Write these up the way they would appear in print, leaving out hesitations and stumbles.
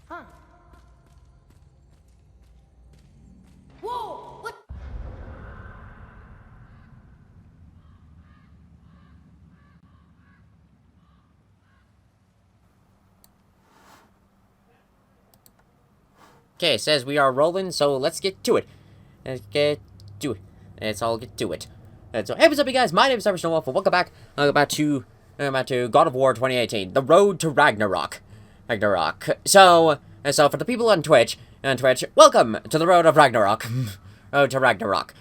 Huh. Whoa! What? Okay, it says we are rolling, so let's get to it. Let's get to it. Let's all get to it. And so, hey, what's up, you guys? My name is Cyrus Wolf, and welcome back to God of War 2018, The Road to Ragnarok. So for the people on Twitch, welcome to the Road of Ragnarok. Road to Ragnarok.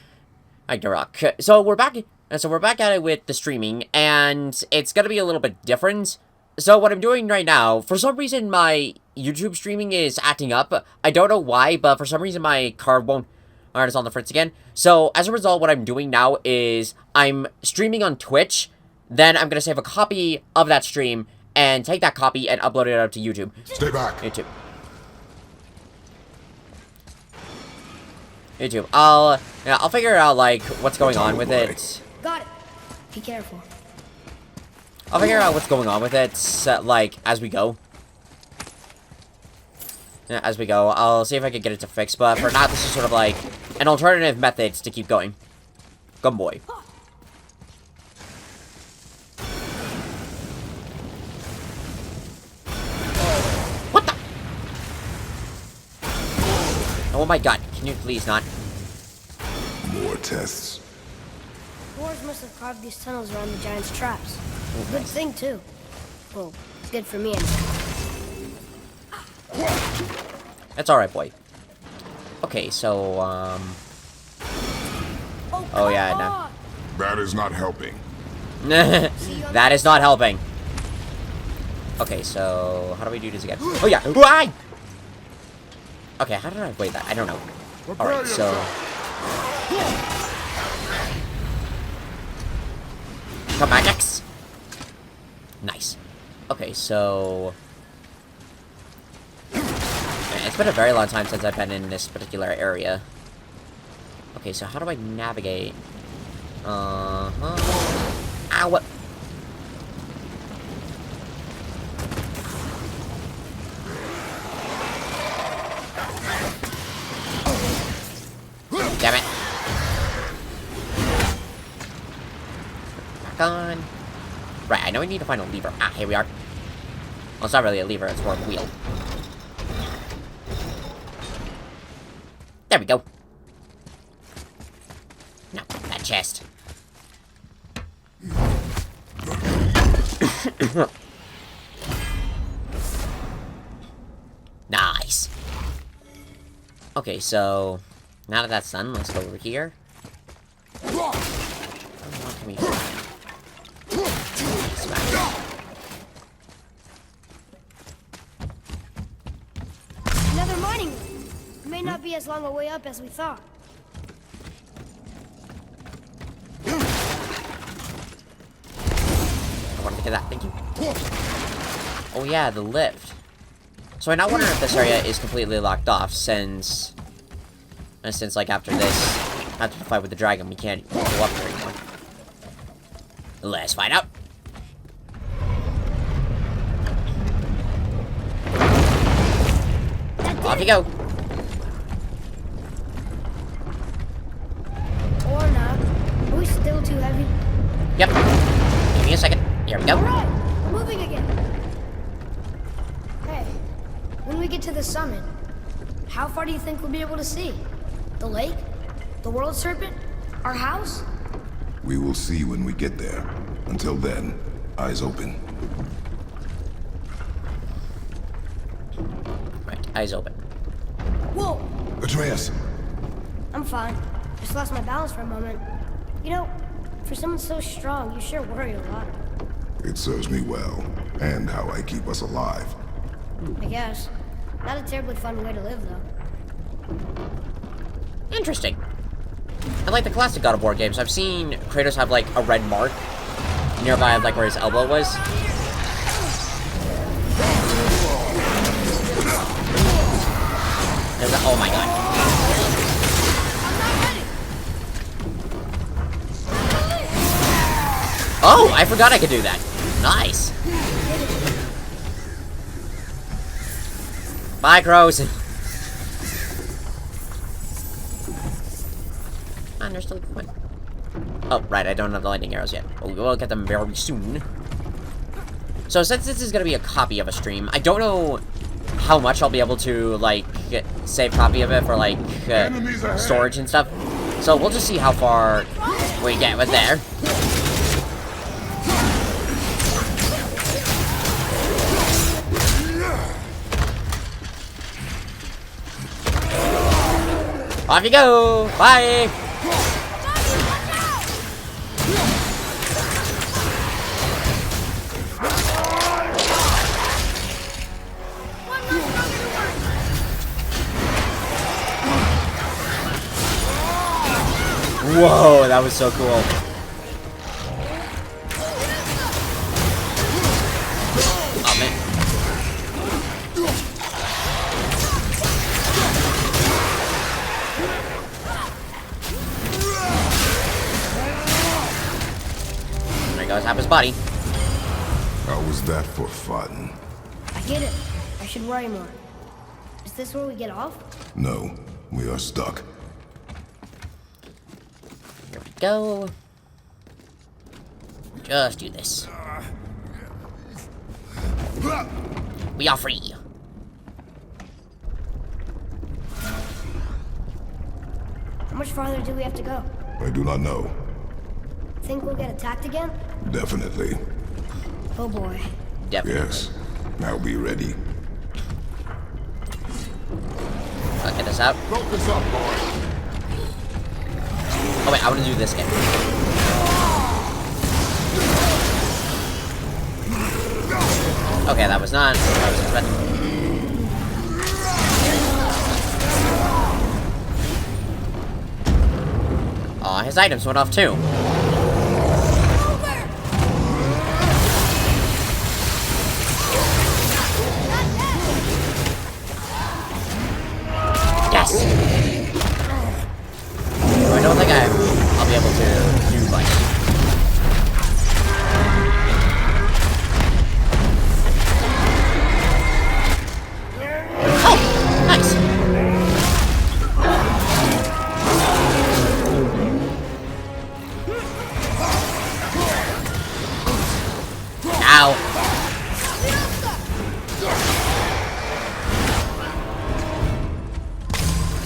So we're back at it with the streaming, and it's gonna be a little bit different. So what I'm doing right now, for some reason my YouTube streaming is acting up. I don't know why, but for some reason my card won't. Alright, it's on the fritz again. So as a result, what I'm doing now is I'm streaming on Twitch. Then I'm gonna save a copy of that stream and take that copy and upload it out to YouTube. Stay back. YouTube. I'll figure out like what's going on with it. Got it. Be careful. I'll figure out what's going on with it, like, as we go. Yeah, as we go. I'll see if I can get it to fix, but for now, this is sort of like an alternative method to keep going. Gun boy. What the? Oh my god, can you please not? More tests. Dwarves must have carved these tunnels around the giant's traps. Good thing, too. Well, it's good for me. That's alright, boy. Okay, so, Oh, yeah, no. That is not helping. That is not helping. Okay, so, how do we do this again? Oh, yeah. Why? Okay, how did I avoid that? I don't know. Alright, so... Come back, X! Nice. Okay, so... Man, it's been a very long time since I've been in this particular area. Okay, so how do I navigate? Ow, what? Damn it. Back on. Right, I know we need to find a lever. Ah, here we are. Well, it's not really a lever, it's more a wheel. There we go. No, that chest. Nice. Okay, so now that that's done, let's go over here. What can we find? Another mining room. It may not be as long a way up as we thought. I want to get that, thank you. Oh yeah, the lift. So I now wonder if this area is completely locked off since like after the fight with the dragon, we can't go up there anymore. Let's find out. Off you go. Or not. Are we still too heavy? Yep. Give me a second. Here we go. Alright, we're moving again. Hey, when we get to the summit, how far do you think we'll be able to see? The lake? The world serpent? Our house? We will see when we get there. Until then, eyes open. Right, eyes open. Whoa! Atreus! I'm fine. Just lost my balance for a moment. You know, for someone so strong, you sure worry a lot. It serves me well, and how I keep us alive. I guess. Not a terribly fun way to live, though. Interesting. I like the classic God of War games. I've seen Kratos have like a red mark nearby of like where his elbow was. Oh my god. Oh, I forgot I could do that. Nice. Bye, crows. And there's still one. Oh, right, I don't have the lightning arrows yet. But we will get them very soon. So since this is going to be a copy of a stream, I don't know how much I'll be able to, like, save copy of it for, like, storage and stuff. So we'll just see how far we get with there. Off you go! Bye! Whoa, that was so cool. Oh, man. There goes half his body. How was that for fun? I get it. I should worry more. Is this where we get off? No, we are stuck. Here we go. Just do this. We are free. How much farther do we have to go? I do not know. Think we'll get attacked again? Definitely. Oh boy. Definitely. Yes. Now be ready. I'll get this out. Focus up, boy. Oh wait, I want to do this again. Okay, that was not what I was expecting. Aw, his items went off too. Yes! I don't think I'll be able to do much. Oh! Nice! Ow!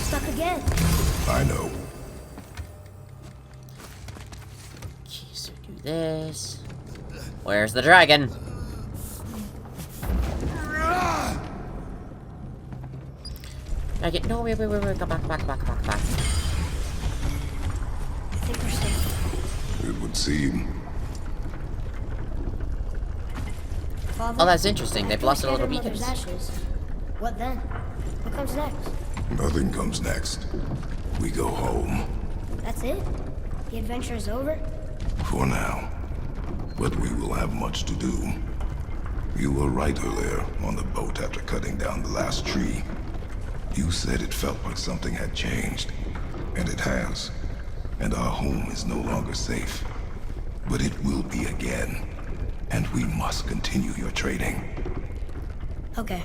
Stuck again. I know. Okay, so do this. Where's the dragon? No, wait, come back. I think we're safe. It would seem. Father, Oh, that's interesting. They've lost their little scattered Mother's beacons. ashes. What then? What comes next? Nothing comes next. We go home. That's it? The adventure is over? For now. But we will have much to do. You were right earlier on the boat after cutting down the last tree. You said it felt like something had changed. And it has. And our home is no longer safe. But it will be again. And we must continue your trading. Okay.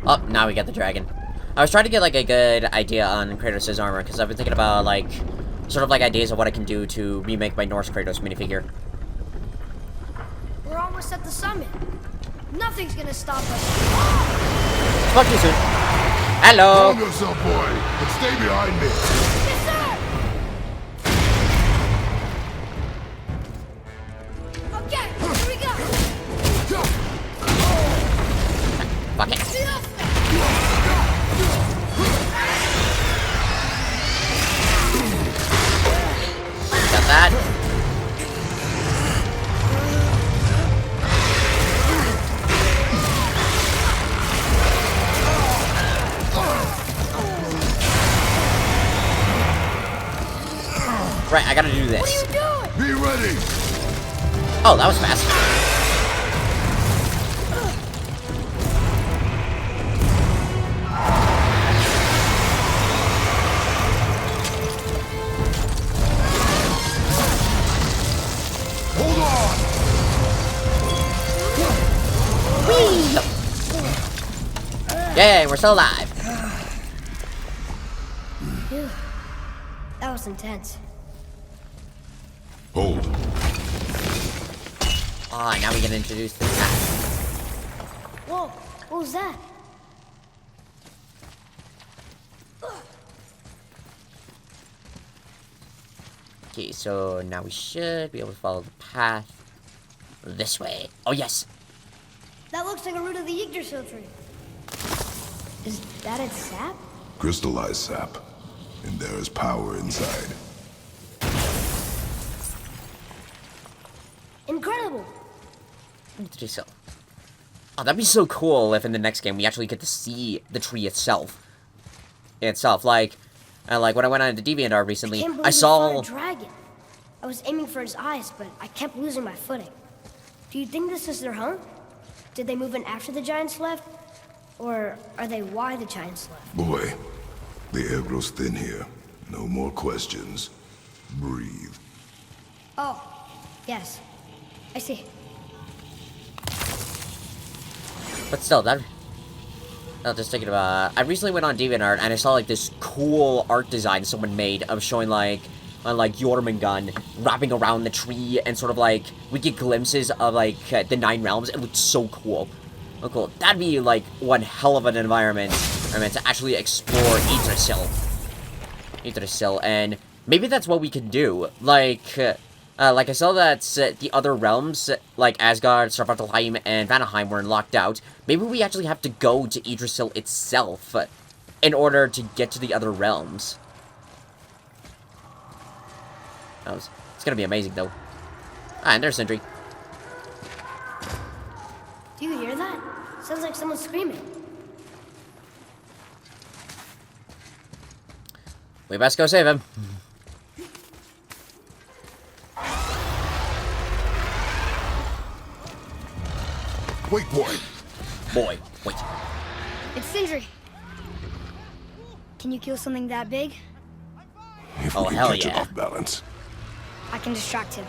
Oh, now we get the dragon. I was trying to get, like, a good idea on Kratos' armor, because I've been thinking about, like, sort of, like, ideas of what I can do to remake my Norse Kratos minifigure. We're almost at the summit. Nothing's gonna stop us. Talk to you soon. Hello! Calm yourself, boy, but stay behind me. Yes, sir! Okay, here we go. Fuck it. Got that. Right, I gotta do this. What are you doing? Be ready. Oh, that was fast. Hold on. Yay, we're still alive. Phew. That was intense. Hold. Ah, now we get introduced to the sap. Whoa, what was that? Okay, so now we should be able to follow the path this way. Oh, yes. That looks like a root of the Yggdrasil tree. Is that its sap? Crystallized sap. And there is power inside. Incredible! Yggdrasil. Oh, that'd be so cool if in the next game we actually get to see the tree itself. Like when I went on to DeviantArt recently, can't believe I we saw... fought a dragon. I was aiming for his eyes, but I kept losing my footing. Do you think this is their home? Did they move in after the giants left? Or are they why the giants left? Boy, the air grows thin here. No more questions. Breathe. Oh, yes. I see. But still, that... I was just thinking about... I recently went on DeviantArt and I saw, like, this cool art design someone made of showing, like, Jormungand wrapping around the tree and sort of, like, we get glimpses of, like, the 9 realms. It looked so cool. Oh, cool. That'd be, like, one hell of an environment to actually explore Yggdrasil. And maybe that's what we can do. Like I saw that the other realms, like Asgard, Svartalfheim, and Vanaheim were locked out. Maybe we actually have to go to Yggdrasil itself in order to get to the other realms. It's gonna be amazing, though. Ah, and there's Sindri. Do you hear that? Sounds like someone screaming. We best go save him. Wait, boy. Boy, wait. It's Sindri. Can you kill something that big? If Oh, we can hell catch it yeah. off balance. I can distract him.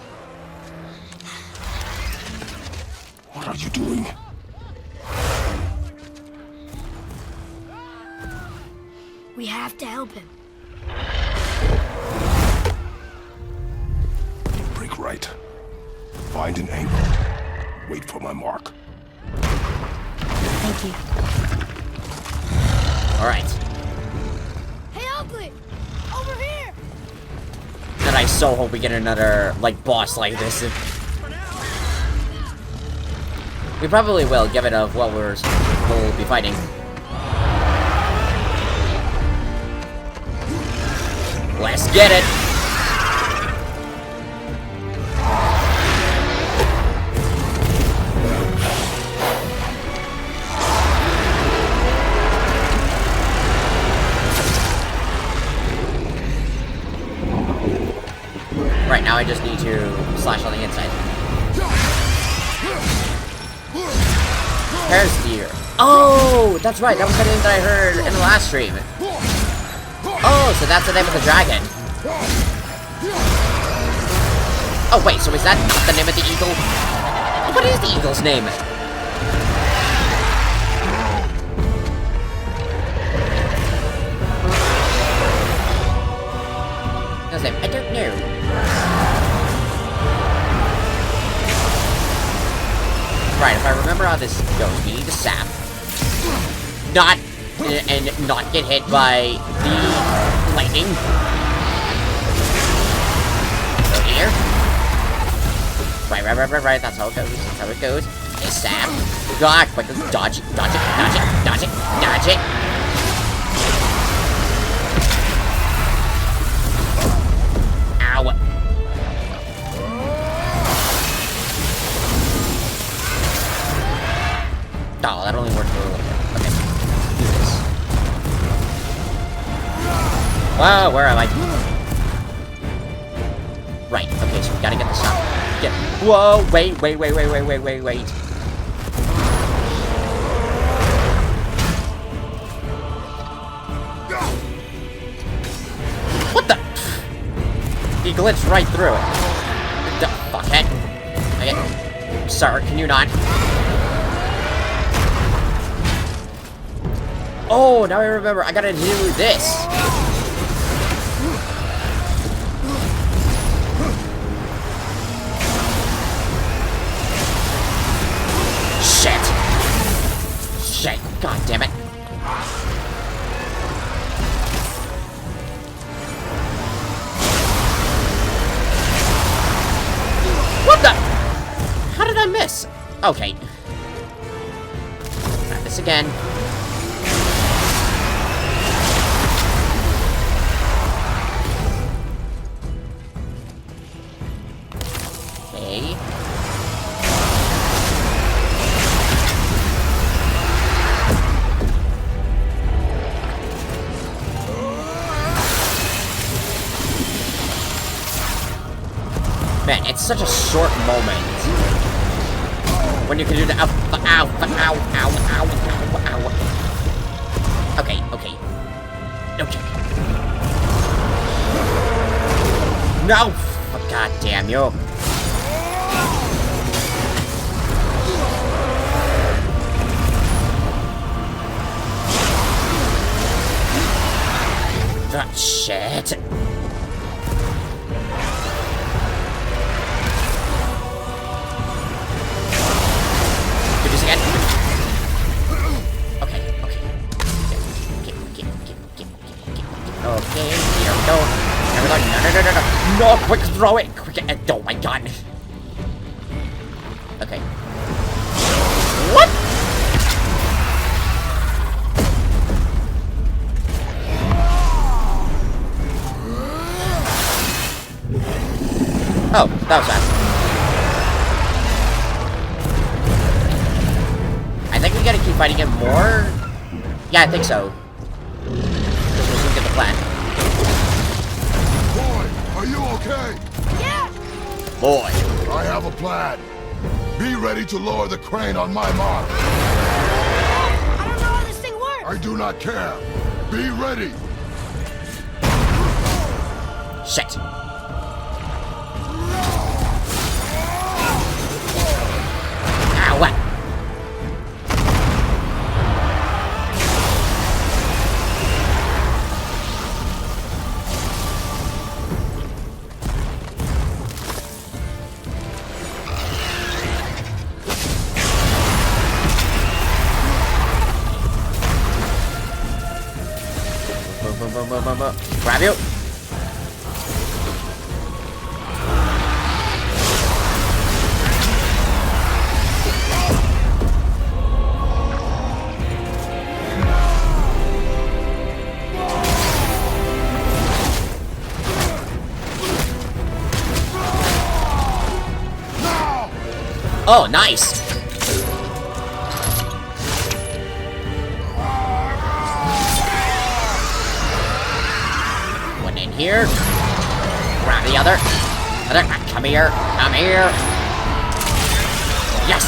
What are you doing? We have to help him. Break right. Find an angle. Wait for my mark. Thank you. Alright. Hey, Ugly! Over here! And I so hope we get another, like, boss like this. We probably will, given of what we'll be fighting. Let's get it! Right, now I just need to slash on the inside. Hairsteer. Oh, that's right. That was the name that I heard in the last stream. Oh, so that's the name of the dragon. Oh, wait, so is that not the name of the eagle? What is the eagle's name? His name? I don't know. Right, if I remember how this goes, we need to sap. And not get hit by the lightning. Go here. Right, that's how it goes. Okay, sap. God, quick, dodge it. Ow. Oh, that only worked for a little bit. Okay. Do this. Whoa, where am I? Right, okay, so we gotta get this up. Whoa, wait. What the? He glitched right through it. The fuckhead. Okay. Sir, can you not? Oh, now I remember. I gotta do this. Shit. Shit. God damn it. What the? How did I miss? Okay. Try this again. Okay. Man, it's such a short moment when you can do the ow, ow, ow, ow, ow, ow, ow. Okay, okay. Okay. No! Oh, God damn you. Oh, shit. Okay, here we go. Here we go. No, quick throw it. Quick. Oh my god. Okay. What? Oh, that was fast. I think we gotta keep fighting him more. Yeah, I think so. Get the plan. Boy, are you okay? Yeah! Boy. I have a plan. Be ready to lower the crane on my mark. I don't know how this thing works! I do not care. Be ready. Shit. Ow, what? Grab you. Oh, nice. Here. Grab the other. Come here. Come here. Yes.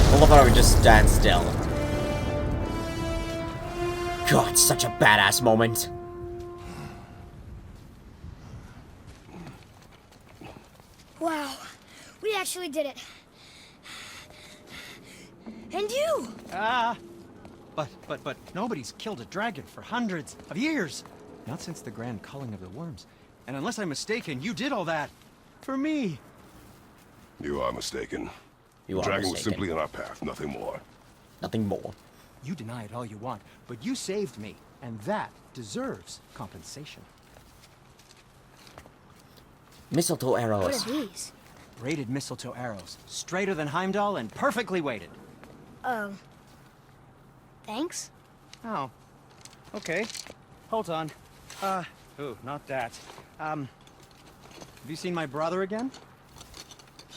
I love how we just stand still. God, such a badass moment. Wow, we actually did it. And you! But nobody's killed a dragon for hundreds of years. Not since the grand culling of the worms. And unless I'm mistaken, you did all that for me. You are mistaken. You are Dragon was mistaken. simply in our path, nothing more. Nothing more. You deny it all you want, but you saved me, and that deserves compensation. Mistletoe What arrows. are these? Braided mistletoe arrows, straighter than Heimdall and perfectly weighted. Thanks? Oh, okay. Hold on. Ooh, not that. Have you seen my brother again?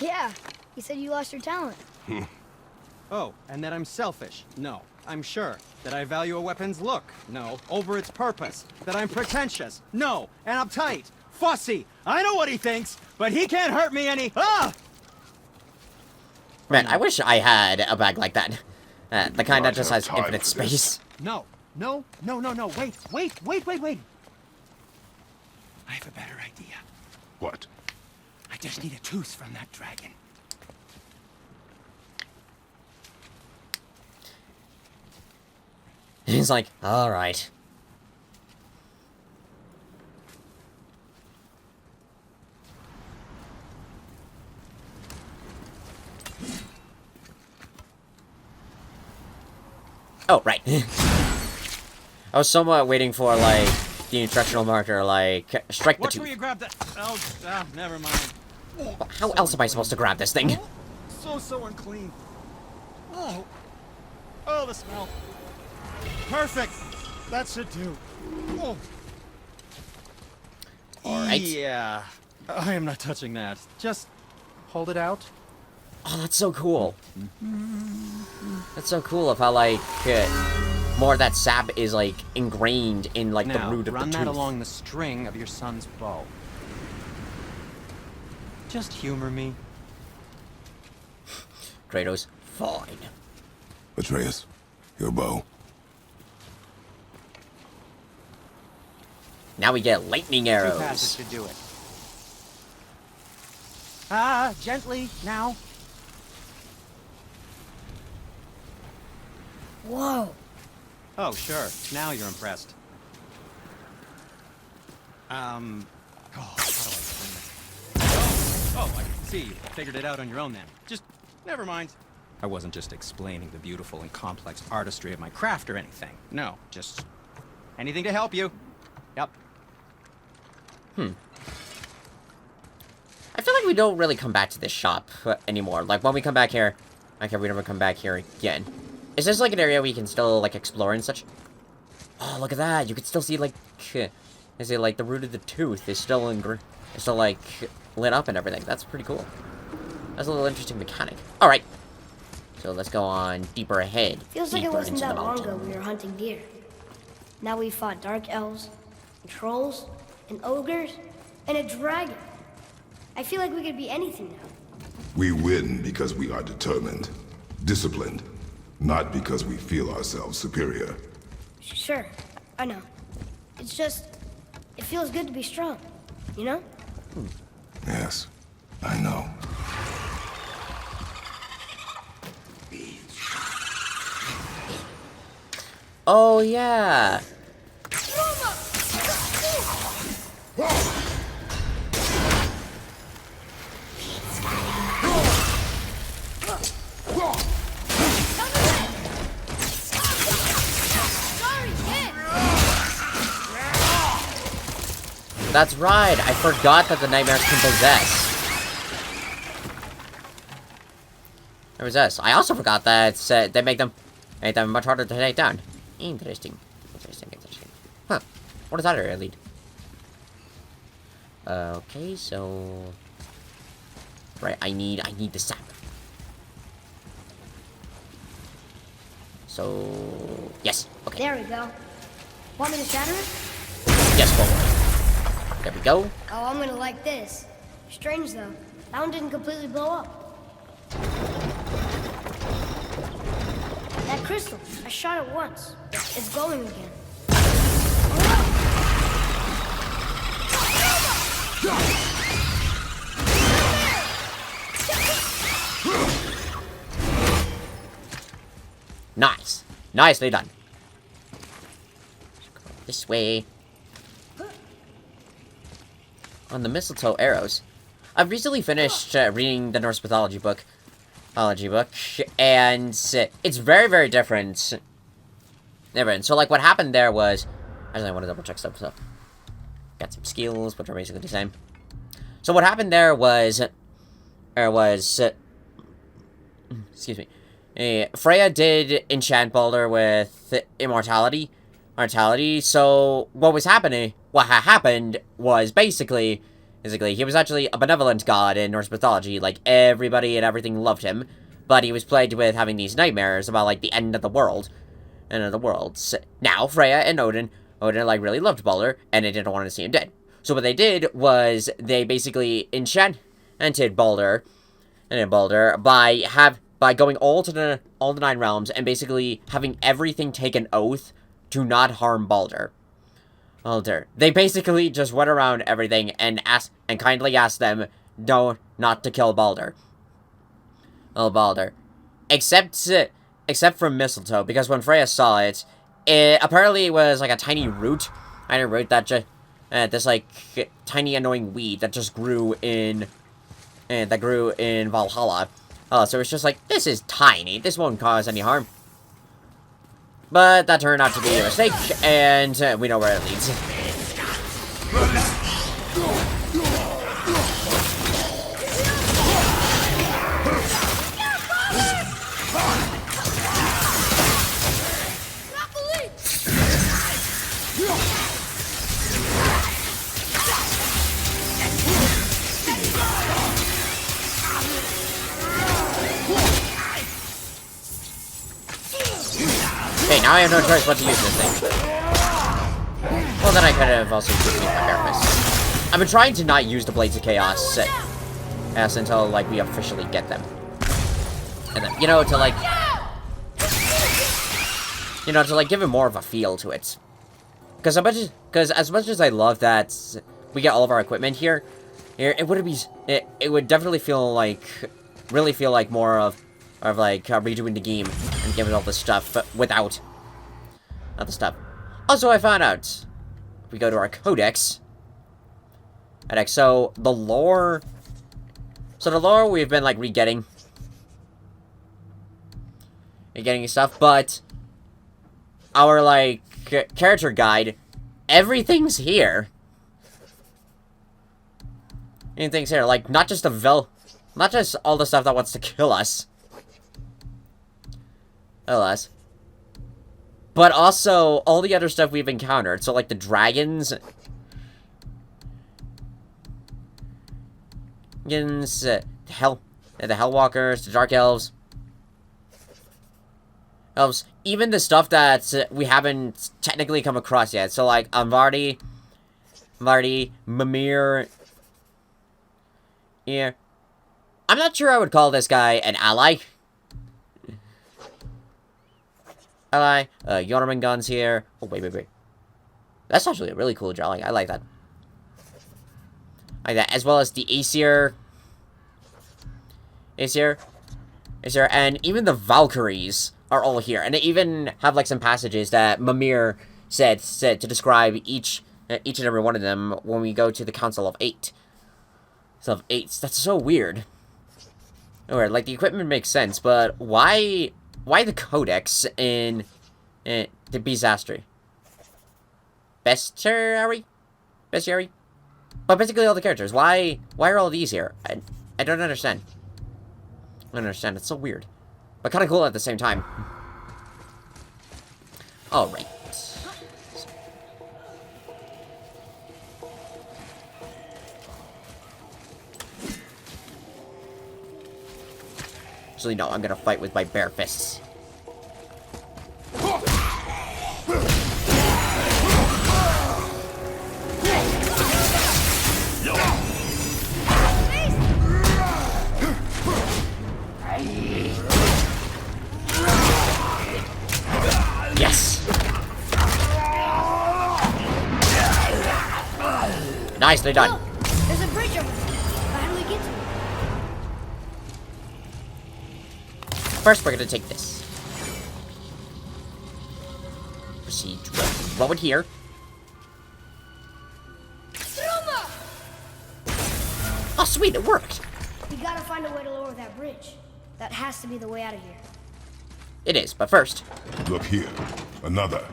Yeah, he said you lost your talent. Oh, and that I'm selfish? No, I'm sure. That I value a weapon's look? No, over its purpose. That I'm pretentious? No, and uptight. Fussy. I know what he thinks, but he can't hurt me any. Ah! Man, I wish I had a bag like that. The kind that Not just have has time infinite for this. space. No. Wait. I have a better idea. What? I just need a tooth from that dragon. He's like, alright. Oh, right. I was somewhat waiting for, like, the instructional marker, like, strike the Watch where tooth. you grab that. Oh, never mind. How else am I supposed to grab this thing? So unclean. Oh, the smell. Perfect. That should do. Oh. Alright. Yeah. I am not touching that. Just hold it out. Oh, that's so cool. That's so cool of how, like, more of that sap is, like, ingrained in, like, Now, the root of run the that tooth. along the string of your son's bow. Just humor me. Kratos, fine. Atreus, your bow. Now we get lightning 2 passes arrows. should do it. Gently, now. Whoa. Oh, sure. Now you're impressed. How do I explain this? Oh, I see. You figured it out on your own then. Just, never mind. I wasn't just explaining the beautiful and complex artistry of my craft or anything. No, just anything to help you. Yep. I feel like we don't really come back to this shop anymore. Like, when we come back here... Okay, we never come back here again. Is this, like, an area we can still, like, explore and such? Oh, look at that! You can still see, like... Is it, like, the root of the tooth is still like, lit up and everything. That's pretty cool. That's a little interesting mechanic. Alright. So, let's go on deeper ahead. Feels like it deeper wasn't into the that long mountain. ago we were hunting deer. Now we fought dark elves, and trolls, and ogres, and a dragon. I feel like we could be anything now. We win because we are determined, disciplined, not because we feel ourselves superior. Sure, I know. It's just, it feels good to be strong, you know? Yes, I know. Oh, yeah! That's right, I forgot that the nightmares can possess. I also forgot that they make them much harder to take down. Interesting. Huh. What does that area lead? Okay, so... Right, I need the sap. So... Yes, okay. There we go. Want me to shatter it? Yes, forward. There we go. Oh, I'm gonna like this. Strange though, that one didn't completely blow up. That crystal, I shot it once. It's glowing again. Nice. Nicely done. This way. On the mistletoe arrows. I've recently finished reading the Norse mythology book. And it's very, very different. So, like, what happened there was... Actually, I want to double check stuff. So, got some skills, which are basically the same. So, what happened there was... excuse me. Freya did enchant Baldur with immortality. So, what happened was basically, he was actually a benevolent god in Norse mythology. Like, everybody and everything loved him. But he was plagued with having these nightmares about, like, the end of the world. So, now, Freya and Odin, like, really loved Baldur, and they didn't want to see him dead. So what they did was, they basically enchanted Baldur, by by going all the 9 realms and basically having everything take an oath to not harm Baldur. They basically just went around everything and kindly asked them not to kill Baldur. Baldur. Except for Mistletoe, because when Freya saw it, apparently it was like a tiny root. That this like tiny annoying weed that just grew in Valhalla. So it's just like, this is tiny. This won't cause any harm. But that turned out to be a mistake, and we know where it leads. Okay, now I have no choice but to use this thing. Well, then I could have also used my bare fists. I've been trying to not use the Blades of Chaos until, like, we officially get them. And then, to give it more of a feel to it. Because as much as I love that we get all of our equipment here, it would definitely really feel like more of redoing the game and giving all this stuff, but without other stuff. Also, I found out, if we go to our codex, so the lore we've been, like, getting stuff, but our, like, character guide, everything's here. Anything's here, like, not just all the stuff that wants to kill us. Alas. But also, all the other stuff we've encountered. So, like, the dragons. The Hellwalkers, the Dark Elves. Even the stuff that we haven't technically come across yet. So, like, Vardi, Mimir. Yeah. I'm not sure I would call this guy an ally. Jormungand's here. Oh, wait. That's actually a really cool drawing. I like that. As well as the Aesir, and even the Valkyries are all here. And they even have, like, some passages that Mimir said to describe each and every one of them when we go to the Council of Eight. That's so weird. Alright, like, the equipment makes sense, but why the codex in the Bestiary? Bestiary? But basically all the characters. Why are all these here? I don't understand. It's so weird. But kind of cool at the same time. Alright. Actually, no, I'm gonna fight with my bare fists. Yes! Nicely done. There's a bridge over there. How do we get to it? First, we're gonna take this. Proceed to roll it here. Oh, sweet, it worked. We gotta find a way to lower that bridge. That has to be the way out of here. It is, but first. Look here. Another.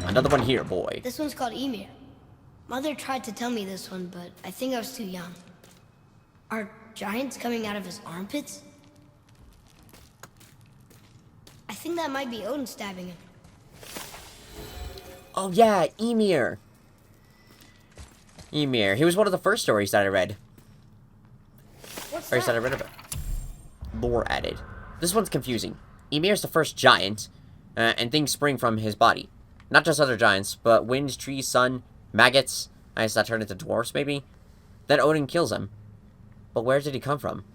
Another one here, boy. This one's called Emir. Mother tried to tell me this one, but I think I was too young. Are giants coming out of his armpits? I think that might be Odin stabbing him. Oh yeah, Emir. He was one of the first stories that I read. What's Stories that I read about. Lore added. This one's confusing. Ymir's the first giant, and things spring from his body. Not just other giants, but wind, trees, sun, maggots. I guess that turned into dwarfs, maybe? Then Odin kills him. But where did he come from?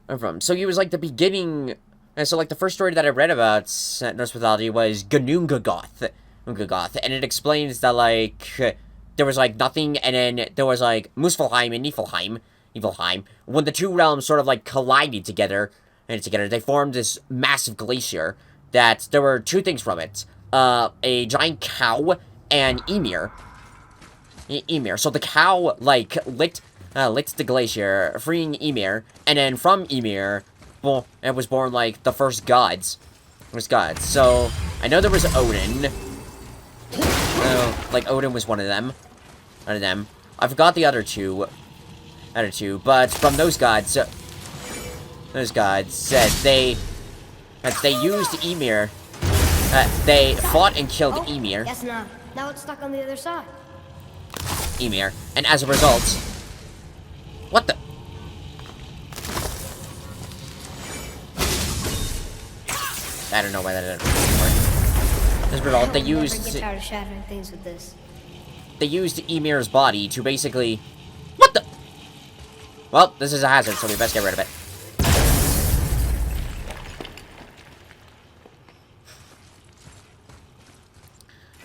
from. So he was like the beginning. And so like the first story that I read about Norse mythology was Gunungagoth, and it explains that like there was like nothing, and then there was like Muspelheim and Niflheim. When the two realms sort of like collided together, they formed this massive glacier. That there were two things from it: a giant cow and Ymir. So the cow like licked the glacier, freeing Ymir, and then from Ymir, well, it was born like the first gods. So I know there was Odin. Like Odin was one of them. I forgot the other two. But from those gods said they used Ymir. They fought and killed Ymir. Guess not. Now it's stuck on the other side. Ymir, and as a result, what the? I don't know why that didn't work. As a result, they used. Never get tired of shattering things with this. They used Ymir's body to basically. What the? Well, this is a hazard, so we best get rid of it.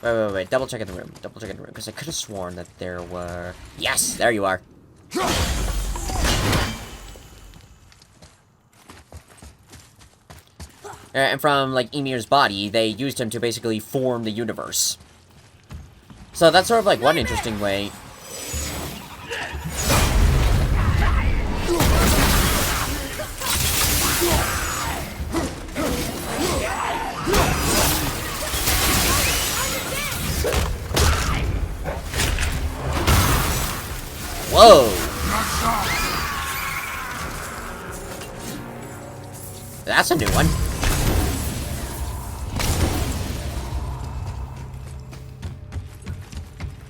Wait. Double check in the room. Because I could have sworn that there were... Yes! There you are. And from, like, Ymir's body, they used him to basically form the universe. So that's sort of, like, one interesting way. Whoa! That's a new one.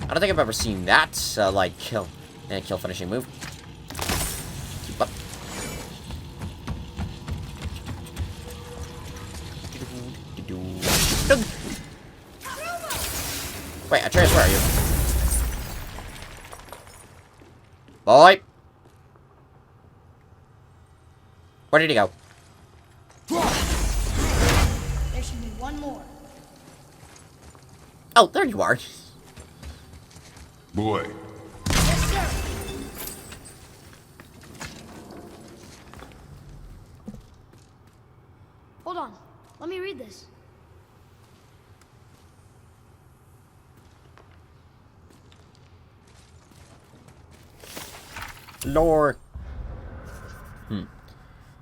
I don't think I've ever seen that, like, kill finishing move. Keep up. Wait, Atreus, where are you? Boy! Where did he go? There should be one more. Oh, there you are. Boy, Yes, sir. Hold on. Let me read this. Lore.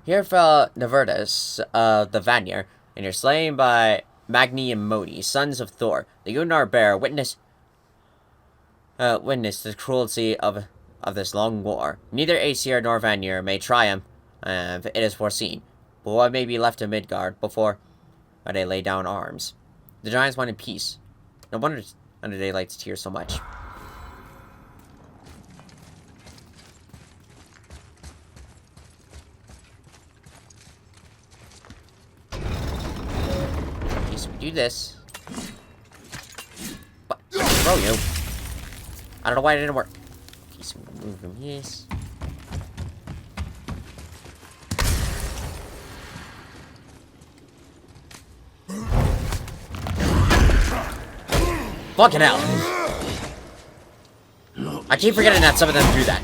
Here fell Nevertus of the Vanir, and you're slain by Magni and Modi, sons of Thor. The Gunnar bear witness the cruelty of this long war. Neither Aesir nor Vanir may triumph, if it is foreseen. But what may be left of Midgard before they lay down arms? The giants wanted peace. No wonder Under Daylight's tears so much. Okay, so we do this. What? Throw you. I don't know why it didn't work. Okay, so we move him. Yes. Fucking hell. I keep forgetting that some of them do that.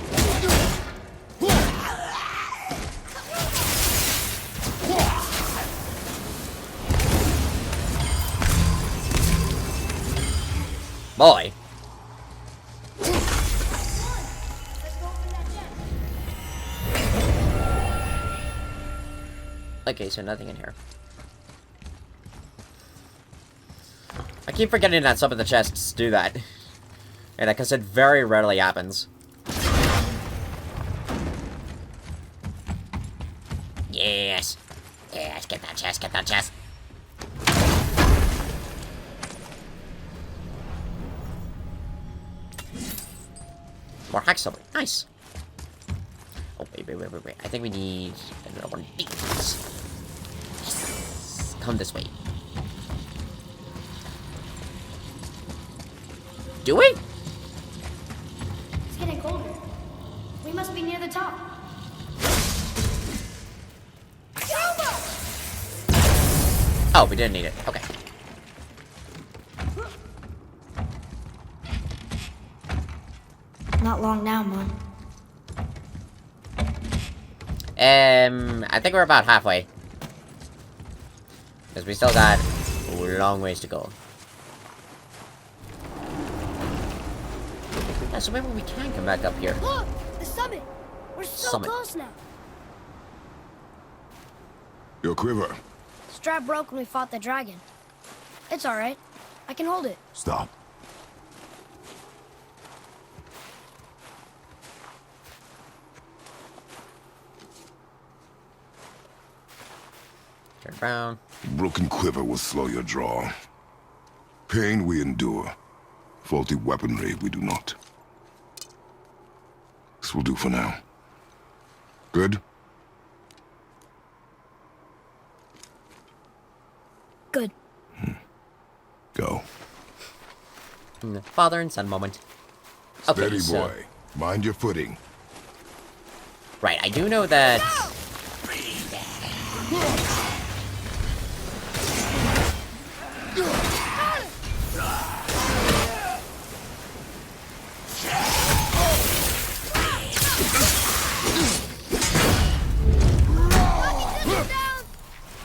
Boy. Okay, so nothing in here. I keep forgetting that some of the chests do that. And because it very rarely happens. Yes. Yes, get that chest, get that chest. More hack silver. Nice. Oh, wait. I think we need another one of these. Yes. Come this way. Do we? It's getting colder. We must be near the top. Oh, we didn't need it. Okay. Not long now, Mom. I think we're about halfway. Because we still got a long ways to go. Yeah, so maybe we can come back up here. Look! The summit! We're so close now. Your quiver. Strap broke when we fought the dragon. It's alright. I can hold it. Stop. Turn around. Broken quiver will slow your draw. Pain we endure. Faulty weaponry we do not. This will do for now. Good? Good. Go. Father and son moment. Okay, Steady, boy. Mind your footing. Right, I do know that...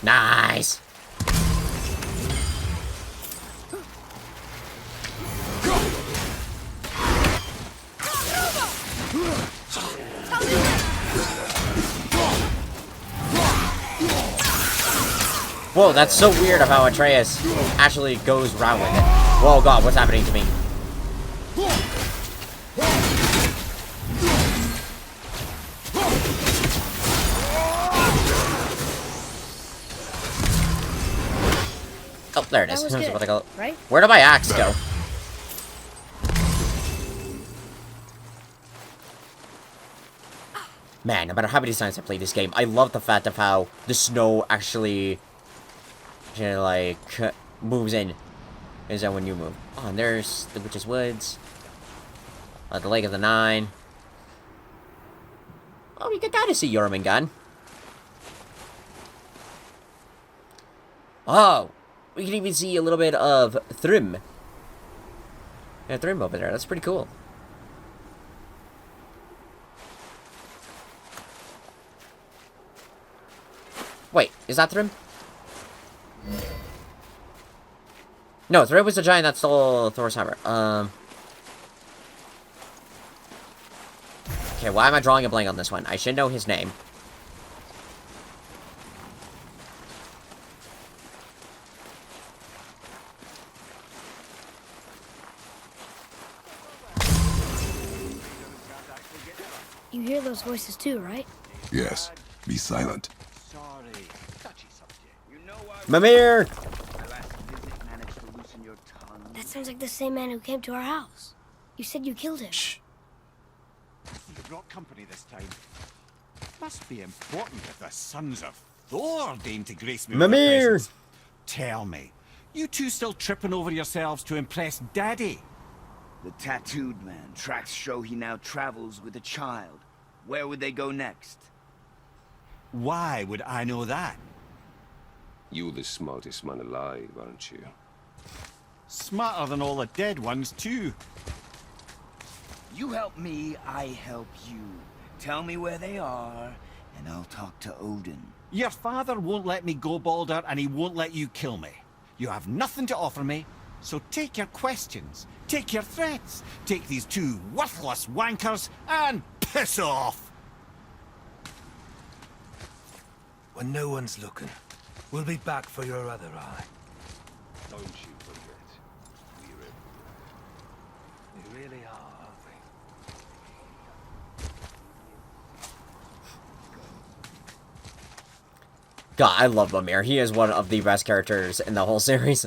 Nice! Whoa, that's so weird of how Atreus actually goes around with it. Whoa, God, what's happening to me? Oh, there it is. That was good, What I call it. right? Where did my axe go? Man, no matter how many times I play this game, I love the fact of how the snow actually, you know, like, moves in. Is that when you move? Oh, and there's the Witch's Woods. The Lake of the Nine. Oh, you can kind of see Jormungand. Oh, we can even see a little bit of Thrym. Yeah, Thrym over there. That's pretty cool. Wait, is that Thrym? No, Thrym was the giant that stole Thor's hammer. Okay, why am I drawing a blank on this one? I should know his name. You hear those voices too, right? Yes. Be silent. Sorry. Touchy subject. You know I Mimir! My last visit managed to loosen your tongue. That sounds like the same man who came to our house. You said you killed him. Shh. You brought company this time. Must be important if the sons of Thor deign to grace me with their Mimir! presence. Tell me, you two still tripping over yourselves to impress Daddy? The tattooed man. Tracks show he now travels with a child. Where would they go next? Why would I know that? You're the smartest man alive, aren't you? Smarter than all the dead ones, too. You help me, I help you. Tell me where they are, and I'll talk to Odin. Your father won't let me go, Balder, and he won't let you kill me. You have nothing to offer me, so take your questions, take your threats, take these two worthless wankers, and piss off! When no one's looking, we'll be back for your other eye. Don't you forget, we're everywhere. We really are, aren't we? God, I love Mimir. He is one of the best characters in the whole series.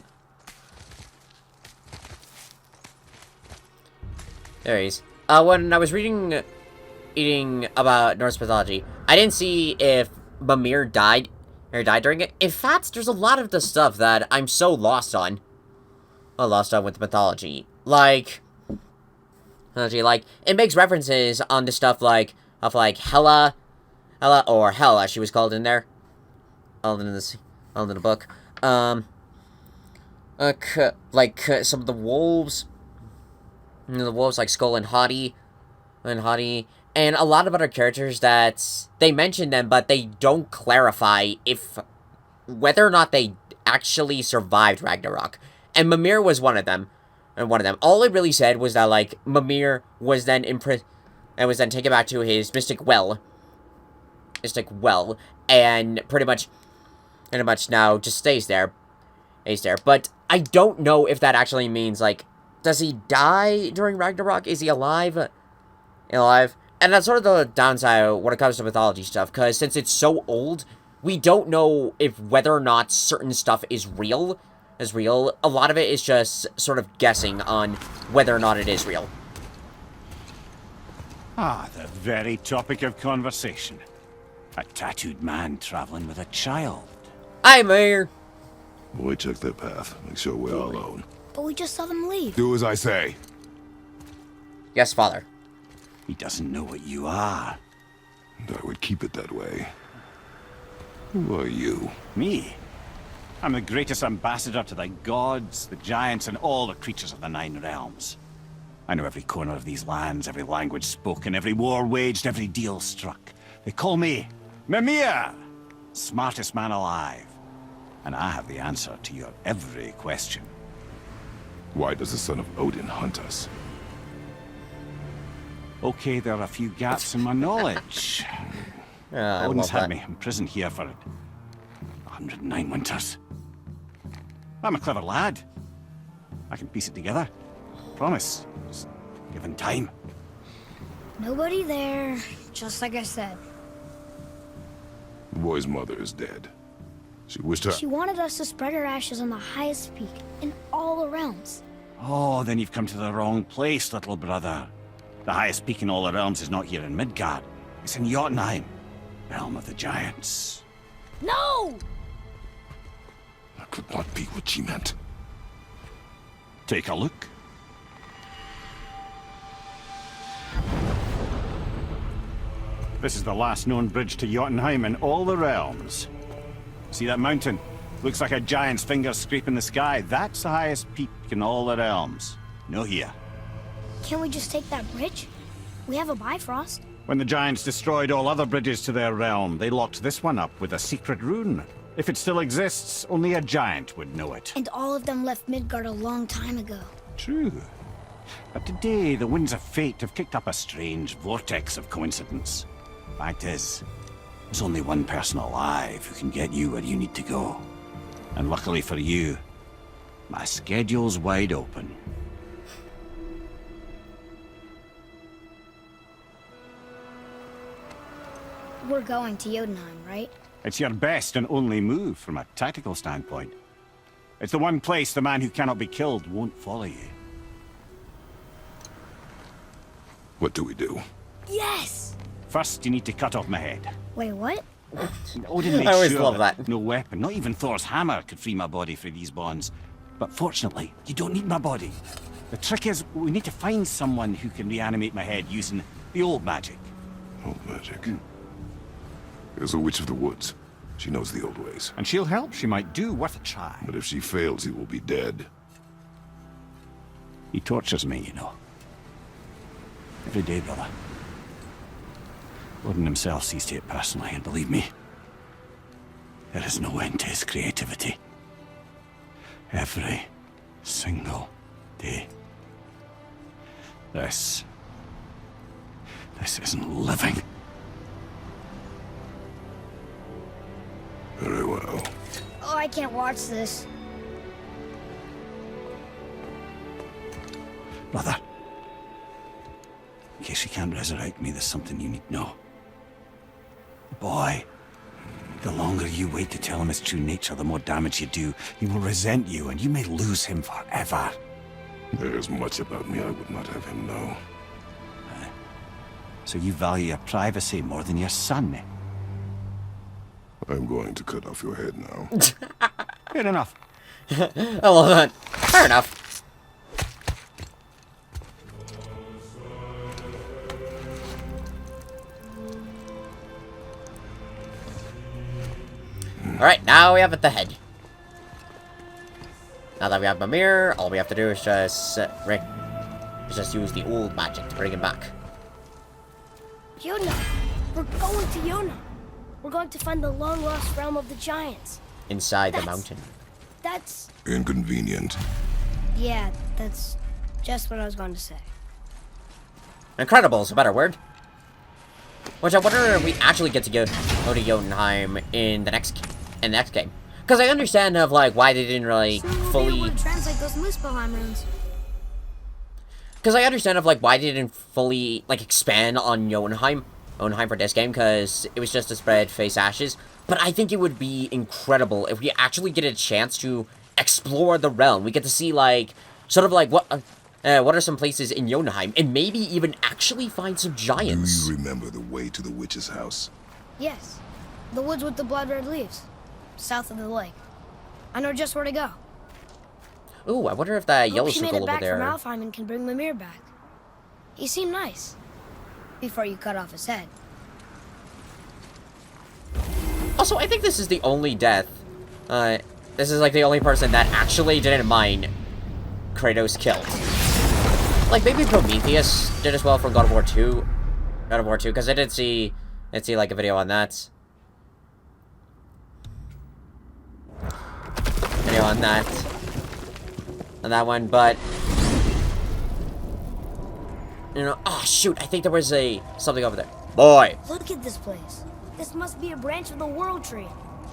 There he is. When I was reading about Norse mythology, I didn't see if Mimir died during it. In fact, there's a lot of the stuff that I'm so lost on. Lost on with mythology. Like, it makes references on the stuff like Hela, or Hel as she was called in there. All in the book. some of the wolves, the wolves like Skull and Hottie, and a lot of other characters that they mention them, but they don't clarify if whether or not they actually survived Ragnarok. And Mimir was one of them. All it really said was that, like, Mimir was then imprisoned and was then taken back to his mystic well, and pretty much now just stays there. But I don't know if that actually means, like, does he die during Ragnarok? Is he alive? And that's sort of the downside when it comes to mythology stuff, because since it's so old, we don't know if whether or not certain stuff is real. A lot of it is just sort of guessing on whether or not it is real. Ah, the very topic of conversation. A tattooed man traveling with a child. I'm here. Boy, check their path. Make sure we're all alone. But we just saw them leave. Do as I say. Yes, Father. He doesn't know what you are. And I would keep it that way. Who are you? Me? I'm the greatest ambassador to the gods, the giants, and all the creatures of the Nine Realms. I know every corner of these lands, every language spoken, every war waged, every deal struck. They call me Mimir, smartest man alive. And I have the answer to your every question. Why does the son of Odin hunt us? Okay, there are a few gaps in my knowledge. Odin's had me imprisoned here for 109 winters. I'm a clever lad. I can piece it together. Promise. Just given time. Nobody there, just like I said. The boy's mother is dead. She wished her... She wanted us to spread her ashes on the highest peak in all the realms. Oh, then you've come to the wrong place, little brother. The highest peak in all the realms is not here in Midgard. It's in Jotunheim, realm of the giants. No! That could not be what she meant. Take a look. This is the last known bridge to Jotunheim in all the realms. See that mountain? Looks like a giant's finger scraping the sky. That's the highest peak in all the realms. No here. Can't we just take that bridge? We have a Bifrost. When the giants destroyed all other bridges to their realm, they locked this one up with a secret rune. If it still exists, only a giant would know it. And all of them left Midgard a long time ago. True. But today, the winds of fate have kicked up a strange vortex of coincidence. Fact is, there's only one person alive who can get you where you need to go. And luckily for you, my schedule's wide open. We're going to Jotunheim, right? It's your best and only move from a tactical standpoint. It's the one place the man who cannot be killed won't follow you. What do we do? Yes! First, you need to cut off my head. Wait, what? Odin made I always sure love that. no weapon, not even Thor's hammer, could free my body from these bonds. But fortunately, you don't need my body. The trick is, we need to find someone who can reanimate my head using the old magic. Old magic. There's a witch of the woods. She knows the old ways. And she'll help. She might do worth a try. But if she fails, he will be dead. He tortures me, you know. Every day, brother. Odin himself sees to it personally, and believe me, there is no end to his creativity. Every single day. This isn't living. Very well. Oh, I can't watch this. Brother, in case you can't resurrect me, there's something you need to know. Boy, the longer you wait to tell him his true nature, the more damage you do. He will resent you, and you may lose him forever. There is much about me I would not have him know. So you value your privacy more than your son, eh? I'm going to cut off your head now. Fair enough. I love that. Fair enough. Alright, now we have the head. Now that we have Mimir, all we have to do is just use the old magic to bring him back. Yona! We're going to Yona! We're going to find the long-lost realm of the giants. Inside the mountain. That's... Inconvenient. Yeah, that's just what I was going to say. Incredible is a better word. Which I wonder if we actually get to go to Jotunheim in the next game. Because I understand of like why they didn't really fully translate those Muspelheim runes. Because I understand of like why they didn't fully like expand on Jotunheim for this game, because it was just to spread face ashes. But I think it would be incredible if we actually get a chance to explore the realm. We get to see like sort of like what are some places in Jotunheim, and maybe even actually find some giants. Do you remember the way to the witch's house? Yes. The woods with the blood-red leaves. South of the lake. I know just where to go. Ooh, I wonder if that yellow Hope she made circle it over back there... from Alfheim and can bring Mimir back. He seemed nice. Before you cut off his head. Also, I think this is the only death. This is like the only person that actually didn't mind Kratos killed. Like, maybe Prometheus did as well from God of War 2. God of War 2, because I did see like a video on that. On that one, but you know, oh shoot, I think there was something over there. Boy, look at this place. This must be a branch of the World Tree.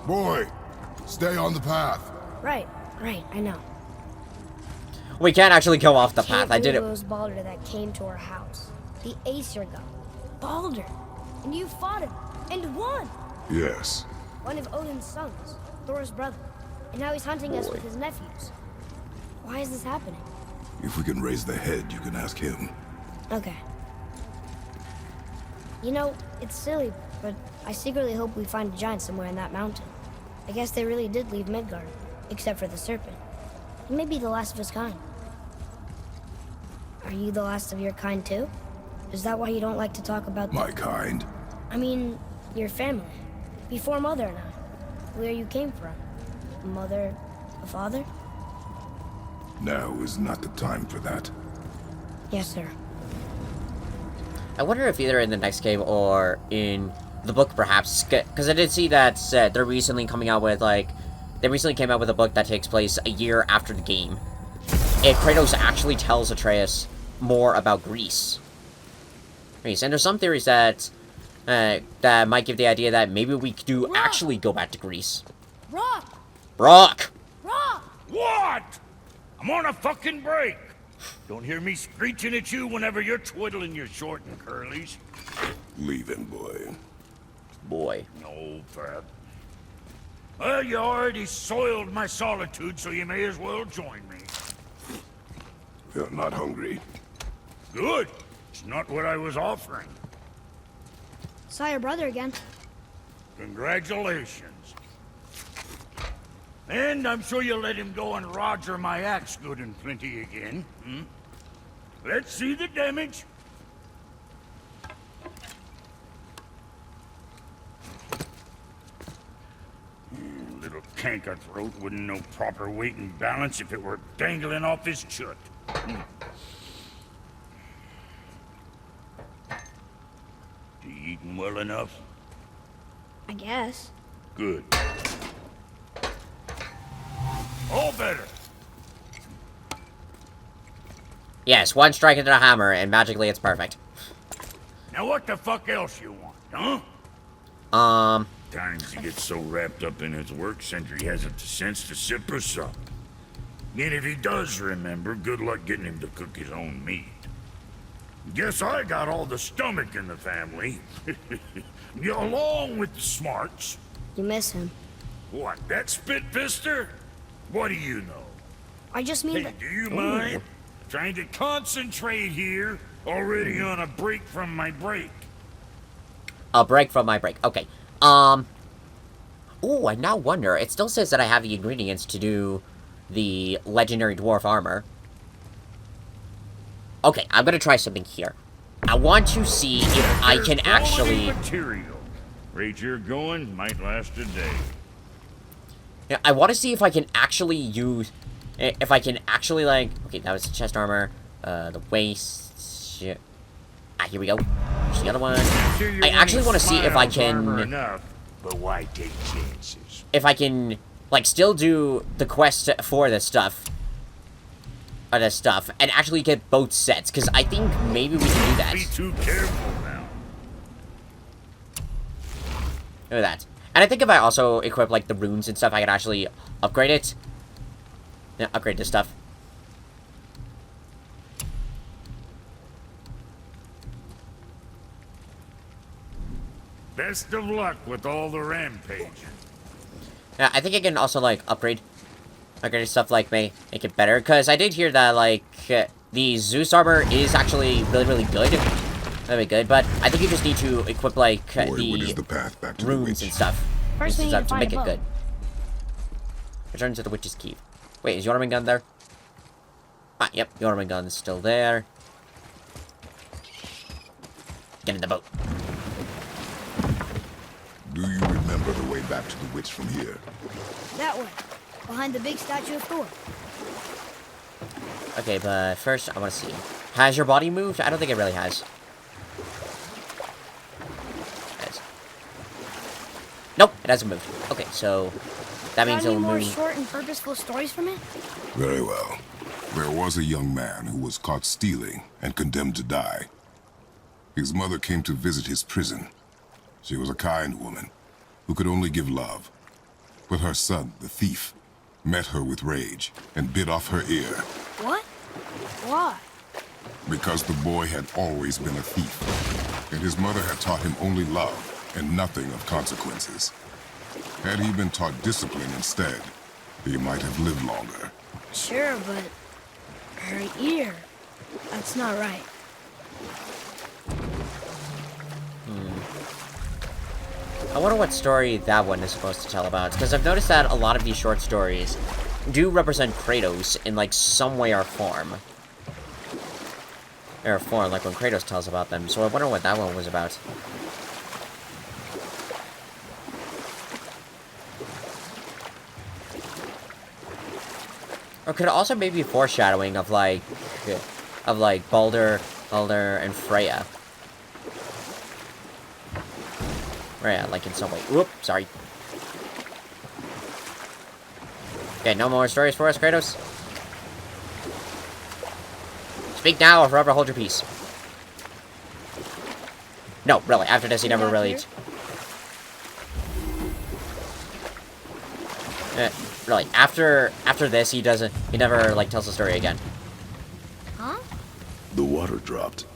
Boy, stay on the path. Right, I know. We can't actually go off the path. I did it. It was Baldur that came to our house. The Aesir god. Baldur. And you fought him. And won. Yes. One of Odin's sons. Thor's brother. And now he's hunting us with his nephews. Why is this happening? If we can raise the head, you can ask him. Okay. You know, it's silly, but I secretly hope we find a giant somewhere in that mountain. I guess they really did leave Midgard, except for the serpent. He may be the last of his kind. Are you the last of your kind too? Is that why you don't like to talk about My kind? I mean, your family. Before Mother and I. Where you came from. A mother, a father? Now is not the time for that. Yes, sir. I wonder if either in the next game or in the book, perhaps, because I did see that they're recently coming out with they recently came out with a book that takes place a year after the game. If Kratos actually tells Atreus more about Greece. And there's some theories that that might give the idea that maybe we do actually go back to Greece. Rock! Brock! Rock! What? I'm on a fucking break. Don't hear me screeching at you whenever you're twiddling your short and curlies. Leave him, boy. Boy. No, Fab. Well, you already soiled my solitude, so you may as well join me. You're not hungry. Good. It's not what I was offering. Saw your brother again. Congratulations. And I'm sure you'll let him go and roger my axe good and plenty again. Hmm? Let's see the damage. Little canker-throat wouldn't know proper weight and balance if it were dangling off his chut. You eating well enough? I guess. Good. All better. Yes, one strike into the hammer, and magically it's perfect. Now what the fuck else you want, huh? Times he gets so wrapped up in his work, Sentry hasn't the sense to sip or sup. And if he does remember, good luck getting him to cook his own meat. Guess I got all the stomach in the family. Along with the smarts. You miss him. What, that spit-fister? What do you know? I just mean Hey, that... do you mind? Trying to concentrate here. Already on a break from my break. A break from my break. Okay. Ooh, I now wonder. It still says that I have the ingredients to do the legendary dwarf armor. Okay, I'm gonna try something here. I want to see if I can actually... Material. Rate you're going might last a day. Yeah, I want to see if I can actually use if I can actually, like... Okay, that was the chest armor. The waist... Shit. Ah, here we go. There's the other one. I actually want to see if I can... Enough, but why take chances? If I can, like, still do the quest for this stuff. And actually get both sets. Because I think maybe we can do that. Be too careful now. Look at that. And I think if I also equip, like, the runes and stuff, I could actually upgrade it. Yeah, upgrade this stuff. Best of luck with all the rampaging. Yeah, I think I can also, like, upgrade stuff, like, make it better. Because I did hear that, like, the Zeus armor is actually really, really good. Really good, but I think you just need to equip, like, Boy, what is the path back to the runes witch? and stuff. First we need to To find make a it boat. good. Return to the witch's keep. Wait, is your ornament gun there? Ah, yep, the ornament gun is still there. Get in the boat. Do you remember the way back to the witch from here? That way, behind the big statue of Thor. Okay, but first, I want to see. Has your body moved? I don't think it really has. Nope, it hasn't moved. Okay, so that means Got any it'll more move. short and purposeful stories from it? Very well. There was a young man who was caught stealing and condemned to die. His mother came to visit his prison. She was a kind woman who could only give love. But her son, the thief, met her with rage and bit off her ear. What? Why? Because the boy had always been a thief, and his mother had taught him only love and nothing of consequences. Had he been taught discipline instead, he might have lived longer. Sure, but her ear. That's not right. I wonder what story that one is supposed to tell about. Because I've noticed that a lot of these short stories do represent Kratos in, like, some way or form. Like when Kratos tells about them. So I wonder what that one was about. Or could it also maybe be foreshadowing of, like, Baldur and Freya. Freya, like, in some way. Whoop, sorry. Okay, no more stories for us, Kratos? Speak now or forever hold your peace. No, really, after this, he never really... really, after this, he never, like, tells the story again. Huh? The water dropped.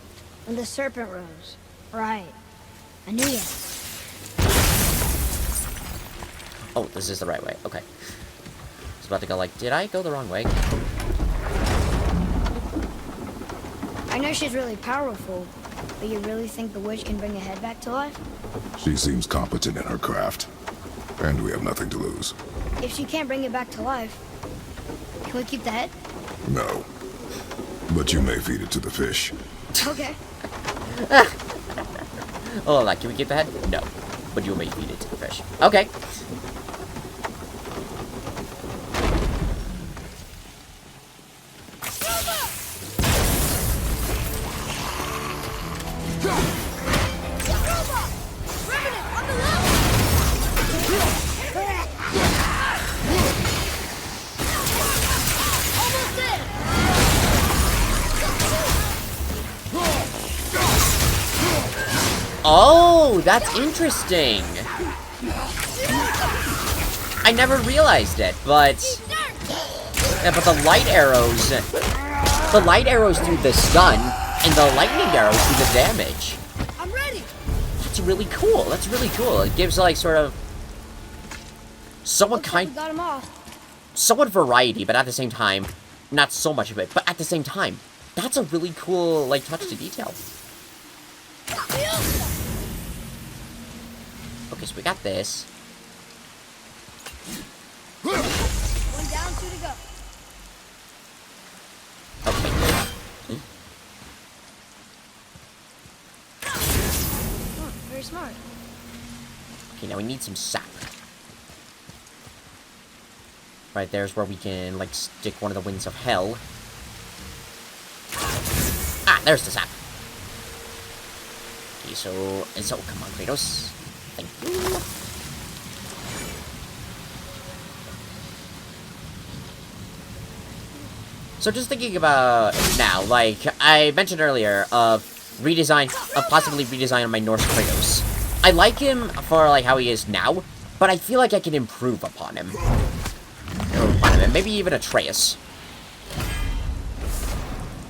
And the serpent rose. Right. I knew it. Oh, this is the right way. Okay. I was about to go, like, did I go the wrong way? I know she's really powerful, but you really think the witch can bring a head back to life? She seems competent in her craft, and we have nothing to lose. If she can't bring it back to life, can we keep the head? No. But you may feed it to the fish. Okay. Oh, like, can we keep the head? No. But you may feed it to the fish. Okay. Oh, that's interesting. I never realized it, but yeah, but the light arrows do the stun, and the lightning arrows do the damage. I'm ready. That's really cool. That's really cool. It gives, like, sort of somewhat We got them all. somewhat variety, but at the same time, not so much of it. But at the same time, that's a really cool, like, touch to detail. Okay, so we got this. One down, two to go. Okay. Oh, very smart. Okay, now we need some sap. Right there's where we can, like, stick one of the Winds of Hell. Ah, there's the sap. Okay, so come on, Kratos. Thank you. So just thinking about now, like I mentioned earlier, possibly redesign my Norse Kratos. I like him for like how he is now, but I feel like I can improve upon him. And maybe even Atreus.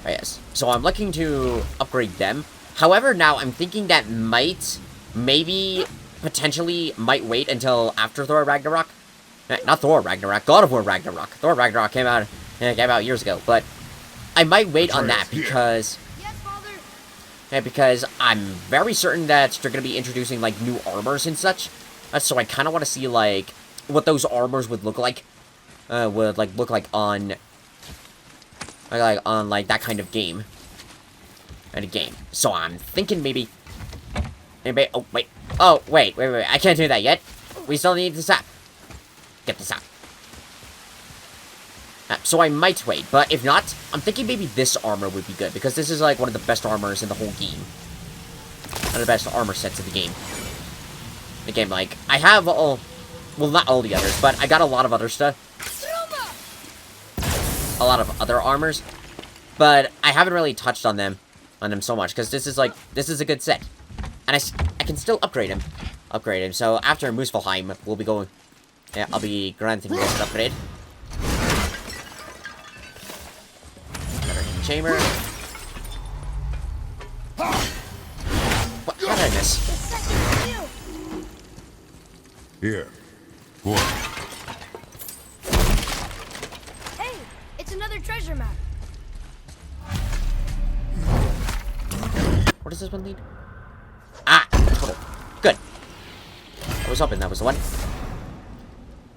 Oh, yes. So I'm looking to upgrade them. However, now I'm thinking that potentially might wait until after Thor Ragnarok. Not Thor Ragnarok, God of War Ragnarok. Thor Ragnarok came out years ago, but I might wait on that because... Yes, Father? Yeah, because I'm very certain that they're going to be introducing, like, new armors and such. So I kind of want to see, like, what those armors would look like. Look like on... Like, that kind of game. So I'm thinking maybe... Oh, wait. Oh, wait. I can't do that yet. We still need the sap. Get the sap. So I might wait, but if not, I'm thinking maybe this armor would be good, because this is, like, one of the best armors in the whole game. One of the best armor sets in the game. Like, I have all... Well, not all the others, but I got a lot of other stuff. A lot of other armors. But I haven't really touched on them so much, because this is a good set. And I can still upgrade him. So after Muspelheim, we'll be going... Yeah, I'll be granting this upgrade. Another hidden chamber. What did I miss? Here. What? Hey, it's another treasure map. Where does this one lead? Ah! Good. I was hoping that was the one.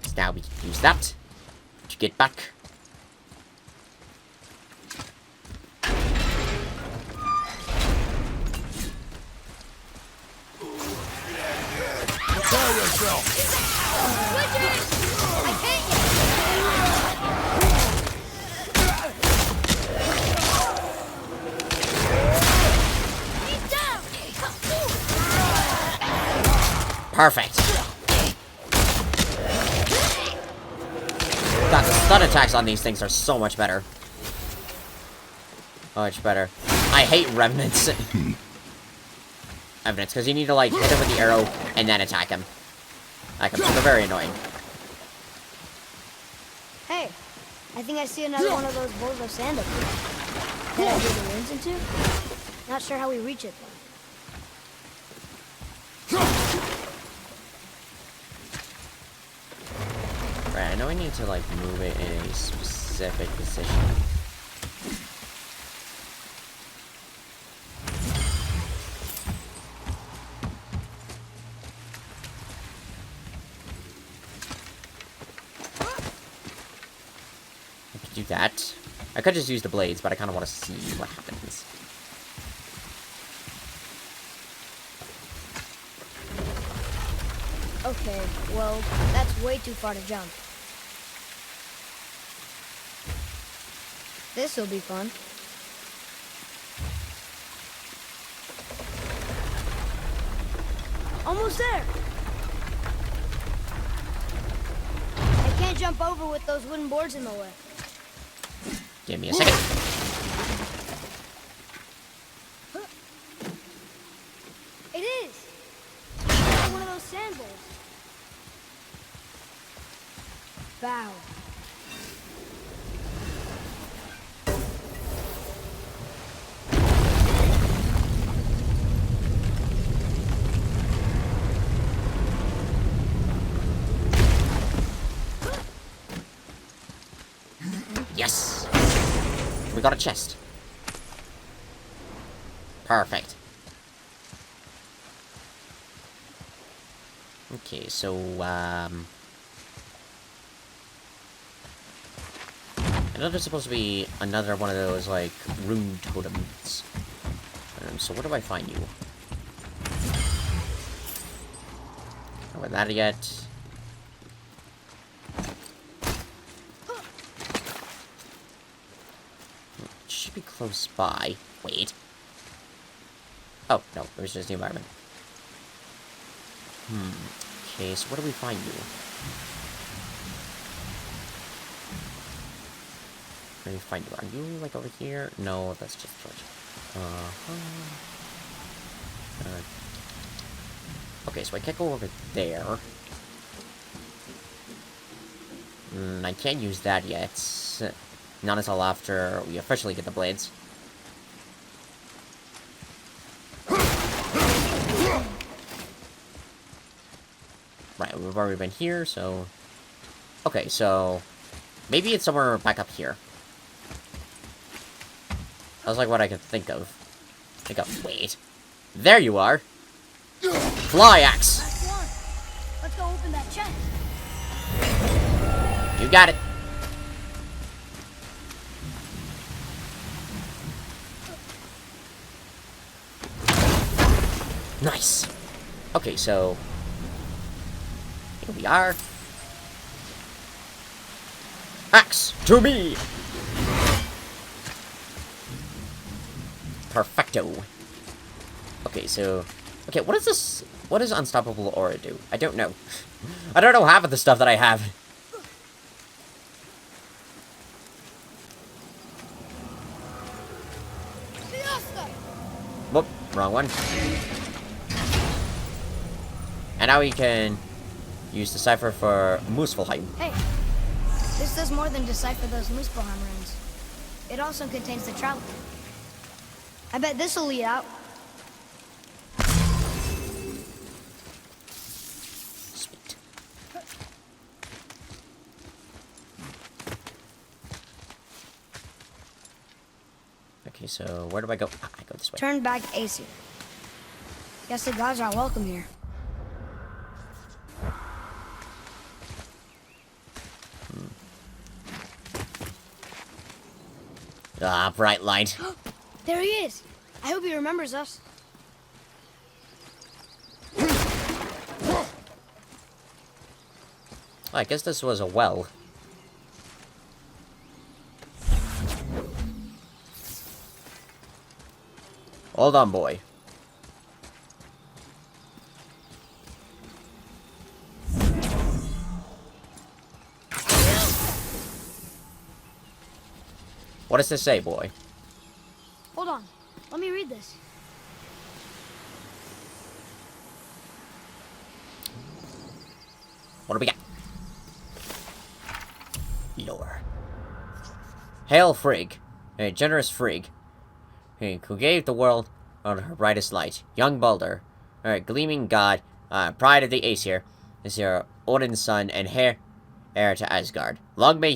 So now we can use that to get back. Prepare yourself! I hate you! He's down! Perfect. God, the stun attacks on these things are so much better. Much better. I hate remnants. Evidence, because you need to, like, hit him with the arrow and then attack him. They're very annoying. Hey, I think I see another one of those bowls of sand up here. Can I get the runes into? Not sure how we reach it, though. Right, I know I need to, like, move it in a specific position. I could do that. I could just use the blades, but I kind of want to see what happens. Okay, well, that's way too far to jump. This'll be fun. Almost there! I can't jump over with those wooden boards in the way. Give me a second. It is! It's one of those sand bowls. Bow. Yes! We got a chest. Perfect. Okay, so, I know there's supposed to be another one of those, like, rune totems. So where do I find you? Not with that yet. be close by. Wait. Oh, no, it was just the environment. Okay, so where do we find you? Where do we find you? Are you, like, over here? No, that's just George. Okay, so I can't go over there. I can't use that yet. Not until after we officially get the blades. Right, we've already been here, so... Okay, so... Maybe it's somewhere back up here. That's like what I could think of. Wait. There you are! Fly axe! Let's go open that chest. You got it! Nice! Okay, so... Here we are. Axe to me! Perfecto. Okay, so... Okay, what is this? What does Unstoppable Aura do? I don't know. I don't know half of the stuff that I have. Whoop, wrong one. And now we can use Decipher for Muspelheim. Hey, this does more than decipher those Muspelheim runes. It also contains the travel. I bet this will lead out. Sweet. Okay, so where do I go? Ah, I go this way. Turn back Aesir. Guess the gods aren't welcome here. Ah, bright light. There he is. I hope he remembers us. I guess this was a well. Hold on, boy. What does this say, boy? Hold on. Let me read this. What do we got? Lore. Hail Frigg, a generous Frigg, who gave the world on her brightest light. Young Baldur, a gleaming god, pride of the Aesir, is your Odin's son and heir to Asgard. Long may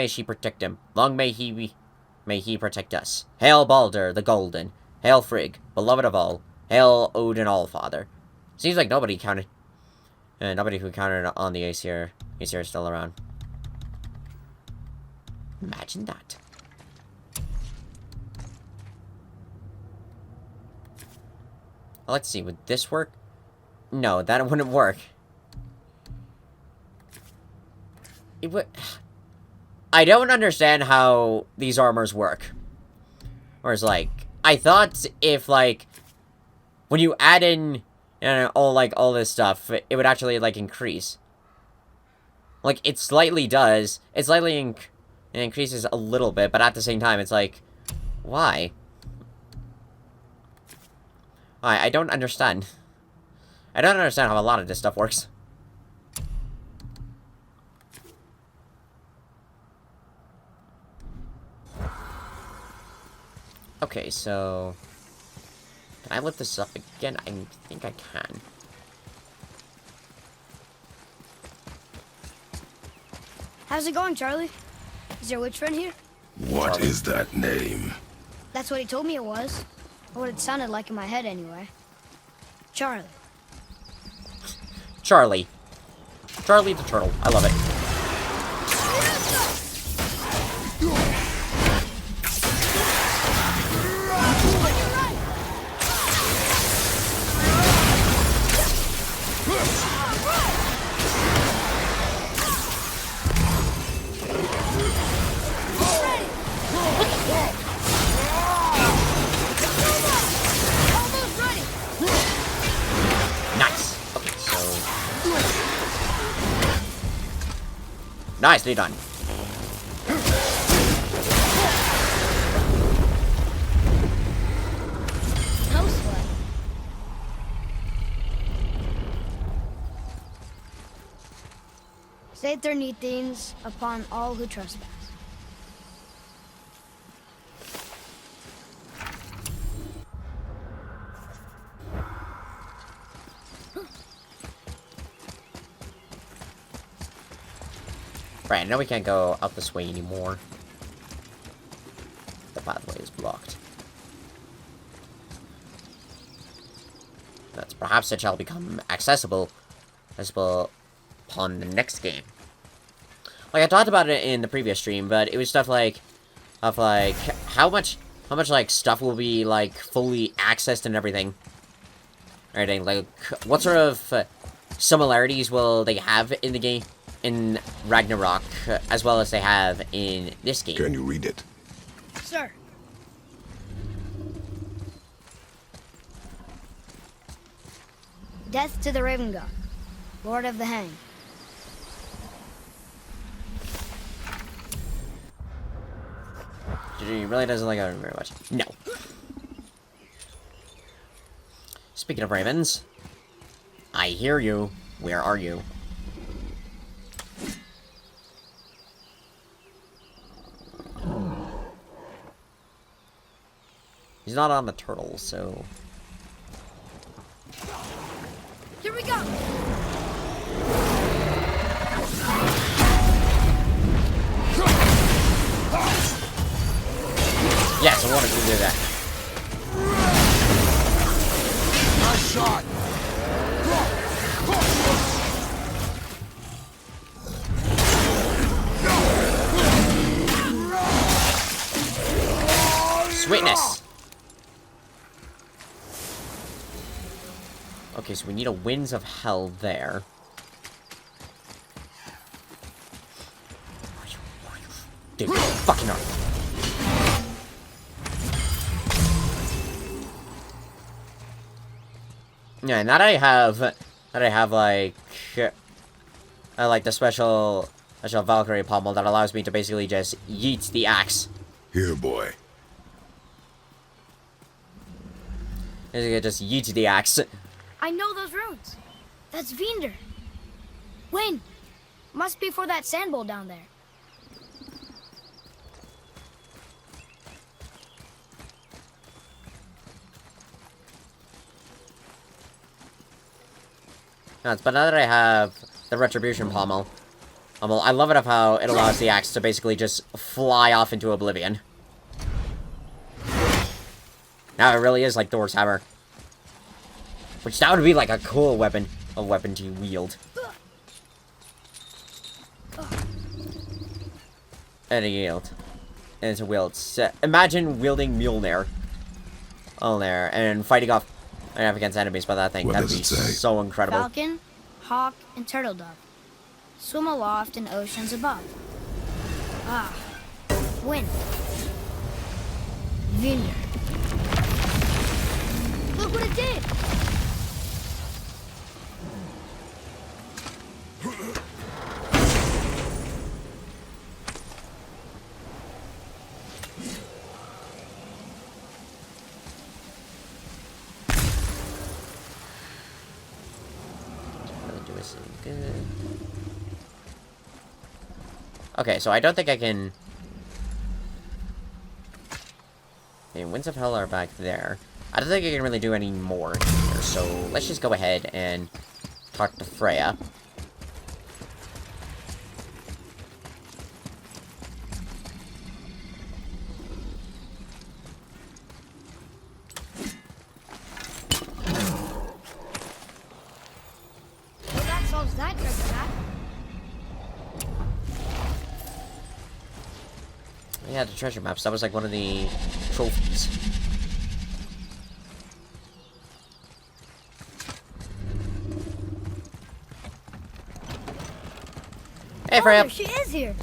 she protect him. Long may he protect us. Hail Baldur the Golden. Hail Frigg, beloved of all. Hail Odin Allfather. Seems like nobody counted. Nobody who counted on the Aesir is still around. Imagine that. Let's see, would this work? No, that wouldn't work. It would... I don't understand how these armors work. Whereas, like, I thought if, like, when you add in, all this stuff, it would actually, like, increase. Like, it slightly does. It slightly increases a little bit, but at the same time, it's like, why? I don't understand. I don't understand how a lot of this stuff works. Okay, so... Can I lift this up again? I think I can. How's it going, Charlie? Is your witch friend here? What is that name? That's what he told me it was. Or what it sounded like in my head, anyway. Charlie. Charlie. Charlie the Turtle. I love it. Nicely done. No sweat. Saith their neat things upon all who trespass. Right, now we can't go out this way anymore. The pathway is blocked. That's perhaps it shall become accessible upon the next game. Like I talked about it in the previous stream, but it was stuff like how much like stuff will be like fully accessed and everything. Like what sort of similarities will they have in the game in Ragnarok as well as they have in this game? Can you read it? Sir. Death to the Raven God, Lord of the Hang. He really doesn't like it very much. No. Speaking of ravens, I hear you. Where are you? He's not on the turtle, so... Here we go! Yes, I wanted to do that. Nice shot! Sweetness! Okay, so we need a Winds of Hell there. Dude, fucking hard. Yeah, and that I have like the special Valkyrie pommel that allows me to basically just yeet the axe. Here, boy. Just yeet the axe. I know those runes. That's Vinder. When? Must be for that sand bowl down there. But now that I have the Retribution pommel, I love it of how it allows the axe to basically just fly off into oblivion. Now it really is like Thor's hammer. Which that would be like a cool weapon to wield. And to wield. And to wield. So, imagine wielding Mjolnir. On there, and fighting off against enemies by that thing. What That'd does be it say? so incredible. Falcon, hawk, and turtle dove. Swim aloft in oceans above. Ah, wind. Vinder. Look what it did! Good. Okay, so I don't think I can... Okay, Winds of Hell are back there. I don't think I can really do any more here, so let's just go ahead and talk to Freya. Well, that solves that treasure map. Yeah, the treasure maps. That was like one of the trophies. Hey, Freya. There she is here.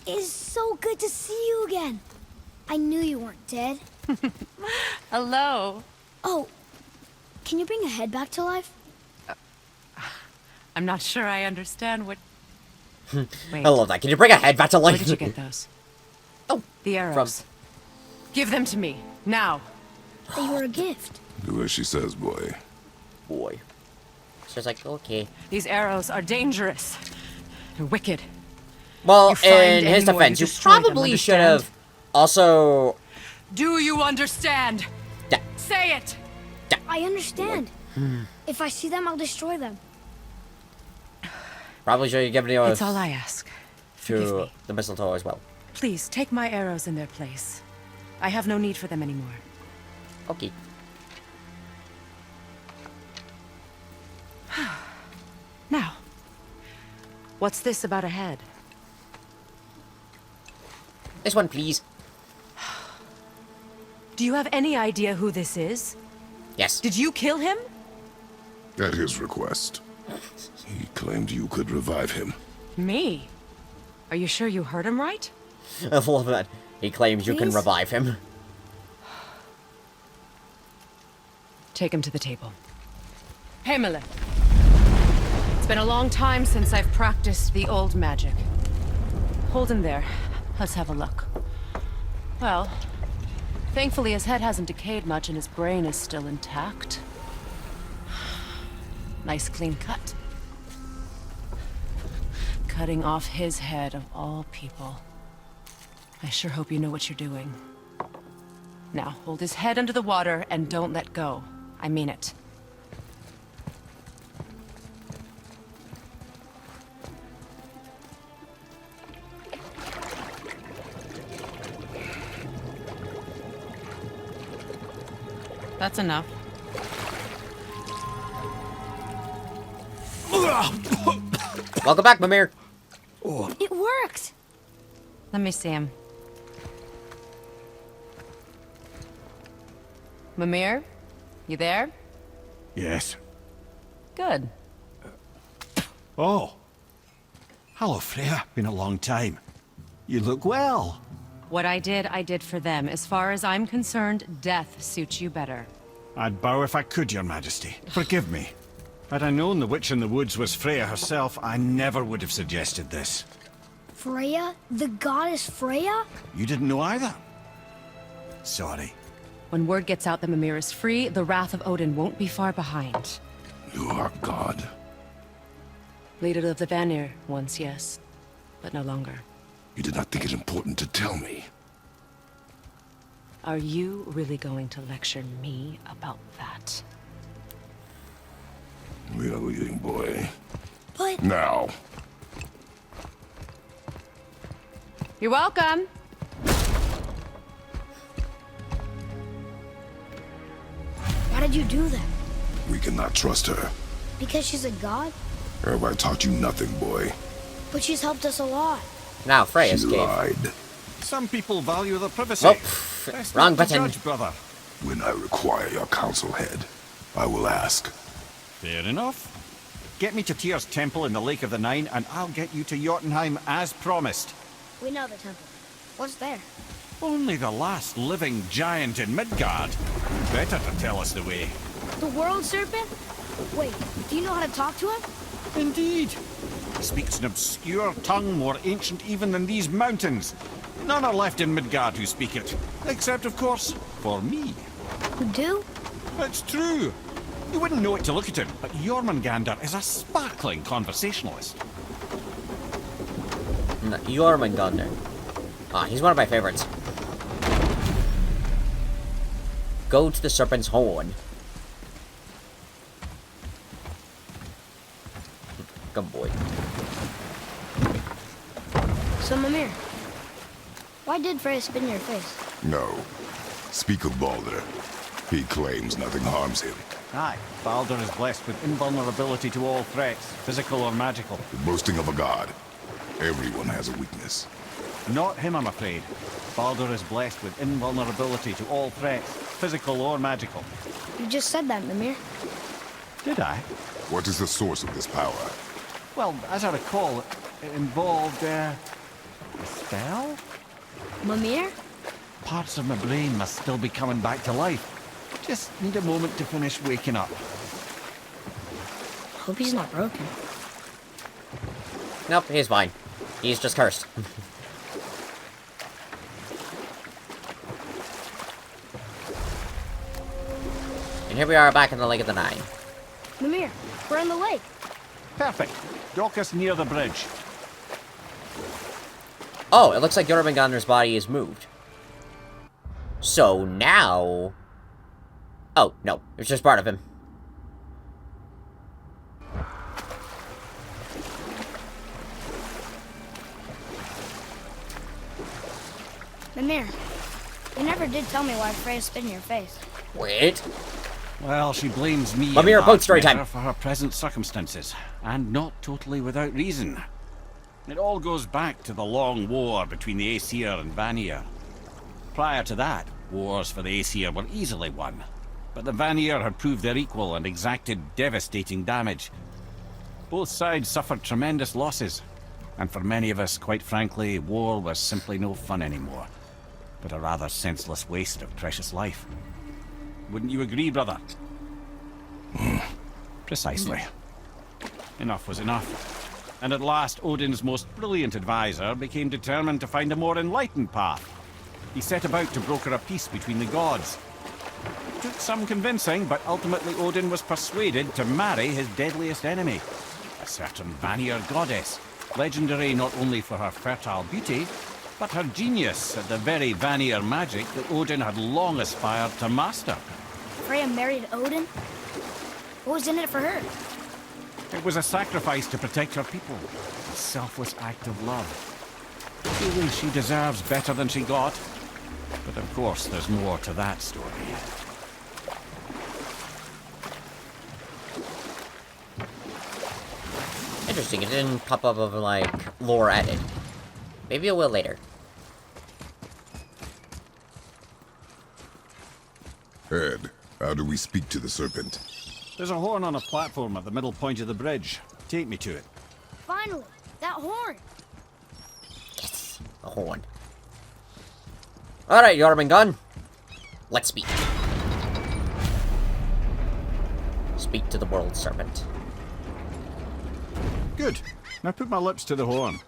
It's so good to see you again. I knew you weren't dead. Hello. Oh, can you bring a head back to life? I'm not sure I understand what Wait, I love that. Can you bring a head back to where life? did you get those? Oh, The arrows. Give them to me, now. They were a gift. Do as she says, boy. boy. She's like, okay. These arrows are dangerous. They're wicked. Well, You find in his any more, defense, you you destroy them, probably should understand? have also... Do you understand? Yeah. Say it! I understand. If I see them, I'll destroy them. Probably should have given the It's all I ask. Forgive to me. the mistletoe as well. Please, take my arrows in their place. I have no need for them anymore. Okay. Now, what's this about a head? This one, please. Do you have any idea who this is? Yes. Did you kill him? At his request. He claimed you could revive him. Me? Are you sure you heard him right? I love that. He claims you can Please? revive him. Take him to the table. Himmler. It's been a long time since I've practiced the old magic. Hold him there. Let's have a look. Well, thankfully his head hasn't decayed much and his brain is still intact. Nice clean cut. Cutting off his head of all people. I sure hope you know what you're doing. Now, hold his head under the water and don't let go. I mean it. That's enough. Welcome back, Mimir. It worked. Let me see him. Mimir? You there? Yes. Good. Oh. Hello, Freya. Been a long time. You look well. What I did for them. As far as I'm concerned, death suits you better. I'd bow if I could, Your Majesty. Forgive me. Had I known the witch in the woods was Freya herself, I never would have suggested this. Freya? The goddess Freya? You didn't know either? Sorry. When word gets out that Mimir is free, the wrath of Odin won't be far behind. You are God. Leader of the Vanir, once yes, but no longer. You did not think it important to tell me. Are you really going to lecture me about that? We are leaving, boy. But Now. You're welcome. why did you do that? We cannot trust her. Because she's a god? Or have I taught you nothing, boy? But she's helped us a lot. Now, She Freya's cave. lied. Some people value their privacy. Oh, Best wrong not to button. judge, brother. When I require your counsel head, I will ask. Fair enough. Get me to Tyr's temple in the Lake of the Nine, and I'll get you to Jotunheim as promised. We know the temple. What's there? Only the last living giant in Midgard. Better to tell us the way. The world serpent? Wait, do you know how to talk to him? Indeed. He speaks an obscure tongue more ancient even than these mountains. None are left in Midgard who speak it. Except, of course, for me. You do? It's true. You wouldn't know it to look at him, but Jormungandr is a sparkling conversationalist. Jormungandr. Ah, he's one of my favorites. Go to the serpent's horn. Good boy. So, Mimir, why did Freya spit in your face? No. Speak of Baldur. He claims nothing harms him. Aye, Baldur is blessed with invulnerability to all threats, physical or magical. The boasting of a god. Everyone has a weakness. Not him, I'm afraid. Baldur is blessed with invulnerability to all threats, physical or magical. You just said that, Mimir. Did I? What is the source of this power? Well, as I recall, it involved, a spell? Mimir? Parts of my brain must still be coming back to life. Just need a moment to finish waking up. Hope he's not broken. Nope, he's fine. He's just cursed. And here we are back in the Lake of the Nine. Mimir, we're in the lake. Perfect. Dock us near the bridge. Oh, it looks like Jormungandr's body is moved. So now... Oh, no. It's just part of him. Mimir, you never did tell me why Freya spit in your face. Wait. Well, she blames me Mimir, in boat large story measure time. for her present circumstances, and not totally without reason. It all goes back to the long war between the Aesir and Vanir. Prior to that, wars for the Aesir were easily won, but the Vanir had proved their equal and exacted devastating damage. Both sides suffered tremendous losses, and for many of us, quite frankly, war was simply no fun anymore, but a rather senseless waste of precious life. Wouldn't you agree, brother? Precisely. Enough was enough. And at last, Odin's most brilliant advisor became determined to find a more enlightened path. He set about to broker a peace between the gods. It took some convincing, but ultimately Odin was persuaded to marry his deadliest enemy, a certain Vanir goddess, legendary not only for her fertile beauty, but her genius at the very Vanir magic that Odin had long aspired to master. Freya married Odin? What was in it for her? It was a sacrifice to protect her people, a selfless act of love. Truly, she deserves better than she got. But of course, there's more to that story. Interesting, it didn't pop up of, like, lore added. Maybe it will later. Ed, how do we speak to the serpent? There's a horn on a platform at the middle point of the bridge. Take me to it. Finally, that horn. Yes, a horn. Alright, Jormungand. Let's speak. Speak to the world serpent. Good. Now put my lips to the horn.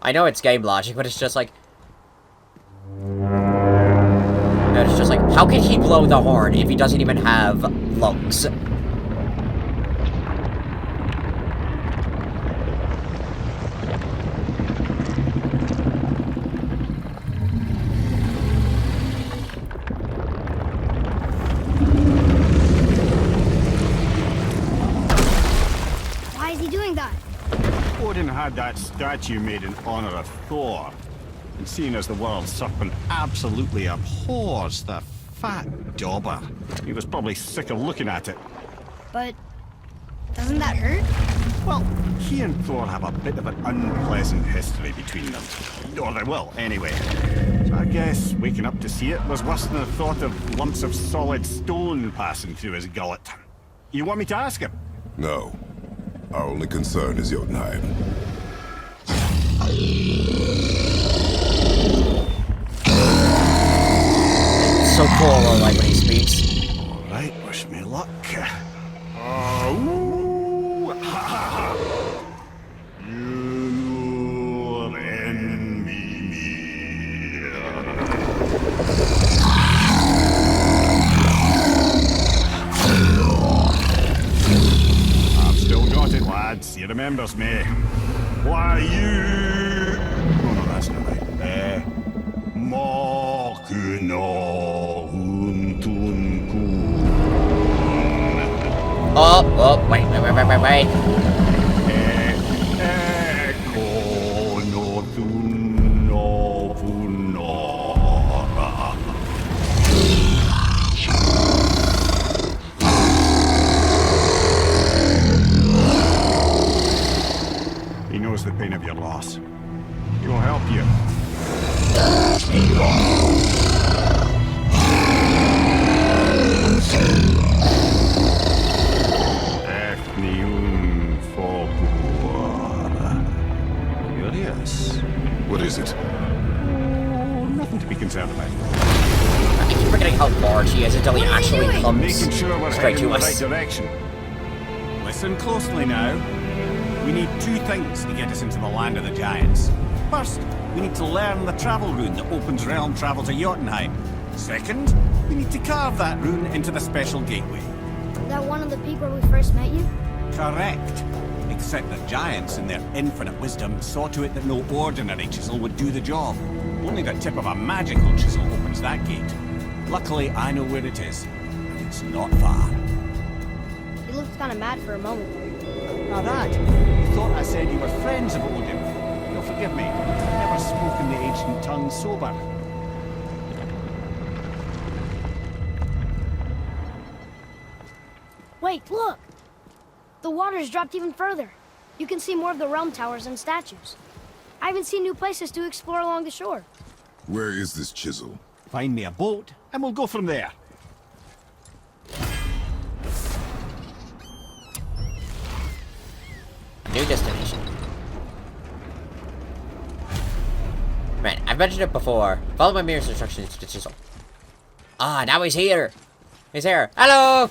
I know it's game logic, but it's just like... It's just like, how can he blow the horn if he doesn't even have lungs? Why is he doing that? Odin had that statue made in honor of Thor. And seeing as the world serpent absolutely abhors the fat dauber, he was probably sick of looking at it. But doesn't that hurt? Well, he and Thor have a bit of an unpleasant history between them. Or they will, anyway. So I guess waking up to see it was worse than the thought of lumps of solid stone passing through his gullet. You want me to ask him? No. Our only concern is Jotunheim. So cool, I like when he speaks. Alright, wish me luck. Your enemy. I've still got it, lads. He remembers me. Why you? Oh no, that's not right. Oh, wait. He knows the pain of your loss. He will help you. Curious. What is it? Oh, nothing to be concerned about. I keep forgetting how large he is until he actually Making comes sure we're straight heading to in the right us. direction. Listen closely now. We need two things to get us into the land of the giants. First, we need to learn the travel rune that opens realm travel to Jotunheim. Second, we need to carve that rune into the special gateway. Is that one of the people we first met you? Correct. Except that giants, in their infinite wisdom, saw to it that no ordinary chisel would do the job. Only the tip of a magical chisel opens that gate. Luckily, I know where it is, and it's not far. You looked kind of mad for a moment. Now that, you thought I said you were friends of Odin. You'll forgive me. I've never spoken the ancient tongue sober. Wait, look! The water's dropped even further. You can see more of the realm towers and statues. I even see new places to explore along the shore. Where is this chisel? Find me a boat, and we'll go from there. New destination. Man, I've mentioned it before. Follow my mirror's instructions to the chisel. Ah, now he's here. He's here. Hello!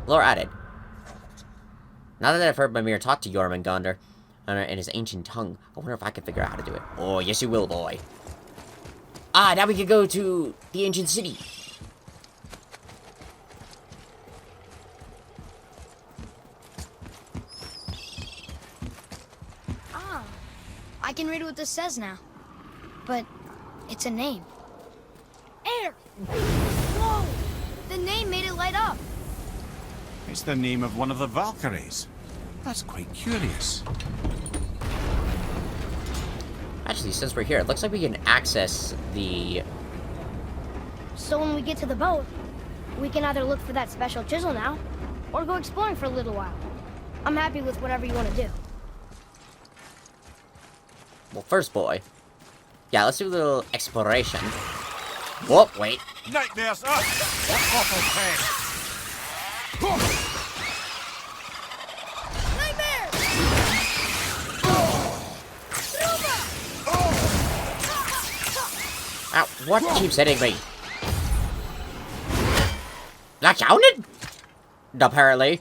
Lore added. Now that I've heard Mimir talk to Jormungandr in his ancient tongue, I wonder if I can figure out how to do it. Oh, yes you will, boy. Ah, now we can go to the ancient city. Ah, I can read what this says now. But it's a name. Air! Whoa! The name made it light up. It's the name of one of the Valkyries. That's quite curious. Actually, since we're here, it looks like we can access the... So when we get to the boat, we can either look for that special chisel now, or go exploring for a little while. I'm happy with whatever you want to do. Well, first, boy. Yeah, let's do a little exploration. Whoa, wait. Nightmares! What awful pain! Ow, what keeps hitting me? That counted? Apparently.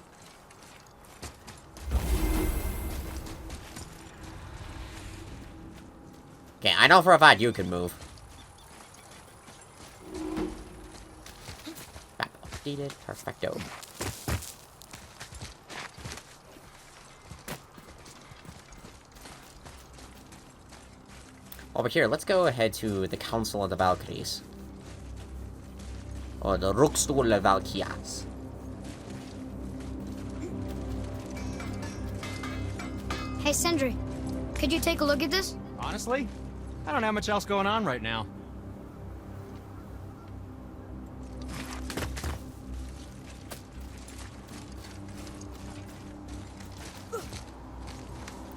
Okay, I know for a fact you can move. Defeated. Perfecto. Over here, let's go ahead to the Council of the Valkyries. Or the Rukstol Valkyrias. Hey, Sindri, could you take a look at this? Honestly, I don't have much else going on right now.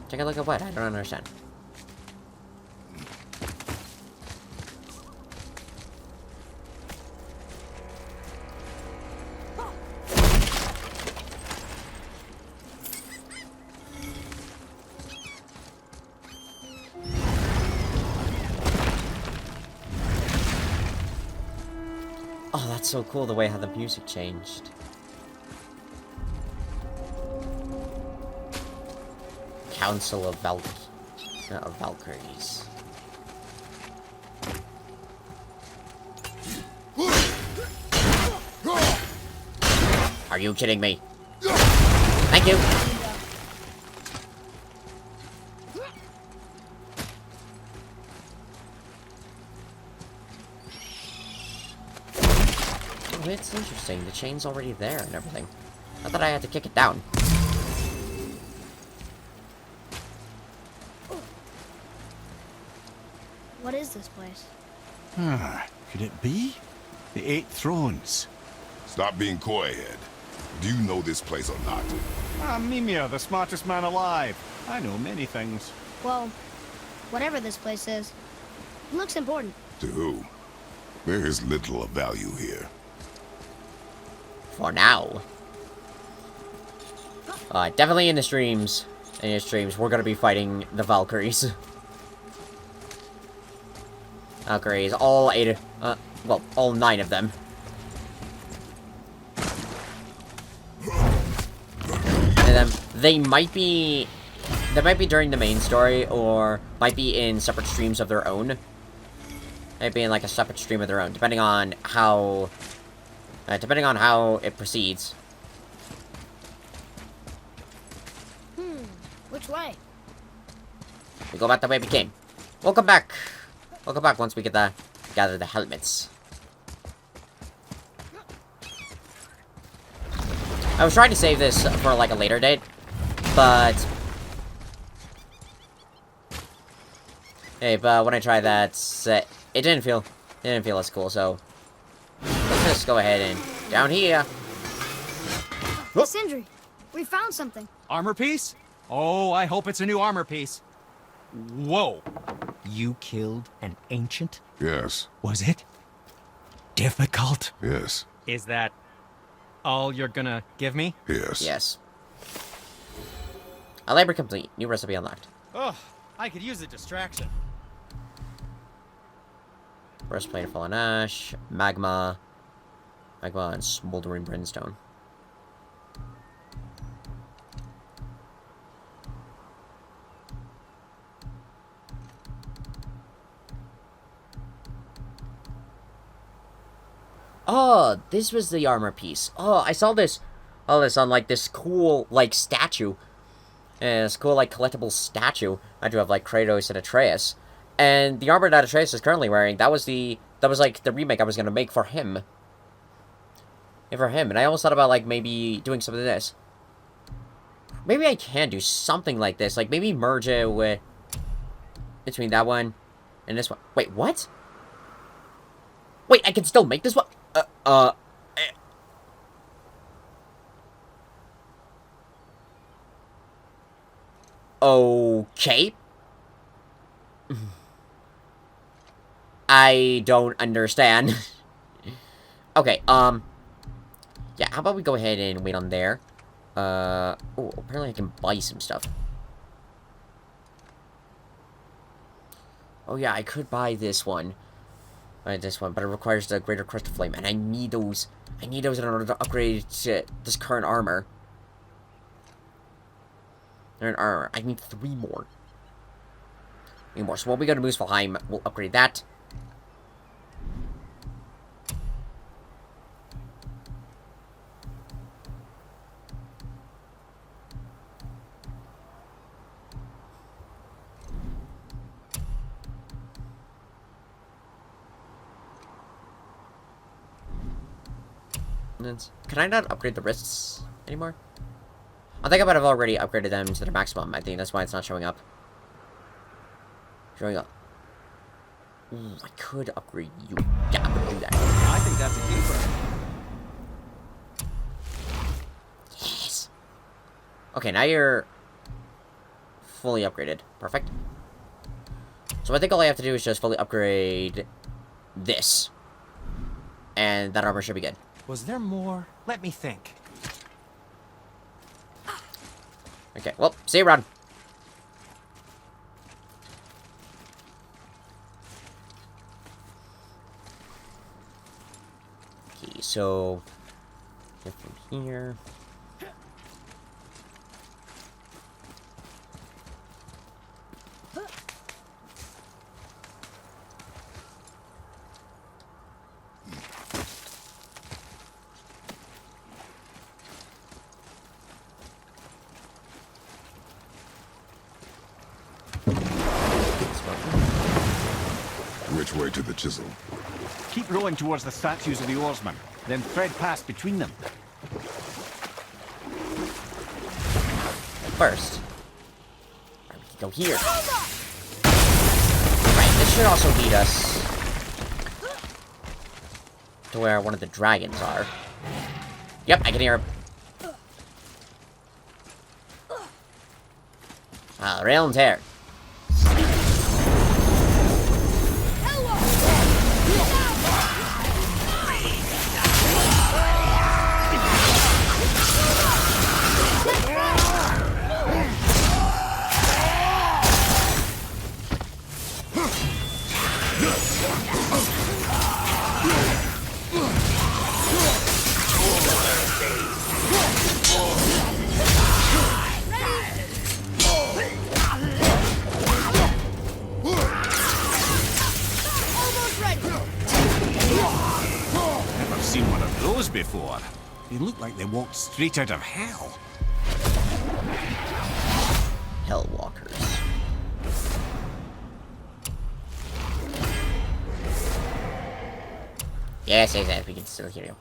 Take a look at what? I don't understand. Oh, that's so cool the way how the music changed. Council of Valkyries. Are you kidding me? Thank you. Oh, it's interesting. The chain's already there and everything. I thought I had to kick it down. What is this place? Ah, could it be? The Eight Thrones. Stop being coy-head. Do you know this place or not? I'm Mimir, the smartest man alive. I know many things. Well, whatever this place is, it looks important. To who? There is little of value here. For now. Definitely in the streams. We're gonna be fighting the Valkyries. Valkyries, all 8, well, all 9 of them. And then They might be during the main story, or might be in separate streams of their own. Might be in like a separate stream of their own, depending on how it proceeds. Which way? We go back the way we came. Welcome back. Welcome back once we get gather the helmets. I was trying to save this for like a later date, but when I tried that, it didn't feel as cool. So let's just go ahead and down here. Hey, Sindri, we found something. Armor piece? Oh, I hope it's a new armor piece. Whoa. You killed an ancient? Yes. Was it difficult? Yes. Is that all you're gonna give me? Yes. Yes. A labor complete. New recipe unlocked. Ugh, I could use a distraction. Breastplate of fallen ash, magma, and smoldering brimstone. Oh, this was the armor piece. Oh, I saw this. All this on like this cool like statue. This cool like collectible statue. I do have like Kratos and Atreus. And the armor that Atreus is currently wearing, that was like the remake I was gonna make for him. And I almost thought about like maybe doing some of this. Maybe I can do something like this. Like maybe merge it with between that one and this one. Wait, what? Wait, I can still make this one? Okay. I don't understand. Okay, yeah, how about we go ahead and wait on there? Oh, apparently I can buy some stuff. Oh yeah, I could buy this one. But it requires the greater crest of flame, and I need those. I need those in order to upgrade this current armor. I need 3 more. 3 more. So when we go to Muspelheim, we'll upgrade that. Can I not upgrade the wrists anymore? I think I might have already upgraded them to their maximum. I think that's why it's not showing up. Showing up. Ooh, I could upgrade you. Yeah, I'm gonna do that. I think that's a keeper. Yes. Okay, now you're fully upgraded. Perfect. So I think all I have to do is just fully upgrade this. And that armor should be good. Was there more? Let me think. Okay, well, see you around. Okay, so get from here. Which way to the chisel? Keep rowing towards the statues of the oarsmen, then thread past between them. First, we can go here. Right, this should also lead us to where one of the dragons are. Yep, I can hear him. Rail and tear. They look like they walked straight out of hell. Hellwalkers. Yes, we can still hear you.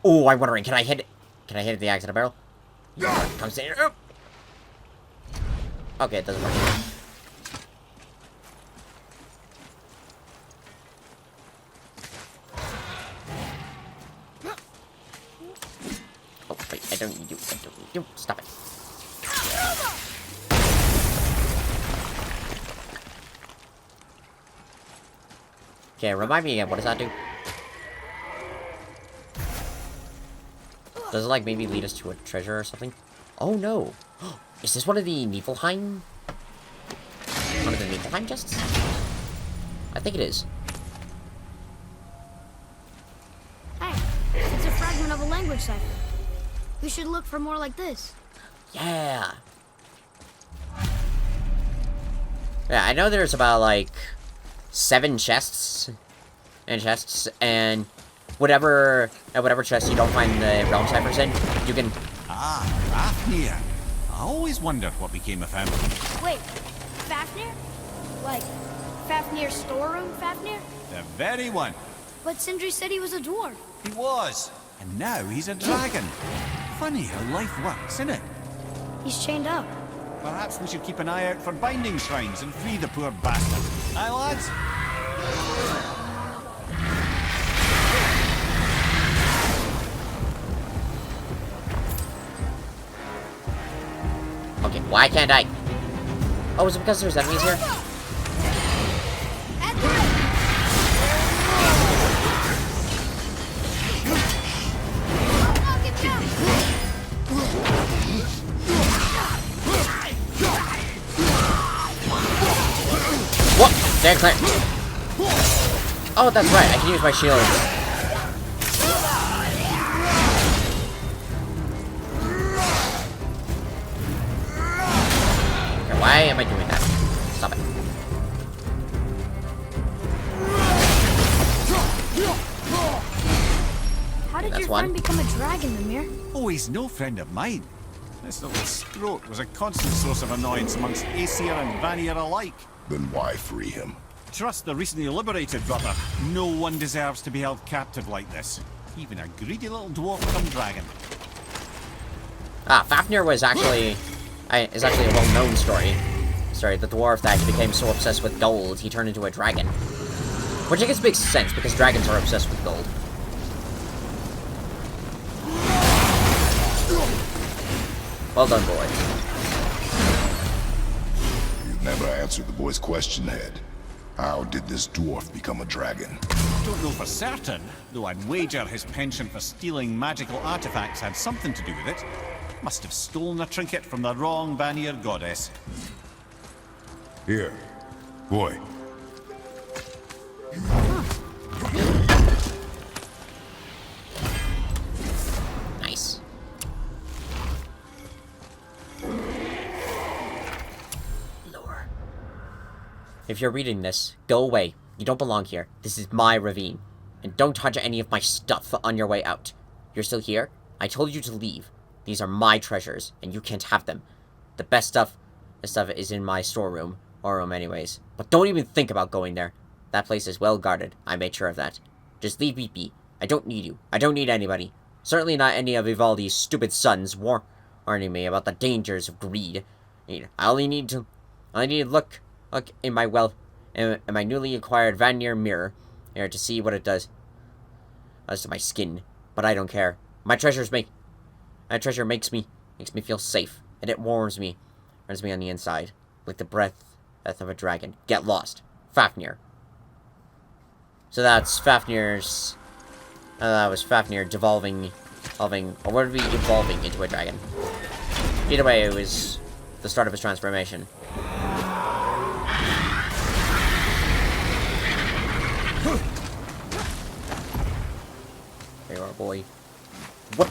Oh, I'm wondering, can I hit the axe in a barrel? Yeah, comes in. Oh. Okay, it doesn't work. Oh, wait, I don't need you. Stop it. Okay, remind me again, what does that do? Does it, like, maybe lead us to a treasure or something? Oh, no. Is this one of the Niflheim? One of the Niflheim chests? I think it is. Hey, it's a fragment of a language cipher. We should look for more like this. Yeah. Yeah, I know there's about, like, 7 chests. And whatever chest you don't find the realm ciphers in, you can... Ah, Fafnir. I always wondered what became of him. Wait, Fafnir? Like, Fafnir's storeroom Fafnir? The very one. But Sindri said he was a dwarf. He was. And now he's a dragon. Funny how life works, isn't it? He's chained up. Perhaps we should keep an eye out for binding shrines and free the poor bastard. Aye, lads? Okay, why can't I? Oh, is it because there's enemies here? What? Stand clear. Oh, that's right. I can use my shield. Okay, why am I doing that? Stop it. How did That's your one. friend become a dragon, Mimir? Oh, he's no friend of mine. This little scrote was a constant source of annoyance amongst Aesir and Vanir alike. Then why free him? Trust the recently liberated, brother. No one deserves to be held captive like this. Even a greedy little dwarf come dragon. Ah, Fafnir was actually... is actually a well-known story. The dwarf that became so obsessed with gold, he turned into a dragon. Which I guess makes sense, because dragons are obsessed with gold. Well done, boys. You never answered the boy's question, Head. How did this dwarf become a dragon? Don't know for certain, though I'd wager his penchant for stealing magical artifacts had something to do with it. Must have stolen a trinket from the wrong Vanir goddess. Here, boy. Nice. Lore. If you're reading this, go away. You don't belong here. This is my ravine. And don't touch any of my stuff on your way out. You're still here? I told you to leave. These are my treasures, and you can't have them. The best stuff is in my storeroom. Or room anyways. But don't even think about going there. That place is well guarded. I made sure of that. Just leave me be. I don't need you. I don't need anybody. Certainly not any of Vivaldi's stupid sons warning me about the dangers of greed. I only need to look in my newly acquired Vanir mirror here to see what it does to my skin. But I don't care. My treasure makes me feel safe, and it warms me on the inside, like the breath of a dragon. Get lost. Fafnir. So that's Fafnir's... that was Fafnir devolving... or what would be evolving into a dragon? Either way, it was the start of his transformation. There you are, boy. What?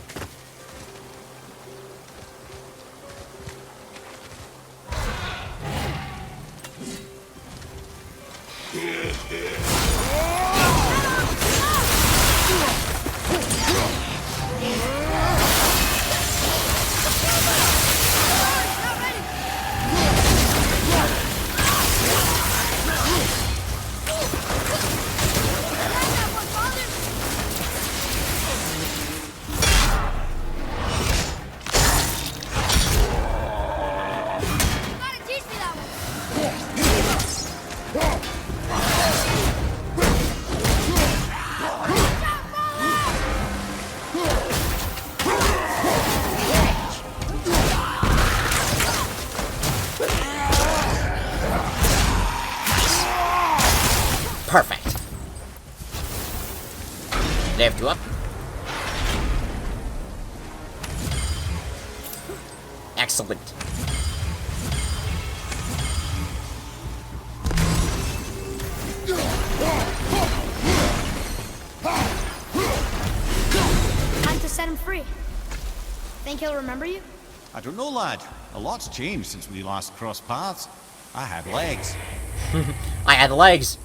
Perfect. They have 2 up. Excellent. Time to set him free. Think he'll remember you? I don't know, lad. A lot's changed since we last crossed paths. I had legs. I had legs.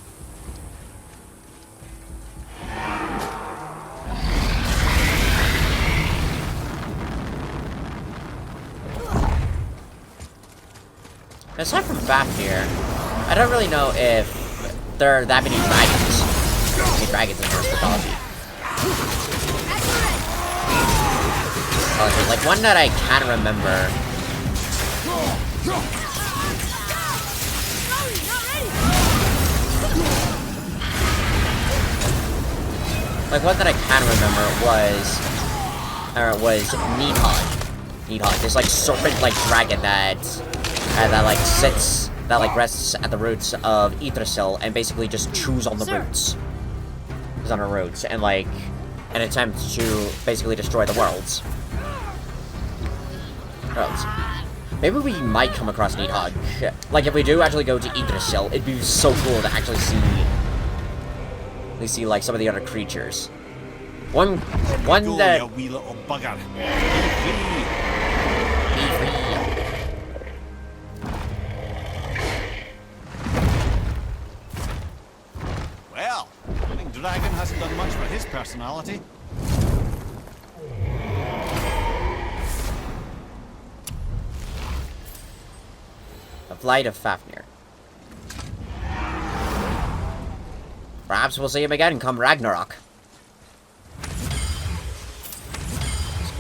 Aside from Fafnir, I don't really know if there are that many dragons. Dragons in Norse mythology. Oh, there's like one that I can't remember. Like one that I can remember was Nidhogg. Nidhogg, this like serpent-like dragon that like sits, that like rests at the roots of Yggdrasil and basically just chews on the roots. It's on the roots and like an attempt to basically destroy the worlds. Maybe we might come across Nidhogg. Like if we do actually go to Yggdrasil, it'd be so cool to actually see like some of the other creatures. One that you wee little bugger. Well, I think Dragon hasn't done much for his personality. The Flight of Fafnir. Perhaps we'll see him again come Ragnarok. Some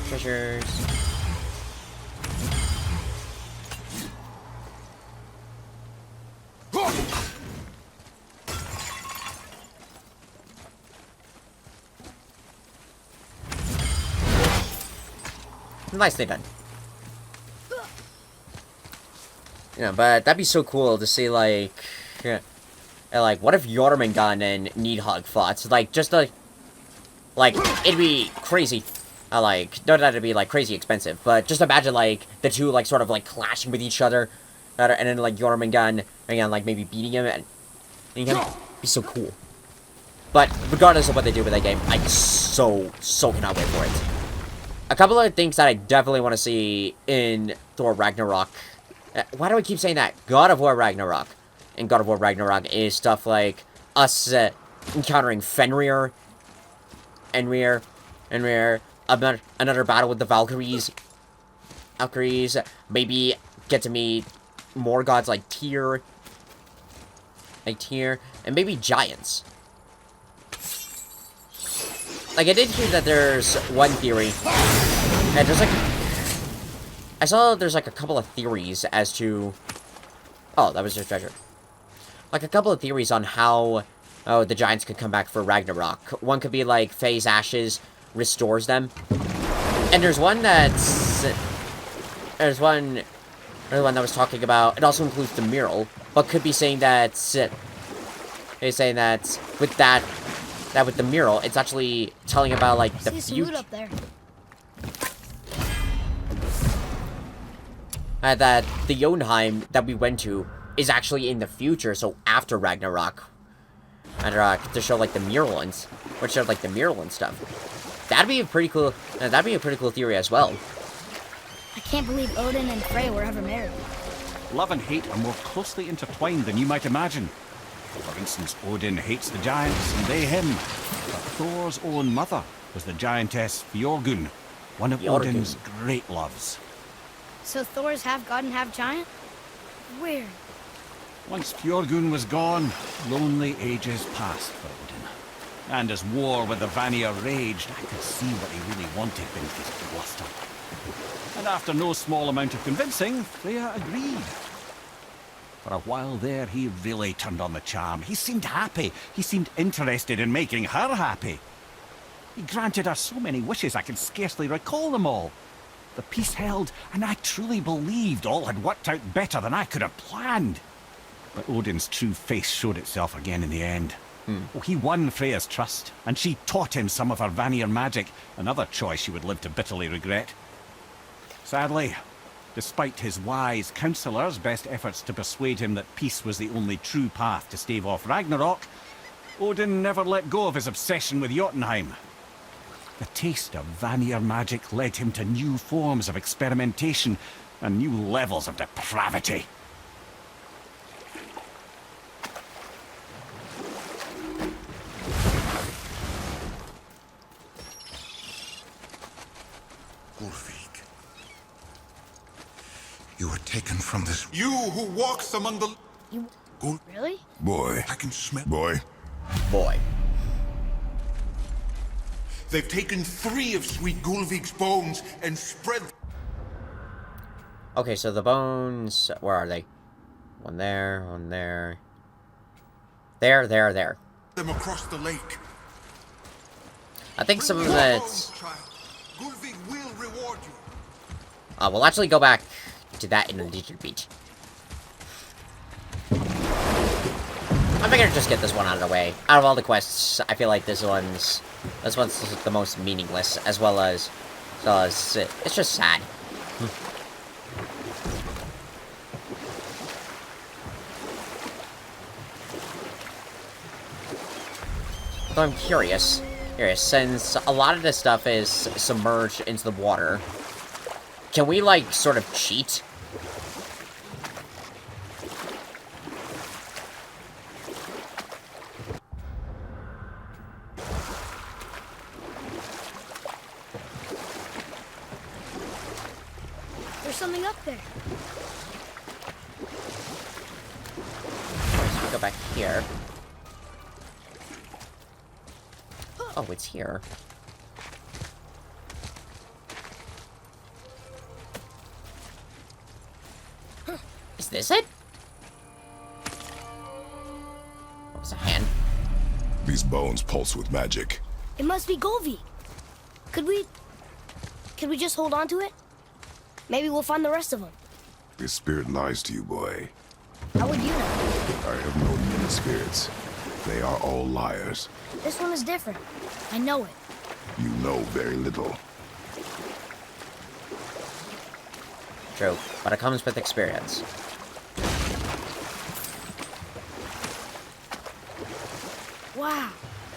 treasures. Nicely done. Yeah, but that'd be so cool to see, like, what if Jormungand and Nidhogg fought? Like, just like, it'd be crazy. Not that it'd be, like, crazy expensive, but just imagine, like, the two, like, sort of, like, clashing with each other, and then, like, Jormungand, again, like, maybe beating him, and it'd be so cool. But, regardless of what they do with that game, I so cannot wait for it. A couple of things that I definitely want to see in Thor Ragnarok. Why do I keep saying that? God of War Ragnarok. In God of War Ragnarok is stuff like us encountering Fenrir, another battle with the Valkyries, maybe get to meet more gods like Tyr, and maybe giants. Like, I did hear that there's one theory, and there's like, I saw there's like a couple of theories as to, oh, that was their treasure. Like a couple of theories on how, the giants could come back for Ragnarok. One could be like Faye's ashes restores them, and there's one that was talking about, it also includes the mural, but could be saying that, with the mural, it's actually telling about, like, the future. Up there. That the Jotunheim that we went to is actually in the future, so after Ragnarok. To show, like, the mural and stuff. That'd be a pretty cool theory as well. I can't believe Odin and Frey were ever married. Love and hate are more closely intertwined than you might imagine. For instance, Odin hates the giants and they him. But Thor's own mother was the giantess Fjorgun, one of Odin's great loves. So Thor's half god and half giant? Weird. Once Fjorgun was gone, lonely ages passed for Odin. And as war with the Vanir raged, I could see what he really wanted beneath his bluster. And after no small amount of convincing, Freya agreed. For a while there, he really turned on the charm. He seemed happy. He seemed interested in making her happy. He granted her so many wishes I can scarcely recall them all. The peace held, and I truly believed all had worked out better than I could have planned. But Odin's true face showed itself again in the end. Well, he won Freya's trust, and she taught him some of her Vanir magic, another choice he would live to bitterly regret. Sadly, despite his wise counselors' best efforts to persuade him that peace was the only true path to stave off Ragnarok, Odin never let go of his obsession with Jotunheim. The taste of Vanir magic led him to new forms of experimentation and new levels of depravity. Ulfik, you were taken from this. You who walks among the. You... Really? Boy. I can smell. Boy. Boy. They've taken 3 of sweet Gulvik's bones and spread. Okay, so the bones... Where are they? One there, one there. There. Them across the lake. I think some of that's... Gulvik will reward you. We'll actually go back to that in a later beat. I figured just get this one out of the way. Out of all the quests, I feel like this one's the most meaningless, as well as it's just sad. So I'm curious, since a lot of this stuff is submerged into the water, can we, like, sort of cheat? There's something up there. Let's go back here. Oh, it's here. Is this it? What was a hand? These bones pulse with magic. It must be Golvi. Could we just hold on to it? Maybe we'll find the rest of them. This spirit lies to you, boy. How would you know? I have known many spirits. They are all liars. This one is different. I know it. You know very little. True, but it comes with experience. Wow.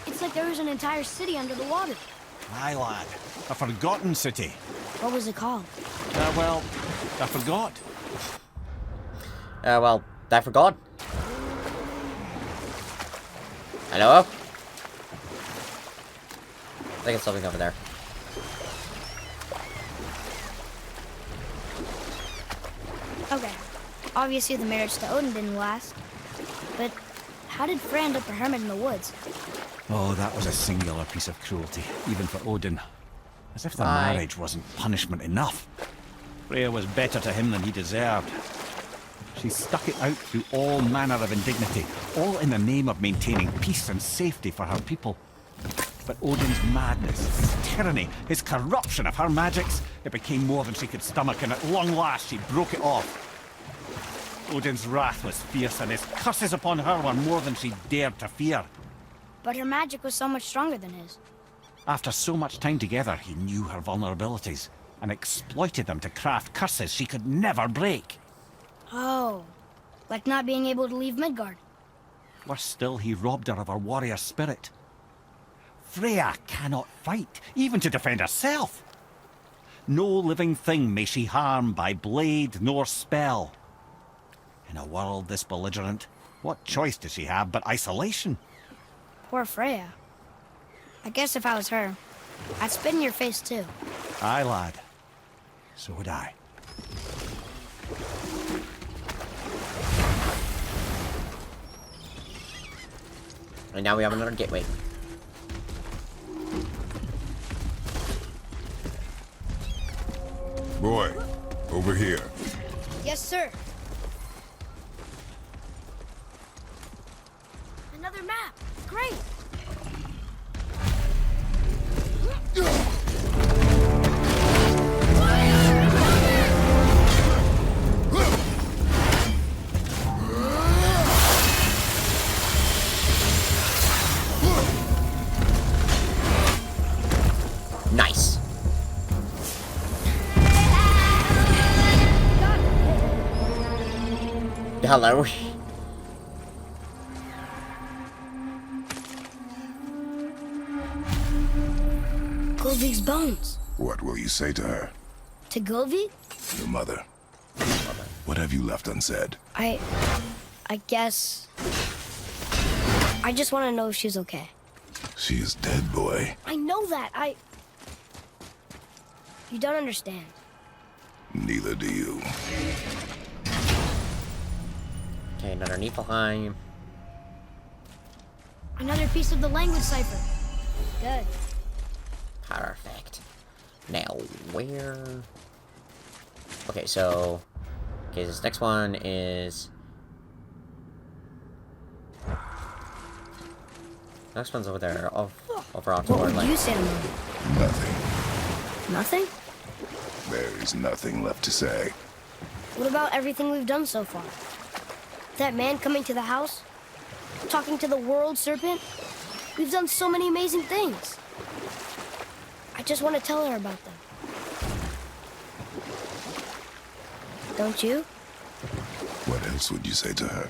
It's like there was an entire city under the water. Aye, lad. A forgotten city. What was it called? Well, I forgot. Well, I forgot. Hello? I think it's something over there. Okay. Obviously the marriage to Odin didn't last. But how did Frey end up a hermit in the woods? Oh, that was a singular piece of cruelty, even for Odin. As if the Aye. marriage wasn't punishment enough. Freya was better to him than he deserved. She stuck it out through all manner of indignity, all in the name of maintaining peace and safety for her people. But Odin's madness, his tyranny, his corruption of her magics, it became more than she could stomach, and at long last she broke it off. Odin's wrath was fierce, and his curses upon her were more than she dared to fear. But her magic was so much stronger than his. After so much time together, he knew her vulnerabilities, and exploited them to craft curses she could never break. Oh. Like not being able to leave Midgard. Worse still, he robbed her of her warrior spirit. Freya cannot fight, even to defend herself. No living thing may she harm by blade nor spell. In a world this belligerent, what choice does she have but isolation? Poor Freya. I guess if I was her, I'd spit in your face too. Aye, lad. So would I. And now we have another gateway. Boy, over here. Yes, sir. Another map. Great. Hello. Gulvig's bones. What will you say to her? To Gulvig? Your mother. What have you left unsaid? I guess... I just want to know if she's okay. She is dead, boy. I know that. You don't understand. Neither do you. Okay, another Niflheim. Another piece of the language cipher. Good. Perfect. Now, where... Okay, so... Okay, this next one is... Next one's over there, over on What toward, would like... you say to Mom? Nothing. Nothing? There is nothing left to say. What about everything we've done so far? That man coming to the house? Talking to the world serpent? We've done so many amazing things. I just want to tell her about them. Don't you? What else would you say to her?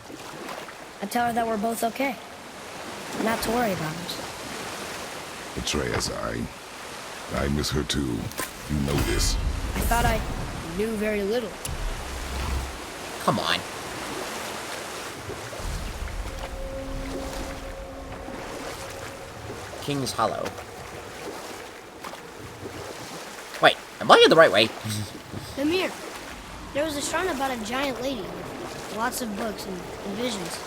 I tell her that we're both okay. Not to worry about us. Atreus, I miss her too. You know this. I thought I knew very little. Come on. King's Hollow. Wait, am I in the right way? Mimir, there was a shrine about a giant lady with lots of books and visions.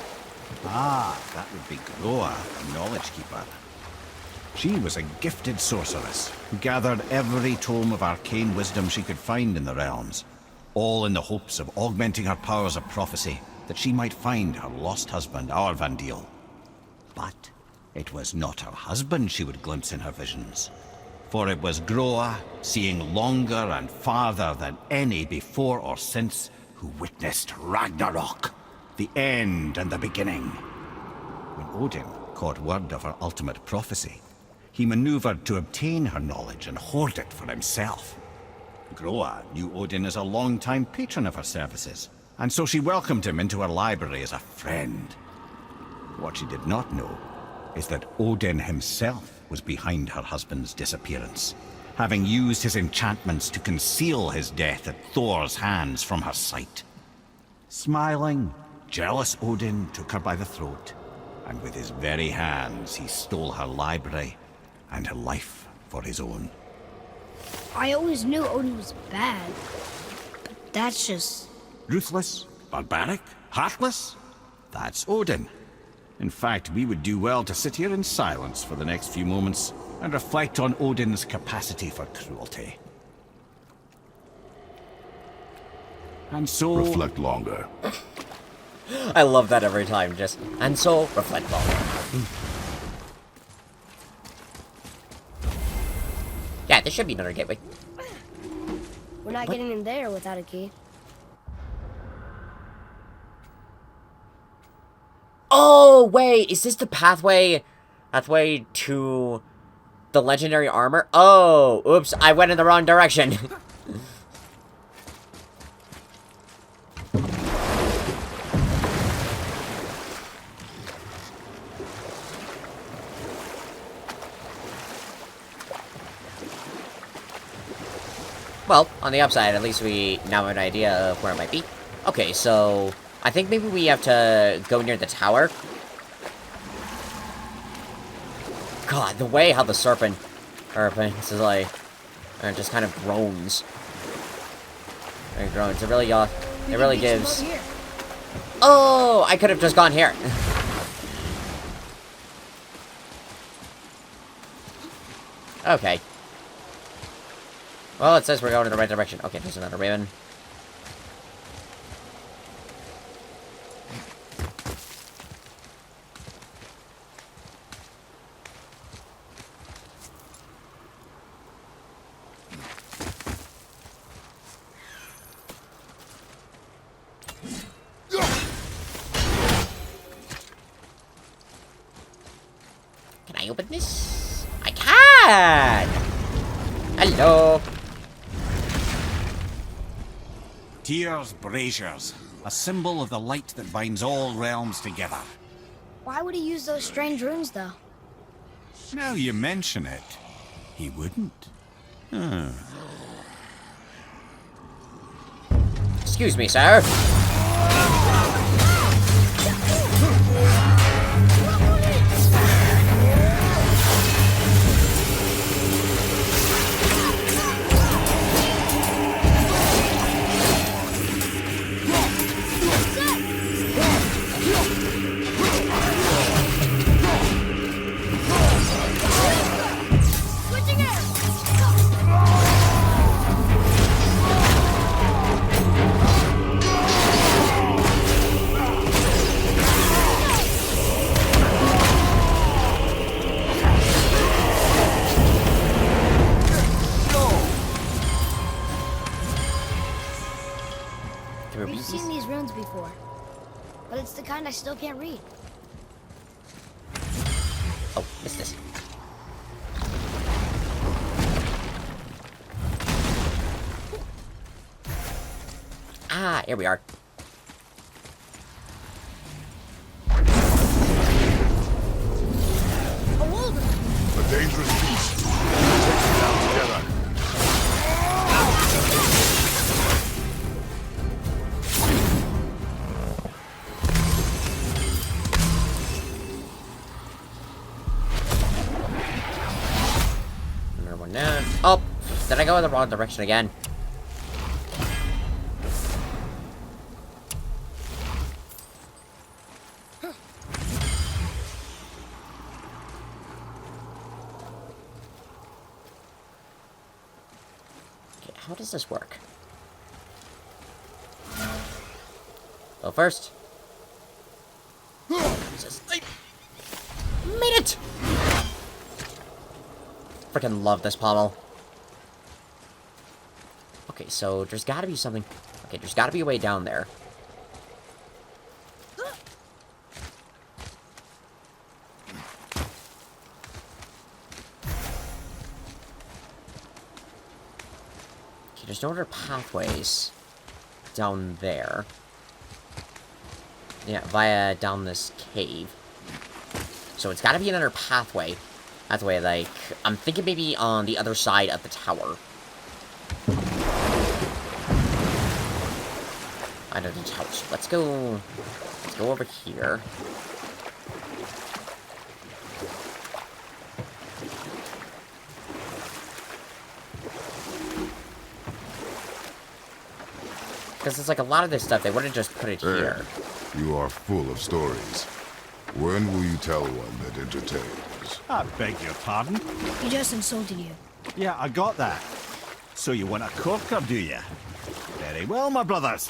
Ah, that would be Groa, the Knowledge Keeper. She was a gifted sorceress who gathered every tome of arcane wisdom she could find in the realms, all in the hopes of augmenting her powers of prophecy, that she might find her lost husband, Arvandil. But it was not her husband she would glimpse in her visions, for it was Groa, seeing longer and farther than any before or since, who witnessed Ragnarok, the end and the beginning. When Odin caught word of her ultimate prophecy, he maneuvered to obtain her knowledge and hoard it for himself. Groa knew Odin as a long-time patron of her services, and so she welcomed him into her library as a friend. What she did not know is that Odin himself was behind her husband's disappearance, having used his enchantments to conceal his death at Thor's hands from her sight. Smiling, jealous Odin took her by the throat, and with his very hands he stole her library and her life for his own. I always knew Odin was bad, but that's just... Ruthless, barbaric, heartless? That's Odin. In fact, we would do well to sit here in silence for the next few moments and reflect on Odin's capacity for cruelty. And so... Reflect longer. I love that every time, just... And so, reflect longer. Yeah, there should be another gateway. We're not getting in there without a key. Oh, wait, is this the pathway to the legendary armor? Oh, oops, I went in the wrong direction. Well, on the upside, at least we now have an idea of where it might be. Okay, so I think maybe we have to go near the tower. God, the way how the serpent is like, just kind of groans. It groans. It really gives. Oh, I could have just gone here. Okay. Well, it says we're going in the right direction. Okay, there's another raven. Can I open this? I can! Hello! Tyr's braziers, a symbol of the light that binds all realms together. Why would he use those strange runes, though? Now you mention it, he wouldn't. Excuse me, sir. We've seen these runes before, but it's the kind I still can't read. Oh, missed this. Ah, here we are. A wolverine! A dangerous beast. Take it down together. Another one down. Oh, did I go in the wrong direction again? How does this work? Well, first. Jesus, I made it! Freaking love this pommel. Okay, so there's gotta be something. Okay, there's gotta be a way down there. There's no other pathways down there. Yeah, via down this cave. So it's gotta be another pathway. That's the way, like, I'm thinking maybe on the other side of the tower. Under the tower. So let's go over here. Because it's like a lot of this stuff, they wouldn't just put it here. You are full of stories. When will you tell one that entertains? I beg your pardon? He just insulted you. Yeah, I got that. So you want a corker, do you? Very well, my brothers.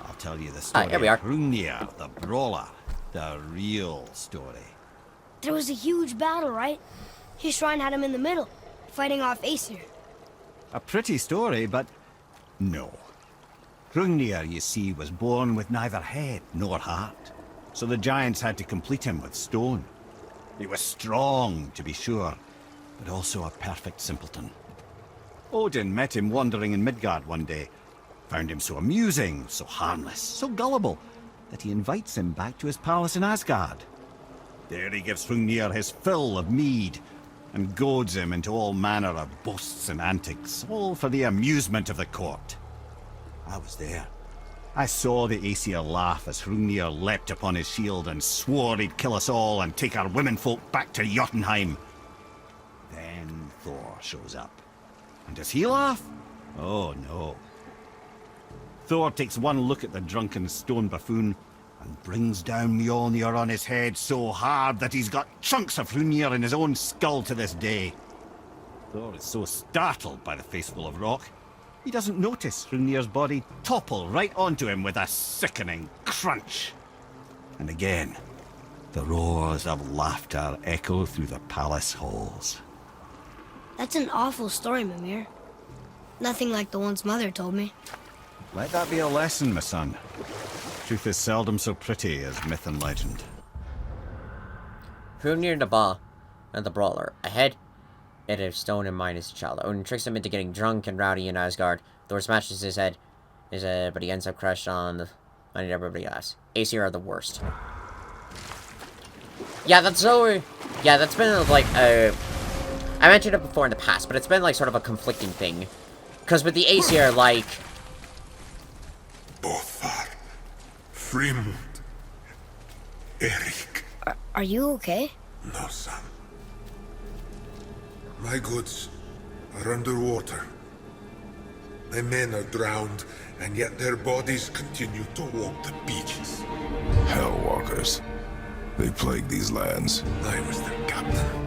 I'll tell you the story here we are. of Hrungnir, the brawler. The real story. There was a huge battle, right? His shrine had him in the middle, fighting off Aesir. A pretty story, but no. Hrungnir, you see, was born with neither head nor heart. So the giants had to complete him with stone. He was strong, to be sure, but also a perfect simpleton. Odin met him wandering in Midgard one day, found him so amusing, so harmless, so gullible, that he invites him back to his palace in Asgard. There he gives Hrungnir his fill of mead, and goads him into all manner of boasts and antics, all for the amusement of the court. I was there. I saw the Aesir laugh as Hrungnir leapt upon his shield and swore he'd kill us all and take our womenfolk back to Jotunheim. Then Thor shows up. And does he laugh? Oh no. Thor takes one look at the drunken stone buffoon and brings down Mjolnir on his head so hard that he's got chunks of Hrungnir in his own skull to this day. Thor is so startled by the face full of rock, he doesn't notice Hrungnir's body topple right onto him with a sickening crunch. And again, the roars of laughter echo through the palace halls. That's an awful story, Mimir. Nothing like the ones Mother told me. Let that be a lesson, my son. Truth is seldom so pretty as myth and legend. Hrungnir the Ba and the Brawler. Ahead, it is stone and mine as a child. Odin tricks him into getting drunk and rowdy in Asgard. Thor smashes his head But he ends up crushed on everybody else. Aesir are the worst. Yeah, that's so... Yeah, that's been, like, I mentioned it before in the past, but it's been, like, sort of a conflicting thing. Because with the Aesir, like... Bothar, Frimund, Erik. Are you okay? No, son. My goods are underwater. My men are drowned, and yet their bodies continue to walk the beaches. Hellwalkers. They plague these lands. I was their captain.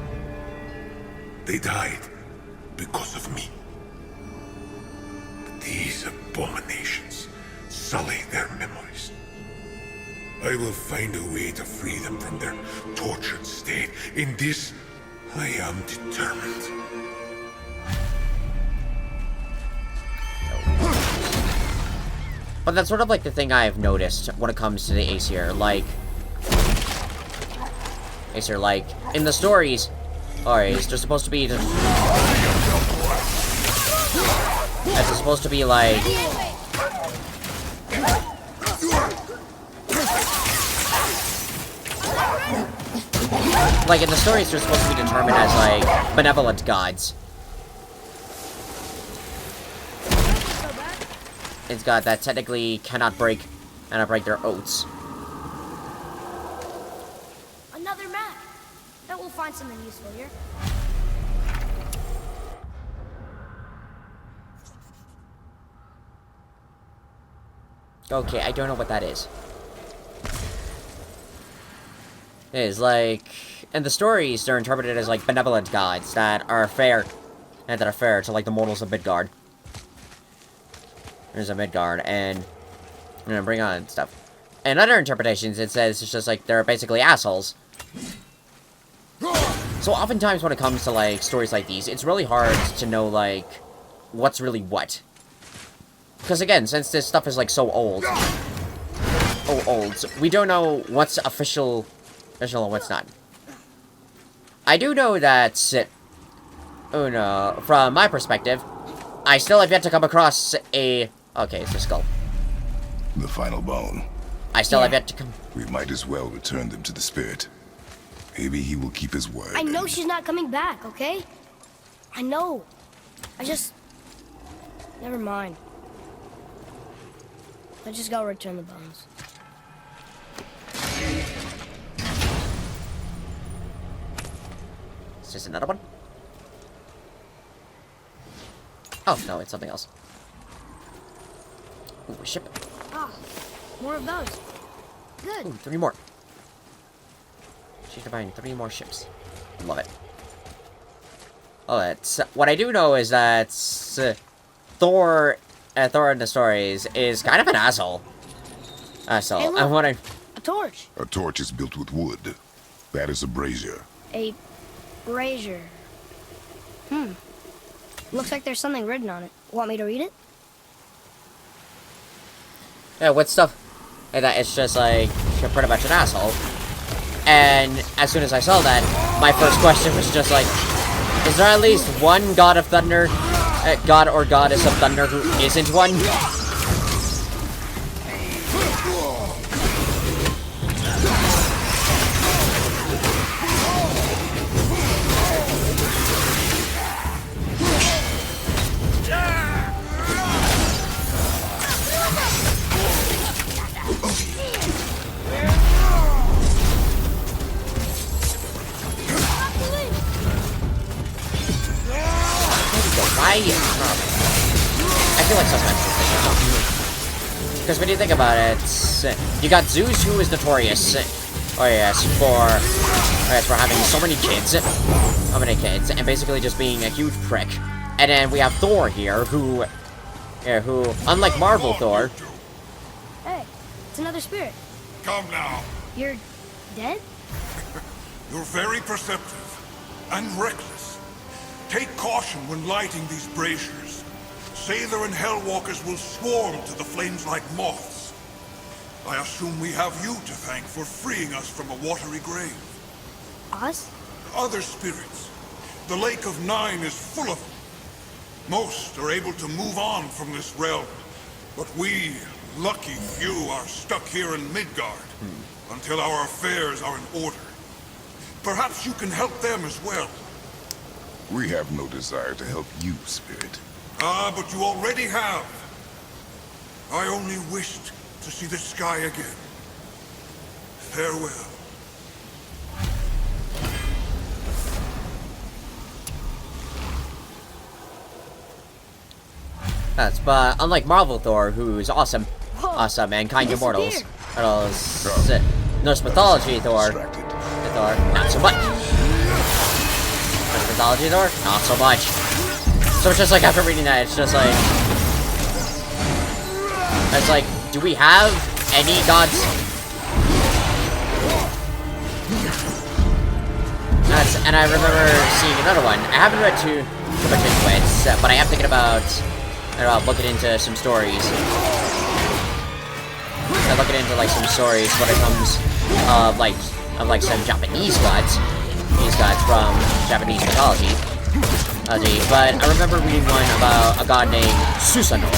They died because of me. But these abominations sully their memories. I will find a way to free them from their tortured state. In this, I am determined. But that's sort of like the thing I've noticed when it comes to the Aesir. Like, in the stories, alright, it's just supposed to be it's supposed to be like, in the stories, they're supposed to be determined as, like, benevolent gods. It's God that technically cannot break their oaths. Another map. Bet we'll find something useful here. Okay, I don't know what that is. It is like, in the stories, they're interpreted as like benevolent gods that are fair, to like the mortals of Midgard. There's a Midgard, and I'm gonna bring on stuff. In other interpretations, it says it's just like they're basically assholes. So oftentimes when it comes to like stories like these, it's really hard to know like what's really what. Because again, since this stuff is like so old, we don't know what's official and what's not. I do know that, from my perspective, I still have yet to come across a... Okay, it's a skull. The final bone. I still have yet to come... We might as well return them to the spirit. Maybe he will keep his word. I know she's not coming back, okay? I know. I just... Never mind. I just gotta return the bones. Is this another one? Oh, no, it's something else. Ooh, a ship. Ah, more of those. Good. Ooh, 3 more. She's buying 3 more ships. Love it. Oh, that's... What I do know is that Thor in the stories is kind of an asshole. So, hey, look, I'm wondering... a torch. A torch is built with wood. That is a brazier. A brazier. Looks like there's something written on it. Want me to read it? Yeah, what stuff? And that it's just like, you're pretty much an asshole. And as soon as I saw that, my first question was just like, is there at least one god of thunder, god or goddess of thunder who isn't one? I feel like sometimes because when you think about it, you got Zeus, who is notorious, for having so many kids, and basically just being a huge prick. And then we have Thor here, who, unlike Marvel Thor, Hey, it's another spirit. Come now. You're dead? You're very perceptive and reckless. Take caution when lighting these braziers. Sather and Hellwalkers will swarm to the flames like moths. I assume we have you to thank for freeing us from a watery grave. Us? Other spirits. The Lake of Nine is full of them. Most are able to move on from this realm, But we, lucky few, are stuck here in Midgard until our affairs are in order. Perhaps you can help them as well. We have no desire to help you, Spirit. Ah, but you already have. I only wished to see the sky again. Farewell. But unlike Marvel Thor, who's awesome, and kind of immortals, Norse mythology Thor, not so much. Norse mythology Thor, not so much. So it's just like after reading that, it's like, do we have any gods? And I remember seeing another one. I haven't read too much into it, but I am thinking about looking into some stories. I'm looking into like some stories when it comes of some Japanese gods. These gods from Japanese mythology. But I remember reading one about a god named Susanoo,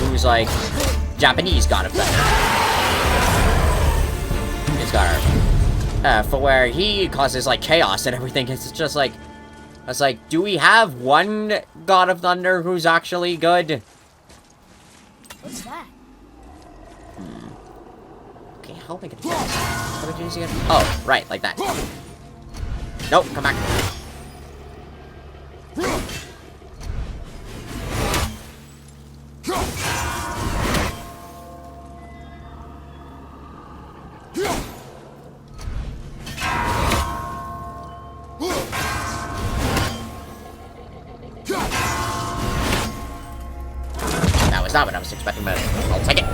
who's like Japanese god of thunder. His god, for where he causes like chaos and everything. It's just like, it's like, do we have one god of thunder who's actually good? What's that? Okay, how am I gonna do this? How do I do this again? Oh, right, like that. Nope, come back. That was not what I was expecting, but I'll take it.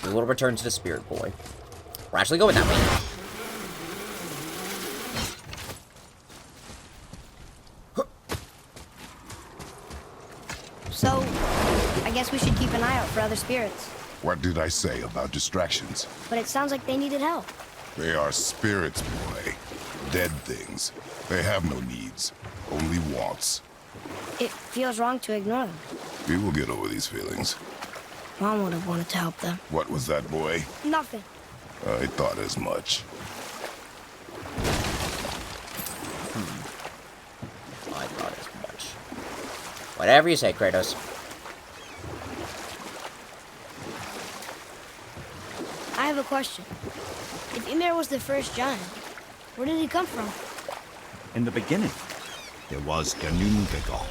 We will return to the Spirit Boy. We're actually going that way. So, I guess we should keep an eye out for other spirits. What did I say about distractions? But it sounds like they needed help. They are spirits, boy. Dead things. They have no needs, only wants. It feels wrong to ignore them. We will get over these feelings. Mom would have wanted to help them. What was that, boy? Nothing. I thought as much. I thought as much. Whatever you say, Kratos. I have a question. If Ymir was the first giant, where did he come from? In the beginning, there was Ginnungagap,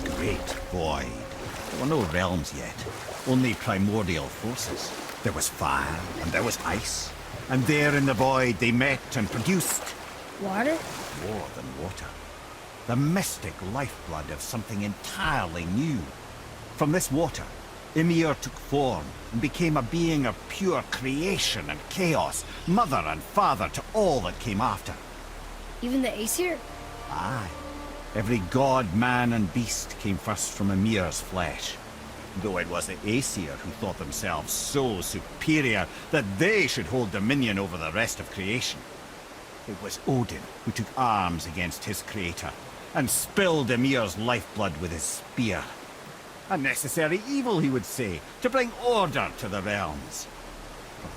the great void. There were no realms yet, only primordial forces. There was fire, and there was ice. And there in the void they met and produced... Water? more than water. The mystic lifeblood of something entirely new. From this water, Ymir took form and became a being of pure creation and chaos, mother and father to all that came after. Even the Aesir? Aye. Every god, man, and beast came first from Ymir's flesh. Though it was the Aesir who thought themselves so superior that they should hold dominion over the rest of creation. It was Odin who took arms against his creator and spilled Ymir's lifeblood with his spear. A necessary evil, he would say, to bring order to the realms.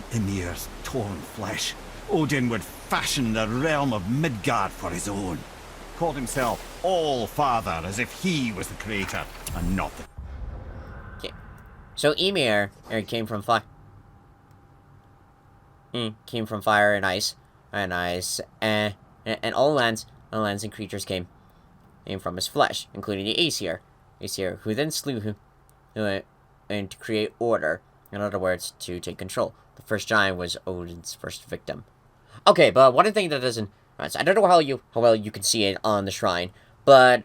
From Ymir's torn flesh, Odin would fashion the realm of Midgard for his own. Called himself All-Father, as if he was the creator, and not the... Okay. So Ymir came from fire. Came from fire and ice. And all lands and creatures came from his flesh, including the Aesir, who then slew him and to create order. In other words, to take control. The first giant was Odin's first victim. Okay, but one thing that doesn't... Right, so I don't know how well you can see it on the shrine, but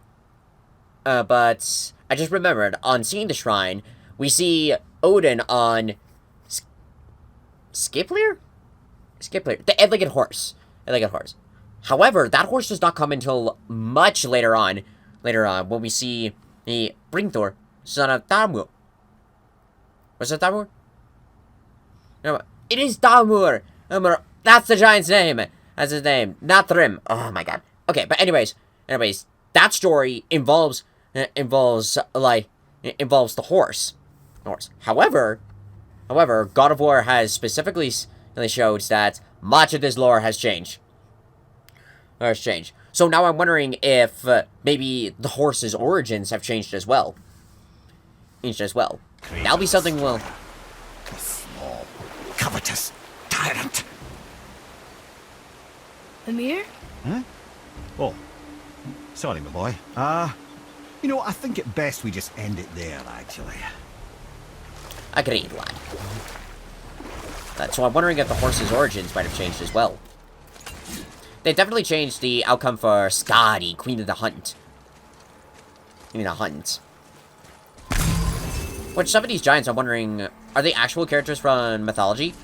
I just remembered, on seeing the shrine, we see Odin on Skiplir? Skiplir, the eight-legged horse. However, that horse does not come until much later on, when we see the Bringthor, son of Thamur. Was it Thamur? No, it is Thamur! That's the giant's name! That's his name. Not Thrym. Oh my god. Okay, but anyways, that story involves the horse. However, God of War has specifically showed that much of this lore has changed. So now I'm wondering if maybe the horse's origins have changed as well. That'll be something we'll... A small, covetous tyrant. Amir? Huh? Oh. Sorry, my boy. You know, I think it best we just end it there, actually. Agreed, lad. So I'm wondering if the horse's origins might have changed as well. They definitely changed the outcome for Skadi, Queen of the Hunt. Which some of these giants, I'm wondering, are they actual characters from mythology?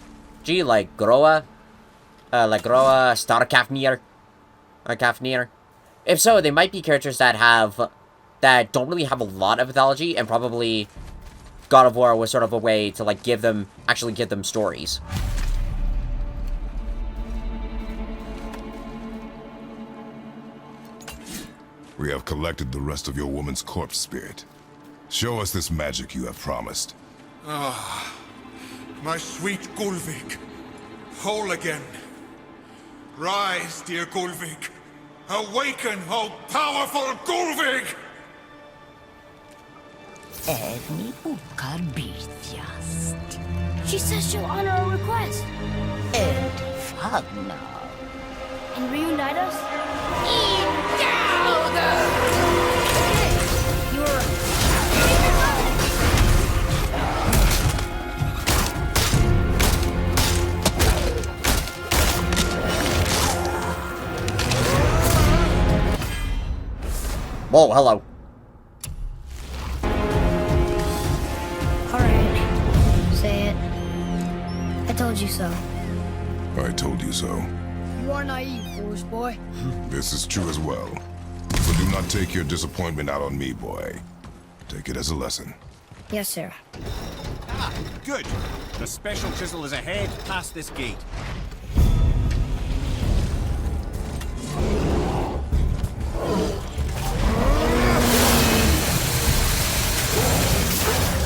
Like Groa? Starkafnir? Or Kafnir? If so, they might be characters that don't really have a lot of mythology, and probably God of War was sort of a way to, like, give them stories. We have collected the rest of your woman's corpse spirit. Show us this magic you have promised. Ah, my sweet Gulvik. Whole again. Rise, dear Gulvik. Awaken, oh powerful Gulvik! She says she'll honor our request. And reunite us? You were right. Whoa, hello. Alright. Say it. I told you so. I told you so. You are naive, foolish boy. This is true as well. So do not take your disappointment out on me, boy. Take it as a lesson. Yes, sir. Ah, good. The special chisel is ahead, past this gate.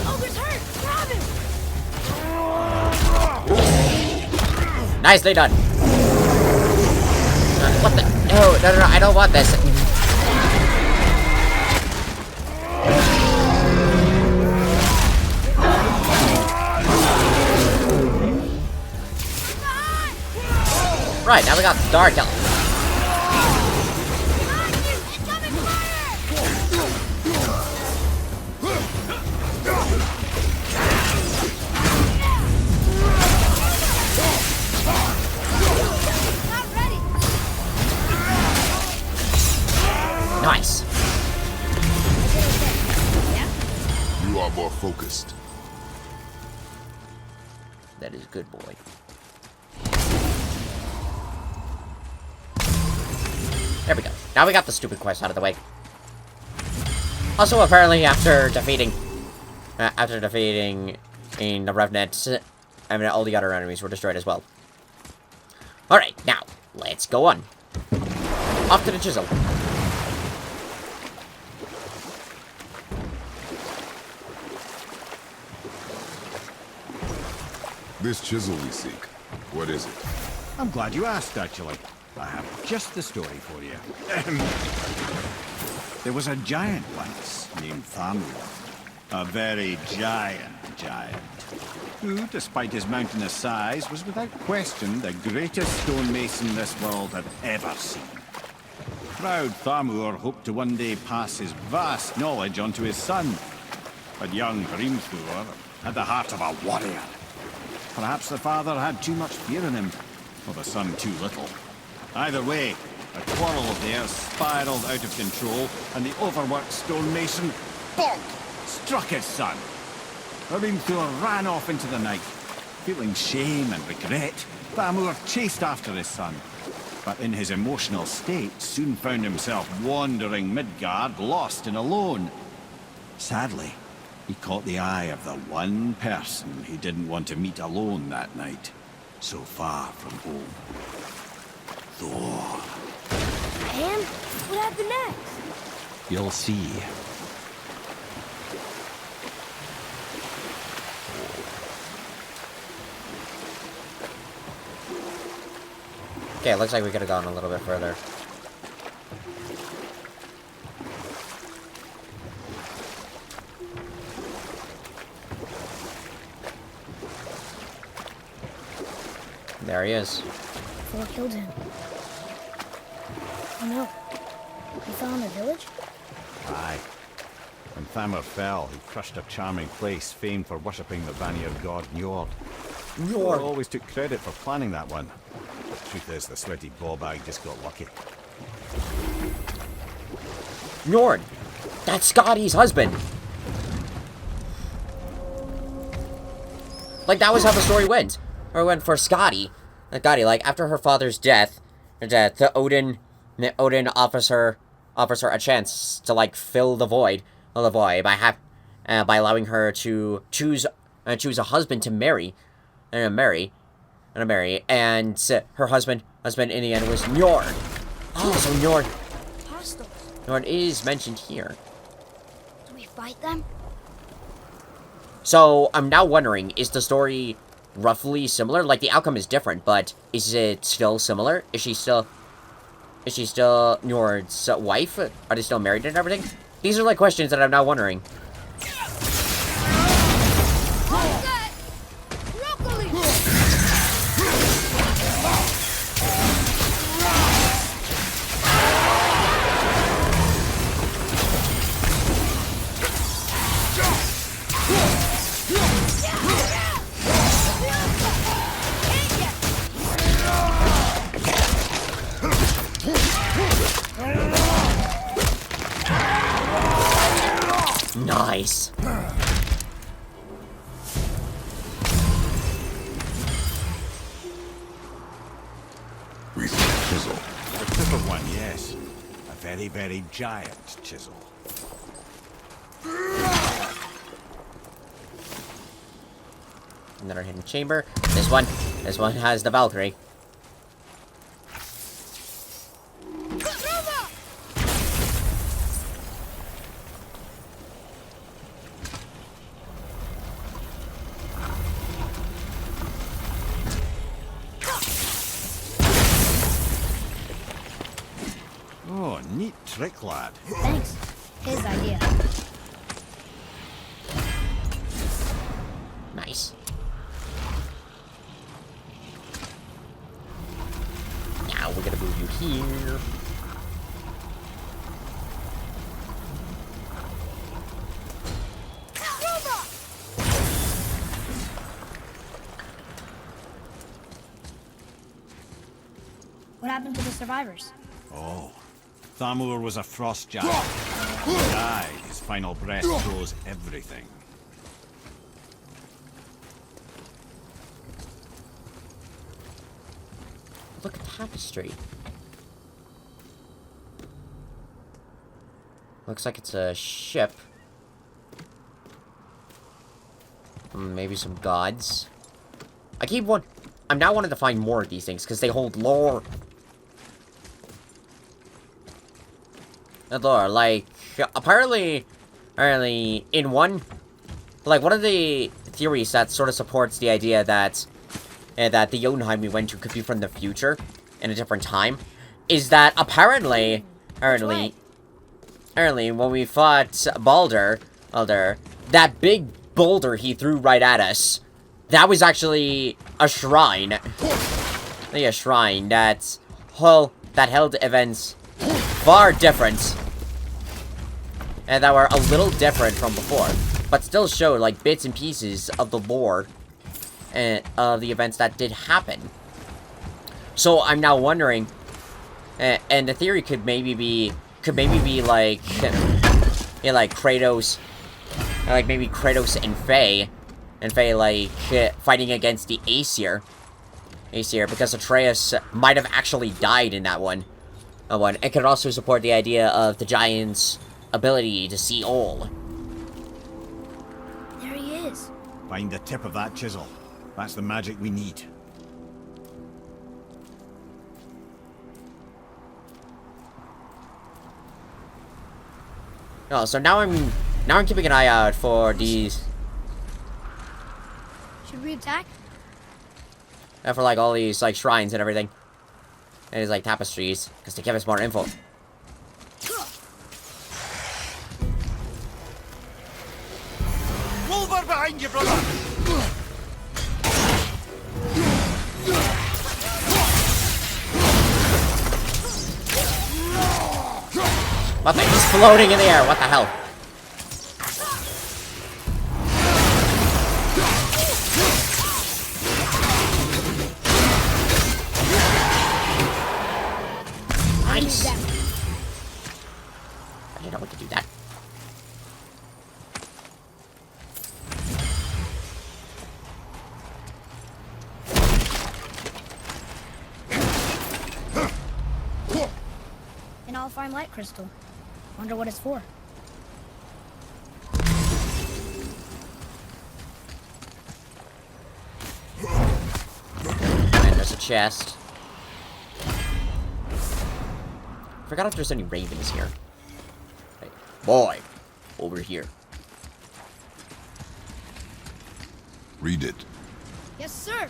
Ogre's hurt! Grab him! Nicely done. What the? No, I don't want this. Right, now we got Dark Elf. Nice. You are more focused. That is good, boy. There we go. Now we got the stupid quest out of the way. Also, apparently, after defeating in the Revenant, I mean, all the other enemies were destroyed as well. Alright, now, let's go on. Off to the chisel. This chisel we seek, what is it? I'm glad you asked, actually. I have just the story for you. There was a giant once named Thamur. A very giant, who, despite his mountainous size, was without question the greatest stonemason this world had ever seen. Proud Thamur hoped to one day pass his vast knowledge on to his son. But young Hrimthur had the heart of a warrior. Perhaps the father had too much fear in him, or the son too little. Either way, a quarrel of theirs spiraled out of control, and the overworked stonemason, bonk, struck his son. Hrimthur ran off into the night. Feeling shame and regret, Thamur chased after his son. But in his emotional state, soon found himself wandering Midgard, lost and alone. Sadly, he caught the eye of the one person he didn't want to meet alone that night, so far from home. Thor. And what happened next? You'll see. Okay, it looks like we could have gone a little bit further. There he is. Thor killed him. Oh no. He fell in the village? Aye. When Thamur fell, he crushed a charming place famed for worshipping the Vanir god Njord. Njord always took credit for planning that one. Truth is, the sweaty ballbag just got lucky. Njord! That's Scotty's husband! Like, that was how the story went. Or went for Scotty. Scotty, like, after her father's death, Odin offers her a chance to, like, fill the void by allowing her to choose a husband to marry, and her husband in the end was Njord. Oh, so Njord is mentioned here. Do we fight them? So I'm now wondering, is the story roughly similar? Like, the outcome is different, but is it still similar? Is she still Njord's wife? Are they still married and everything? These are like questions that I'm now wondering. Nice. Recent chisel. A different one, yes. A very, very giant chisel. Another hidden chamber. This one has the Valkyrie. Oh, neat trick, lad. Thanks. His idea. Nice. Now we're gonna move you here. What happened to the survivors? Oh. Thamur was a frost giant. He died. His final breath froze everything. Look at tapestry. Looks like it's a ship. Maybe some gods. I'm now wanting to find more of these things because they hold lore. Lore, like, apparently in one of the theories that sort of supports the idea that the Jotunheim we went to could be from the future in a different time is that apparently when we fought Baldur, that big boulder he threw right at us, that was actually a shrine. A shrine that held events far different. And that were a little different from before. But still showed, like, bits and pieces of the lore and of the events that did happen. So I'm now wondering, and the theory could maybe be like, yeah, like Kratos, like maybe Kratos and Faye like fighting against the Aesir, because Atreus might have actually died in that one. It could also support the idea of the giant's ability to see all. There he is. Find the tip of that chisel. That's the magic we need. Oh, so now I'm keeping an eye out for these. Should we attack? For like all these like shrines and everything. And these like tapestries, because they give us more info. Wolver behind you, brother! What the? He's floating in the air. What the hell? Nice. I didn't know we could do that. An all-fine light crystal. Wonder what it's for. And there's a chest. Forgot if there's any ravens here. Hey, boy, over here. Read it. Yes, sir.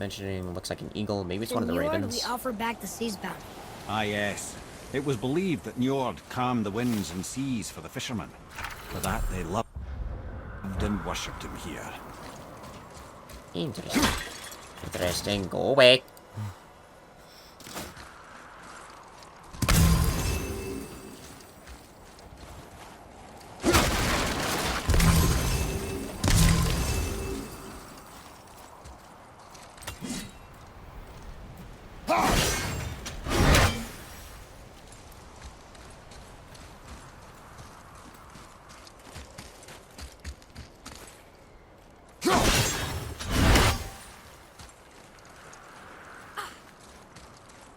Mentioning looks like an eagle. Maybe it's one of the ravens. We offer back the sea's bounty. Ah, yes. It was believed that Njord calmed the winds and seas for the fishermen. For that, they loved and worshipped him here. Interesting. Interesting. Go away.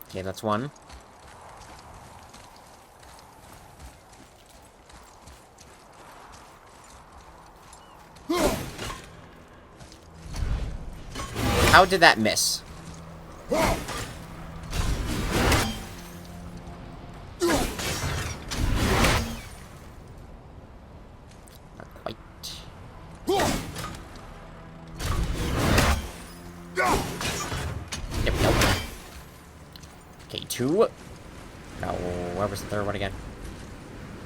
Okay, that's one. How did that miss? Not quite. Yep, nope. Okay, two. Now, where was the third one again?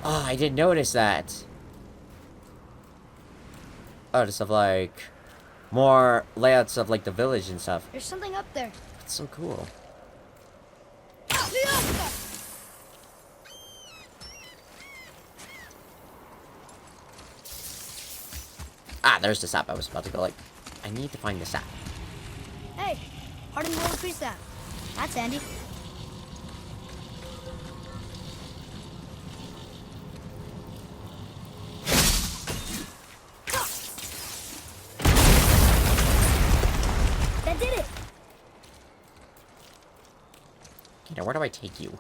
Oh, I didn't notice that. Oh, just of like more layouts of like the village and stuff. There's something up there. That's so cool. Ah, there's the sap. I was about to go like, I need to find the sap. Hey, hardened little tree sap. That's handy. That did it. Okay, now where do I take you?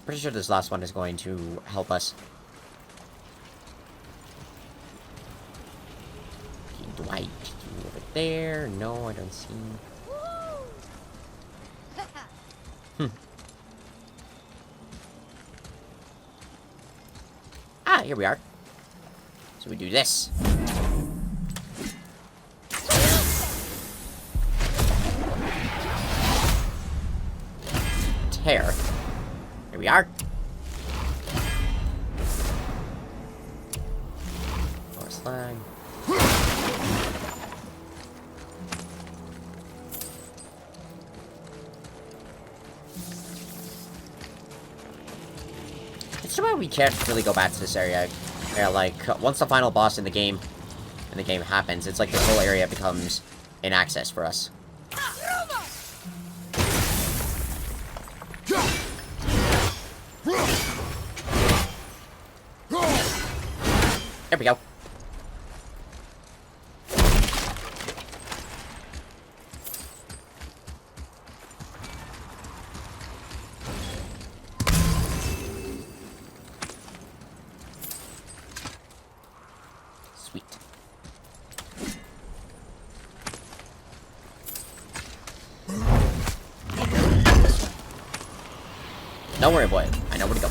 Pretty sure this last one is going to help us. Okay, do I take you over there? No, I don't see. Ah, here we are. So we do this. Tear. Here we are. More slag. It's too bad we can't really go back to this area. Yeah, like, once the final boss in the game happens, it's like this whole area becomes in access for us. There we go. Sweet. Don't worry, boy. I know where to go.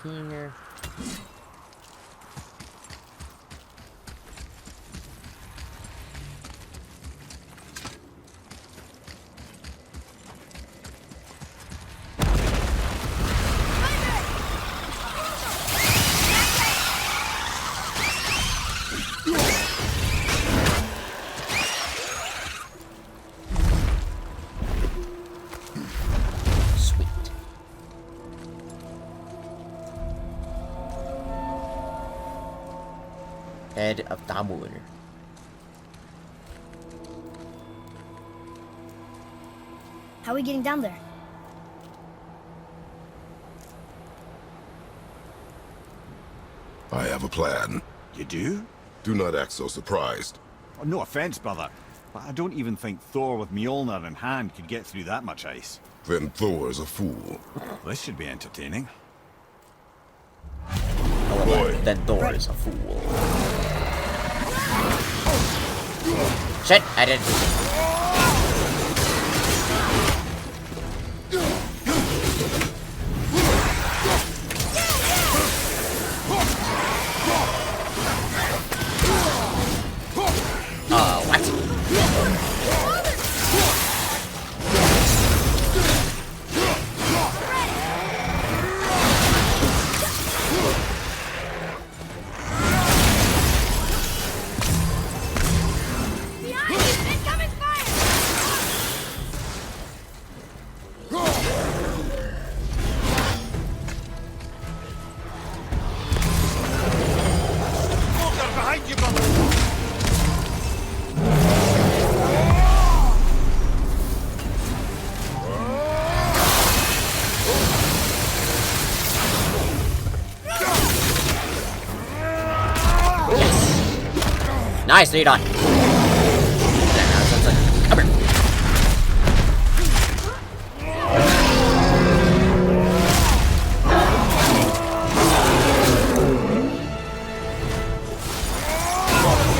Go here. Head of Damun. How are we getting down there? I have a plan. You do? Do not act so surprised. Oh, no offense, brother, but I don't even think Thor with Mjolnir in hand could get through that much ice. Then Thor's a fool. This should be entertaining. Oh, Boy. then Thor is a fool. Shit, I did. What? Nice, lead on. Come here.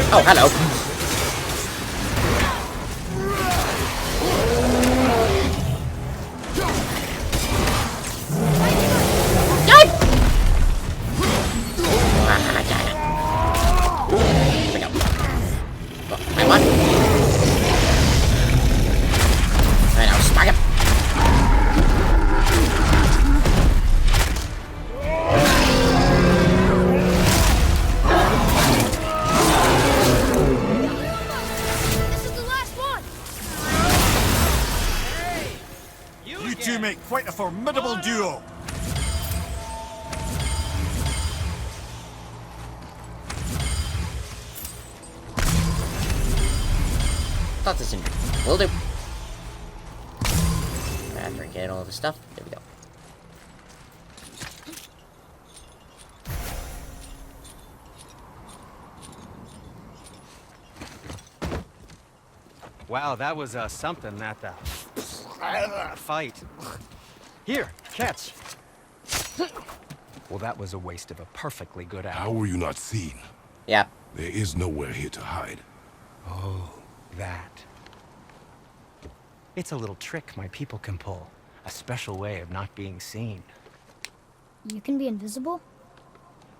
Oh, hello. Quite a formidable duo. Thought this in. Will do. After I get all the stuff, there we go. Wow, that was something, that fight. Here, catch. Well, that was a waste of a perfectly good hour. How were you not seen? Yeah. There is nowhere here to hide. Oh, that. It's a little trick my people can pull. A special way of not being seen. You can be invisible?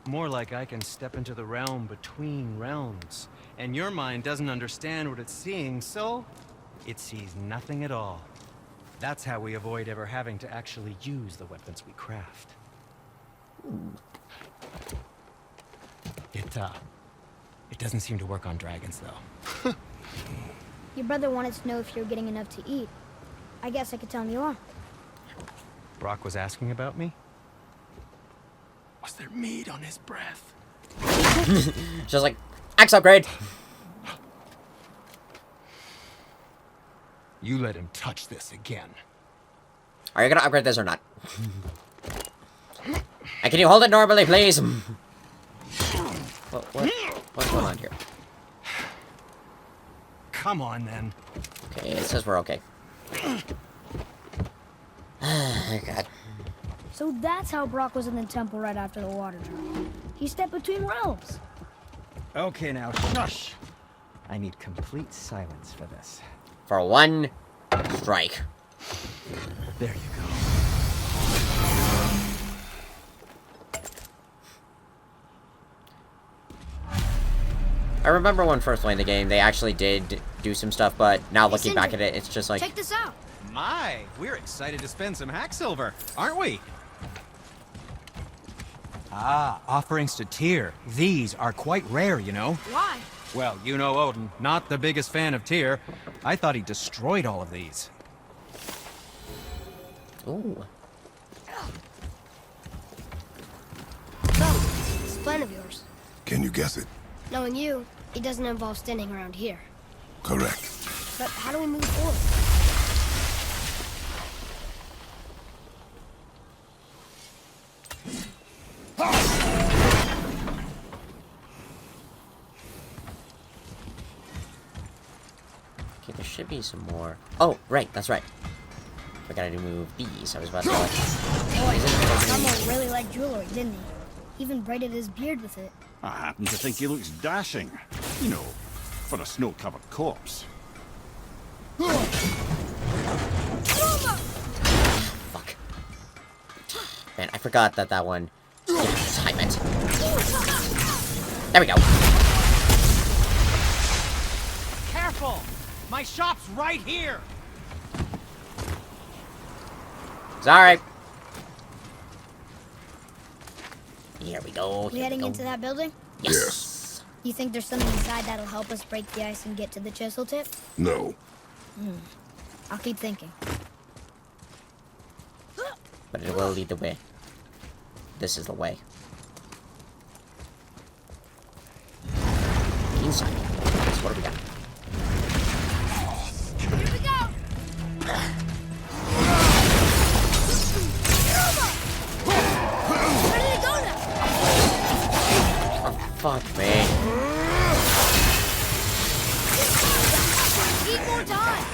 More like I can step into the realm between realms. And your mind doesn't understand what it's seeing, so it sees nothing at all. That's how we avoid ever having to actually use the weapons we craft. It doesn't seem to work on dragons, though. Your brother wanted to know if you're getting enough to eat. I guess I could tell him you are. Brock was asking about me? Was there meat on his breath? Just like, axe upgrade. You let him touch this again. Are you gonna upgrade this or not? And can you hold it normally, please? What's going on here? Come on, then. Okay, it says we're okay. Oh, God. So that's how Brock was in the temple right after the water drop. He stepped between realms. Okay, now, shush. I need complete silence for this. For one strike. There you go. I remember when first playing the game, they actually did do some stuff, but now looking back at it, it's just like... Check this out. My, we're excited to spend some hack silver, aren't we? Ah, offerings to Tyr. These are quite rare, you know. Why? Well, you know Odin, not the biggest fan of Tyr. I thought he destroyed all of these. Ooh. So, this plan of yours. Can you guess it? Knowing you, it doesn't involve standing around here. Correct. But how do we move forward? Okay, there should be some more. Oh, right, that's right. I gotta move these. I was about to like... Boy, Elmo really liked jewelry, didn't he? Even braided his beard with it. I happen to think he looks dashing. You know, for a snow-covered corpse. Fuck. Man, I forgot that that one... Yeah, time it. There we go. Careful! My shop's right here! Sorry. Here we go. We heading into that building? Yes. You think there's something inside that'll help us break the ice and get to the chisel tip? No. I'll keep thinking. But it will lead the way. This is the way. Inside. So what do we got? Here we go! Where did they go now? Oh, fuck me. Need more time!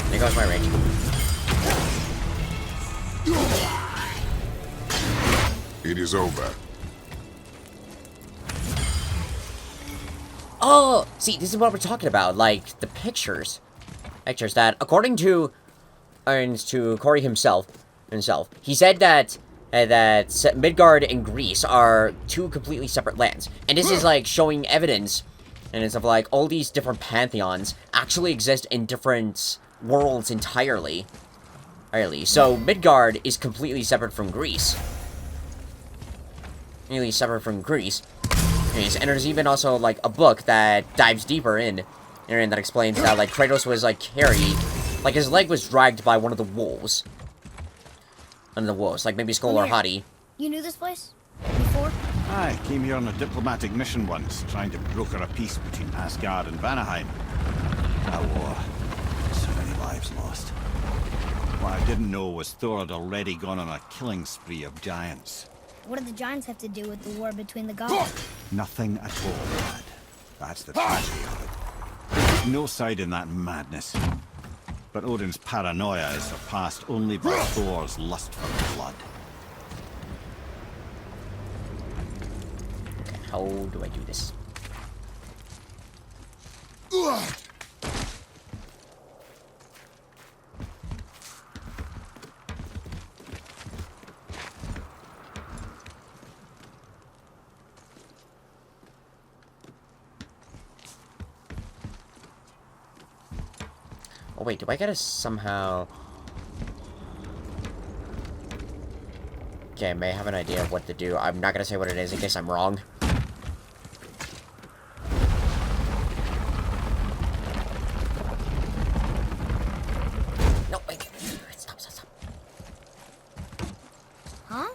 There goes my range. It is over. Oh, see, this is what we're talking about. Like the pictures that, according to Corey himself, he said that Midgard and Greece are two completely separate lands, and this is like showing evidence, and it's of like all these different pantheons actually exist in different worlds entirely. So Midgard is completely separate from Greece. Completely separate from Greece. And there's even also like a book that dives deeper in, and that explains that like Kratos was like carried, like his leg was dragged by one of the wolves. One of the wolves, like maybe Skull or Hati. You knew this place? Before? I came here on a diplomatic mission once, trying to broker a peace between Asgard and Vanaheim. That war. So many lives lost. What I didn't know was Thor had already gone on a killing spree of giants. What did the giants have to do with the war between the gods? Nothing at all, lad. That's the tragedy of it. There's no side in that madness. But Odin's paranoia is surpassed only by Thor's lust for blood. Okay, how do I do this? Oh wait, do I gotta somehow... Okay, I may have an idea of what to do. I'm not gonna say what it is in case I'm wrong. No, wait. Stop. Huh?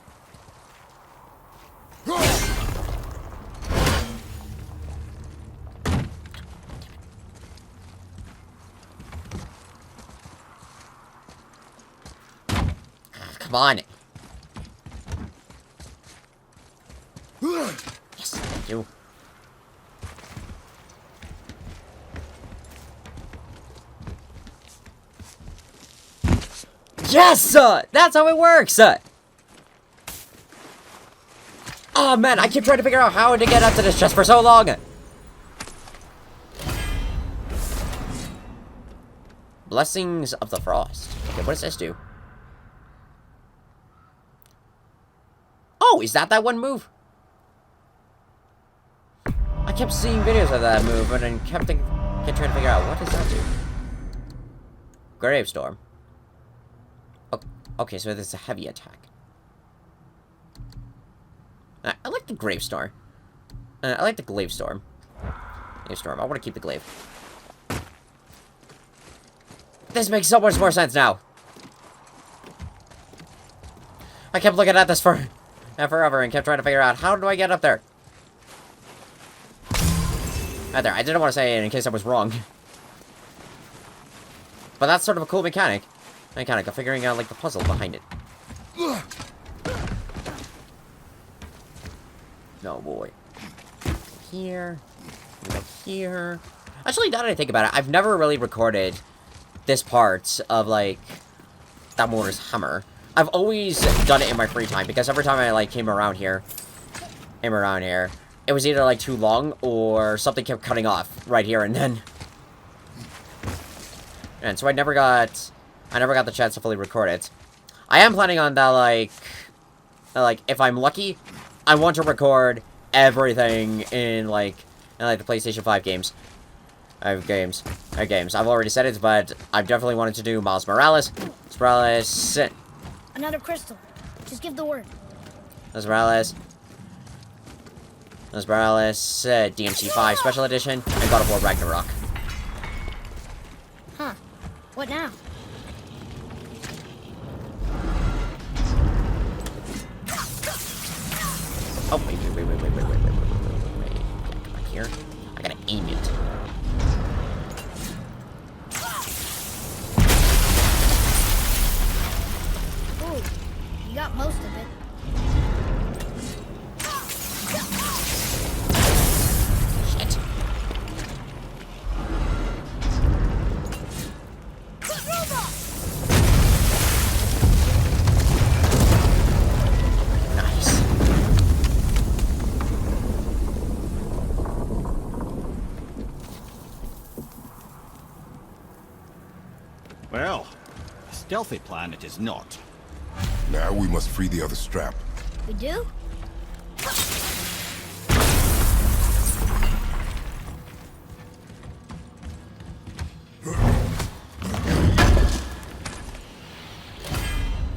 Come on. Yes, thank you. Yes! That's how it works! Oh man, I keep trying to figure out how to get up to this chest for so long! Blessings of the Frost. Okay, what does this do? Oh, is that one move? I kept seeing videos of that move, but I kept trying to figure out, what does that do? Gravestorm. Okay, so this is a heavy attack. I like the Gravestorm. I like the Glavestorm. Gravestorm. I want to keep the Glaive. This makes so much more sense now. I kept looking at this forever and kept trying to figure out, how do I get up there? Right there. I didn't want to say it in case I was wrong. But that's sort of a cool mechanic. Of figuring out, like, the puzzle behind it. No, boy. Here. Like here. Actually, now that I think about it, I've never really recorded this part of, like, that mortar's hammer. I've always done it in my free time, because every time I, like, came around here, it was either, like, too long, or something kept cutting off right here and then. And so I never got the chance to fully record it. I am planning on that, like, if I'm lucky, I want to record everything in, like the PlayStation 5 games. Games. I've already said it, but I've definitely wanted to do Miles Morales. Another crystal. Just give the word. Miles Morales, DMC 5 Special Edition, and God of War Ragnarok. Huh. What now? Oh, wait. Come back here. I gotta aim it. Ooh, you got most of it. Shit. Nice. Well, a stealthy plan it is not. Now we must free the other strap. We do?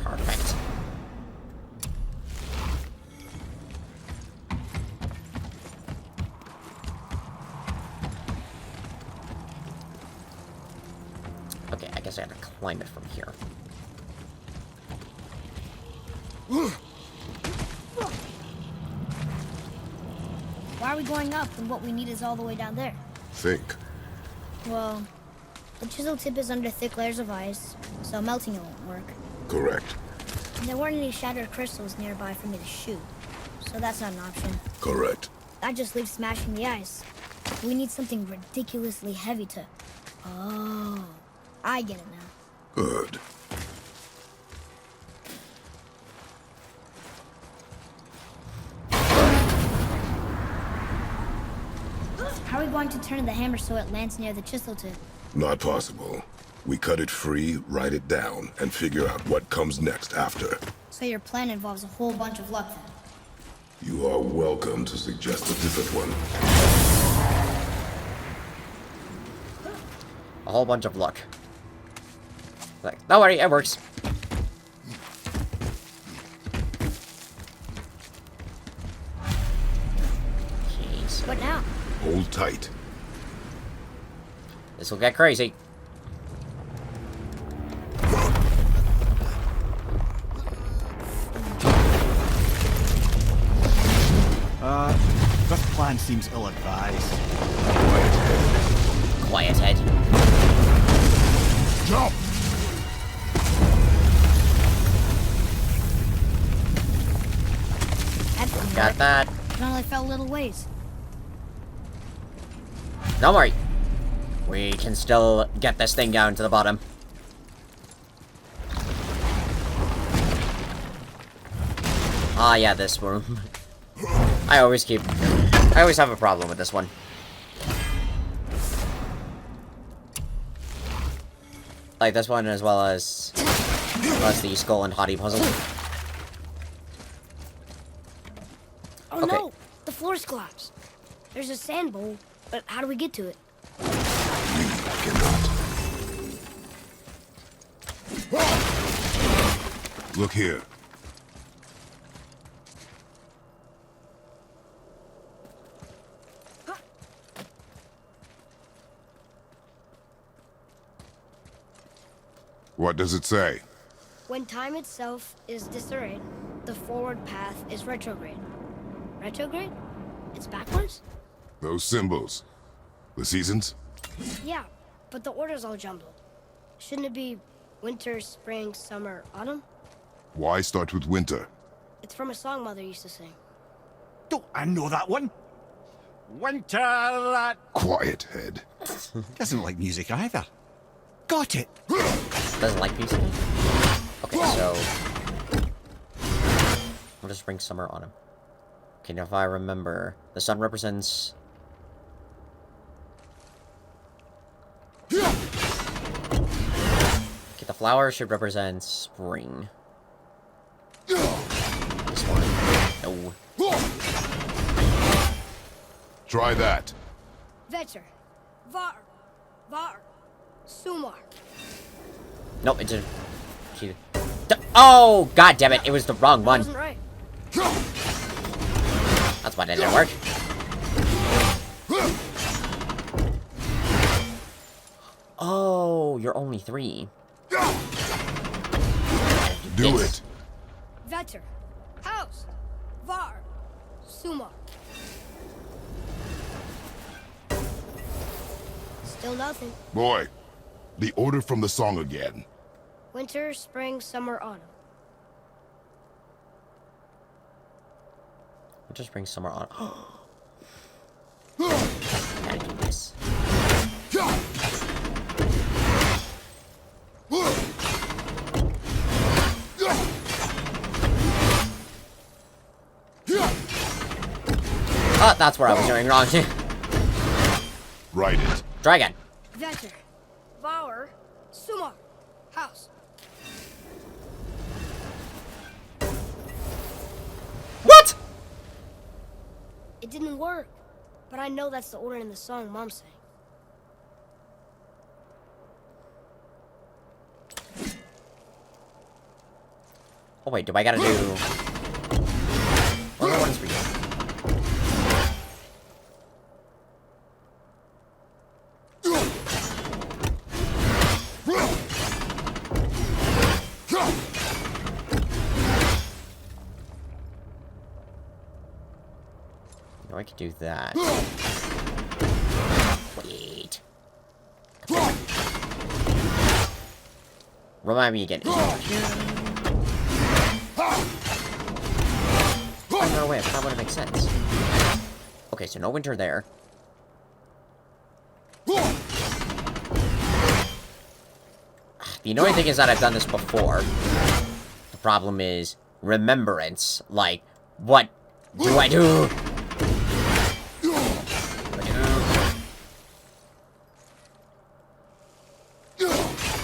Perfect. Okay, I guess I have to climb it from here. Why are we going up when what we need is all the way down there? Think. Well, the chisel tip is under thick layers of ice, so melting it won't work. Correct. And there weren't any shattered crystals nearby for me to shoot, so that's not an option. Correct. That just leaves smashing the ice. We need something ridiculously heavy to... Oh, I get it now. Good. How are we going to turn the hammer so it lands near the chisel tip? Not possible. We cut it free, write it down, and figure out what comes next after. So your plan involves a whole bunch of luck then? You are welcome to suggest a different one. A whole bunch of luck. Like, don't worry, it works. Jeez. What now? Hold tight. This will get crazy. This plan seems ill-advised. Quiet head. Jump! Got that. It only fell a little ways. Don't worry. We can still get this thing down to the bottom. Ah, yeah, this room. I always have a problem with this one. Like this one as well as the skull and hottie puzzle. Oh Okay. no! The floor's collapsed. There's a sand bowl, but how do we get to it? Look here. What does it say? When time itself is disarrayed, the forward path is retrograde. Retrograde? It's backwards? Those symbols. The seasons? Yeah, but the order's all jumbled. Shouldn't it be winter, spring, summer, autumn? Why start with winter? It's from a song Mother used to sing. Don't I know that one? Winter that Quiet, head. doesn't like music either. Got it. Doesn't like music. Okay, so we'll just bring summer on him. Okay, now if I remember, the sun represents. Okay, the flower should represent spring. This one. No. Try that. Vetter, Var, Sumar. Nope, it didn't. Oh, god damn it! It was the wrong That one. wasn't right. That's why that didn't work. Oh, you're only 3. Do it. Vetter, House, Var, Sumar. Still nothing. Boy, the order from the song again. Winter, spring, summer, autumn. Winter, spring, summer, autumn. Gotta do this. Oh, that's where I was doing wrong. Write it. Try again. Vetter, Var, Sumar, House. What? It didn't work, but I know that's the order in the song Mom sang. Oh wait, do I gotta do? What are the ones for you? No, I could do that. Wait. Remind me again. Oh, no way, but that would make sense. Okay, so no winter there. The annoying thing is that I've done this before. The problem is remembrance. Like, what do I do?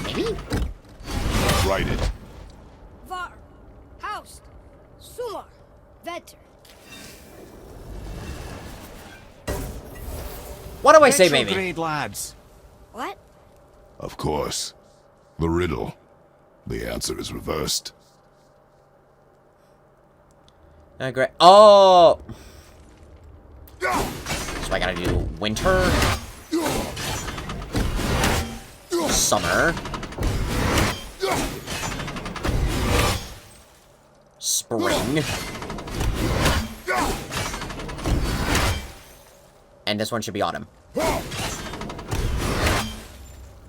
Maybe? Write it. Var, House, Sumar, Vetter. What do I say, maybe? Retrograde, lads. What? Of course. The riddle. The answer is reversed. Great. Oh! So I gotta do winter, summer, spring, and this one should be autumn.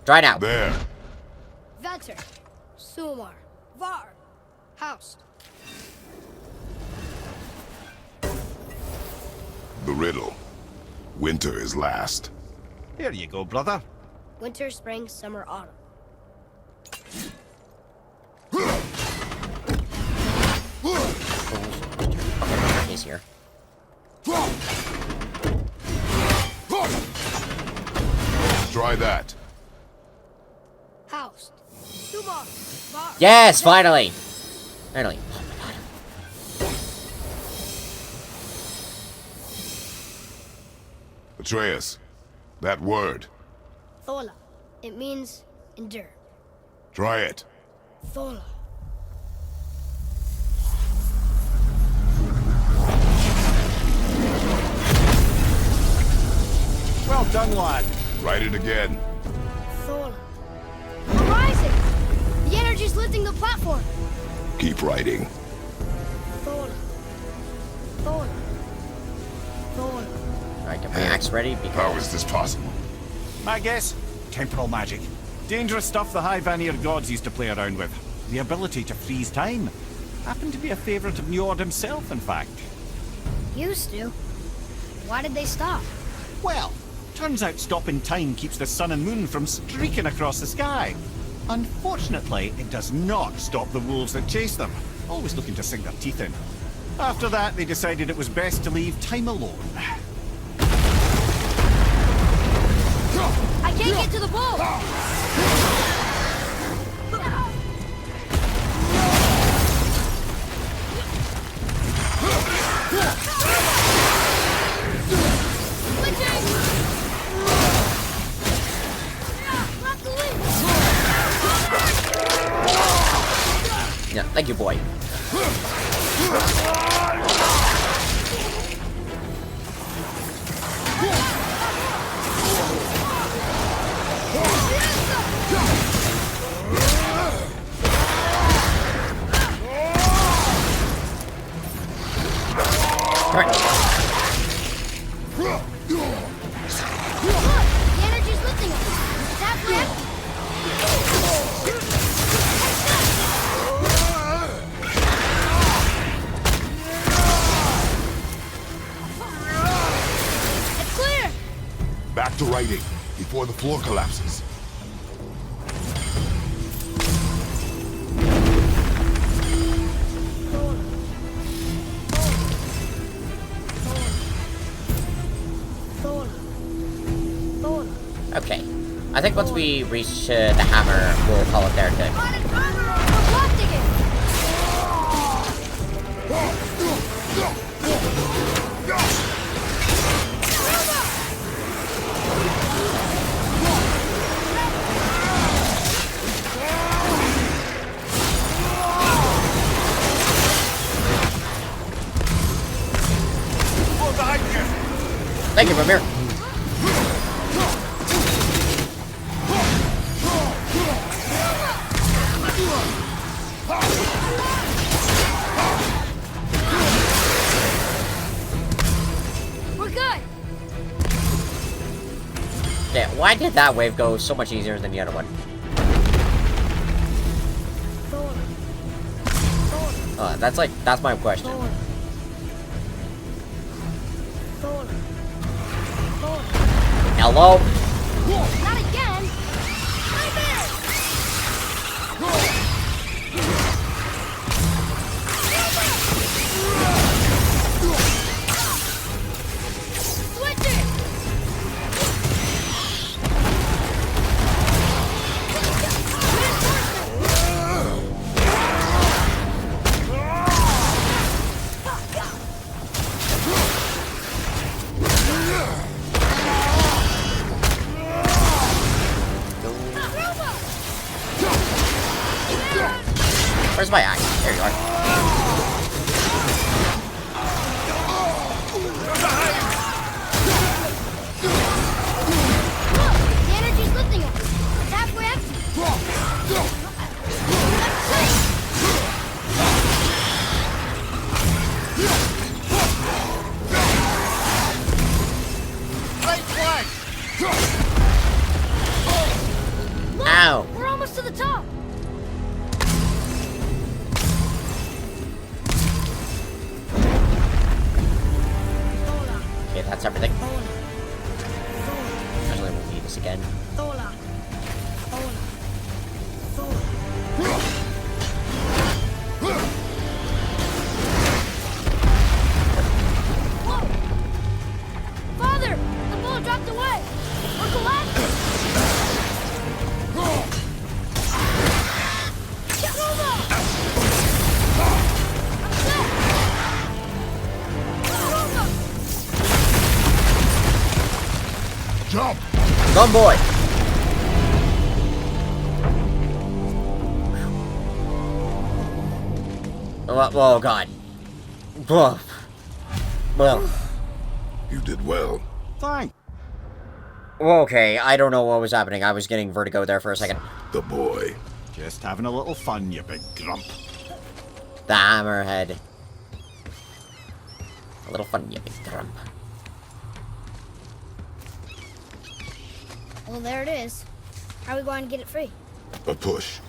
Try now. There. Vetter, Sumar, Var, House. The riddle. Winter is last. Here you go, brother. Winter, spring, summer, autumn. He's here. Try that. House. Two bars. Bar. Yes, finally! Finally. Oh my god. Atreus, that word. Thola. It means endure. Try it. Thola. Well done, lad. Write it again. Thola. We're rising! The energy's lifting the platform. Keep writing. Thola. Thola. Thola. Alright, get my axe ready How because... is this possible? My guess? Temporal magic. Dangerous stuff the High Vanir gods used to play around with. The ability to freeze time. Happened to be a favorite of Njord himself, in fact. Used to. Why did they stop? Well, turns out stopping time keeps the sun and moon from streaking across the sky. Unfortunately, it does not stop the wolves that chase them, always looking to sink their teeth in. After that, they decided it was best to leave time alone. I can't get to the bowl! Yeah, thank you, boy. Alright. Look! The energy's lifting us! Is that Flip? It's clear! Back to writing, before the floor collapses. Okay. I think once we reach the hammer, we'll call it there good. Thank you, Ramir. We're good! Yeah, why did that wave go so much easier than the other one? That's my question. Hello? Not again! Switch it! Where's my axe? There you are. The energy's lifting us. It's halfway empty. Look, Ow. we're almost to the top. Okay, everything. Actually, we'll need this again. Whoa! Father! The bullet dropped away! We're collapsing! Get over! I'm sick! Get over! Jump! Come, boy! Oh, God. Whoa. Well. You did well. Fine. Okay, I don't know what was happening. I was getting vertigo there for a second. The boy. Just having a little fun, you big grump. The hammerhead. A little fun, you big grump. Well, there it is. How are we going to get it free? A push.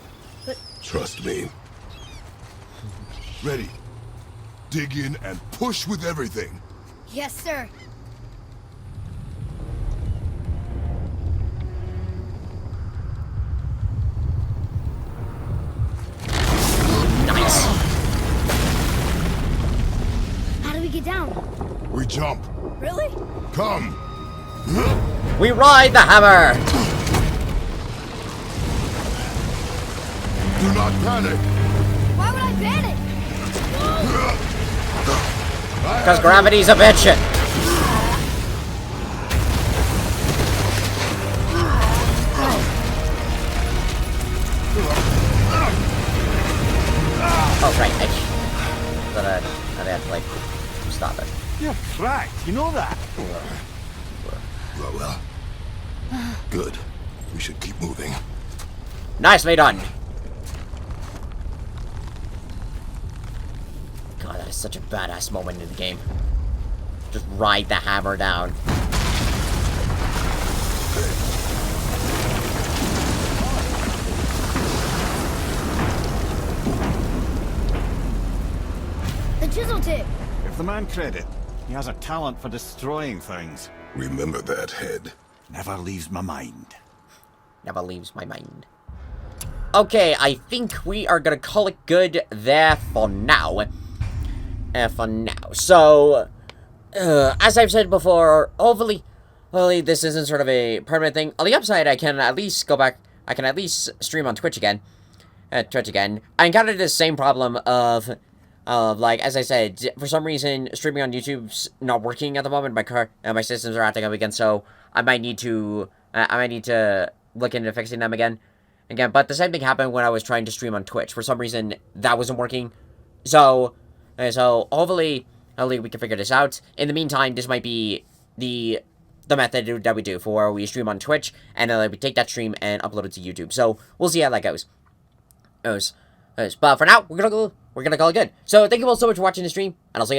But Trust me. Ready. Dig in and push with everything. yes, sir. Nice. How do we get down? We jump. Really? Come. We ride the hammer! Do not panic. Why would I panic? Because gravity's a bitch. Oh, right, I had to, like, stop it. You're cracked, you know that? Well. Good. We should keep moving. Nicely done. God, that is such a badass moment in the game. Just ride the hammer down. The chisel tip. Give the man credit. He has a talent for destroying things. Remember that head. Never leaves my mind. Never leaves my mind. Okay, I think we are gonna call it good there for now. So, as I've said before, hopefully this isn't sort of a permanent thing. On the upside, I can at least go back. I can at least stream on Twitch again. I encountered this same problem of like, as I said, for some reason, streaming on YouTube's not working at the moment. My systems are acting up again, so I might need to look into fixing them again. But the same thing happened when I was trying to stream on Twitch. For some reason, that wasn't working. So hopefully we can figure this out. In the meantime, this might be the method that we do for we stream on Twitch, and then we take that stream and upload it to YouTube. So we'll see how that goes. But for now, we're gonna call it good. So thank you all so much for watching the stream, and I'll see you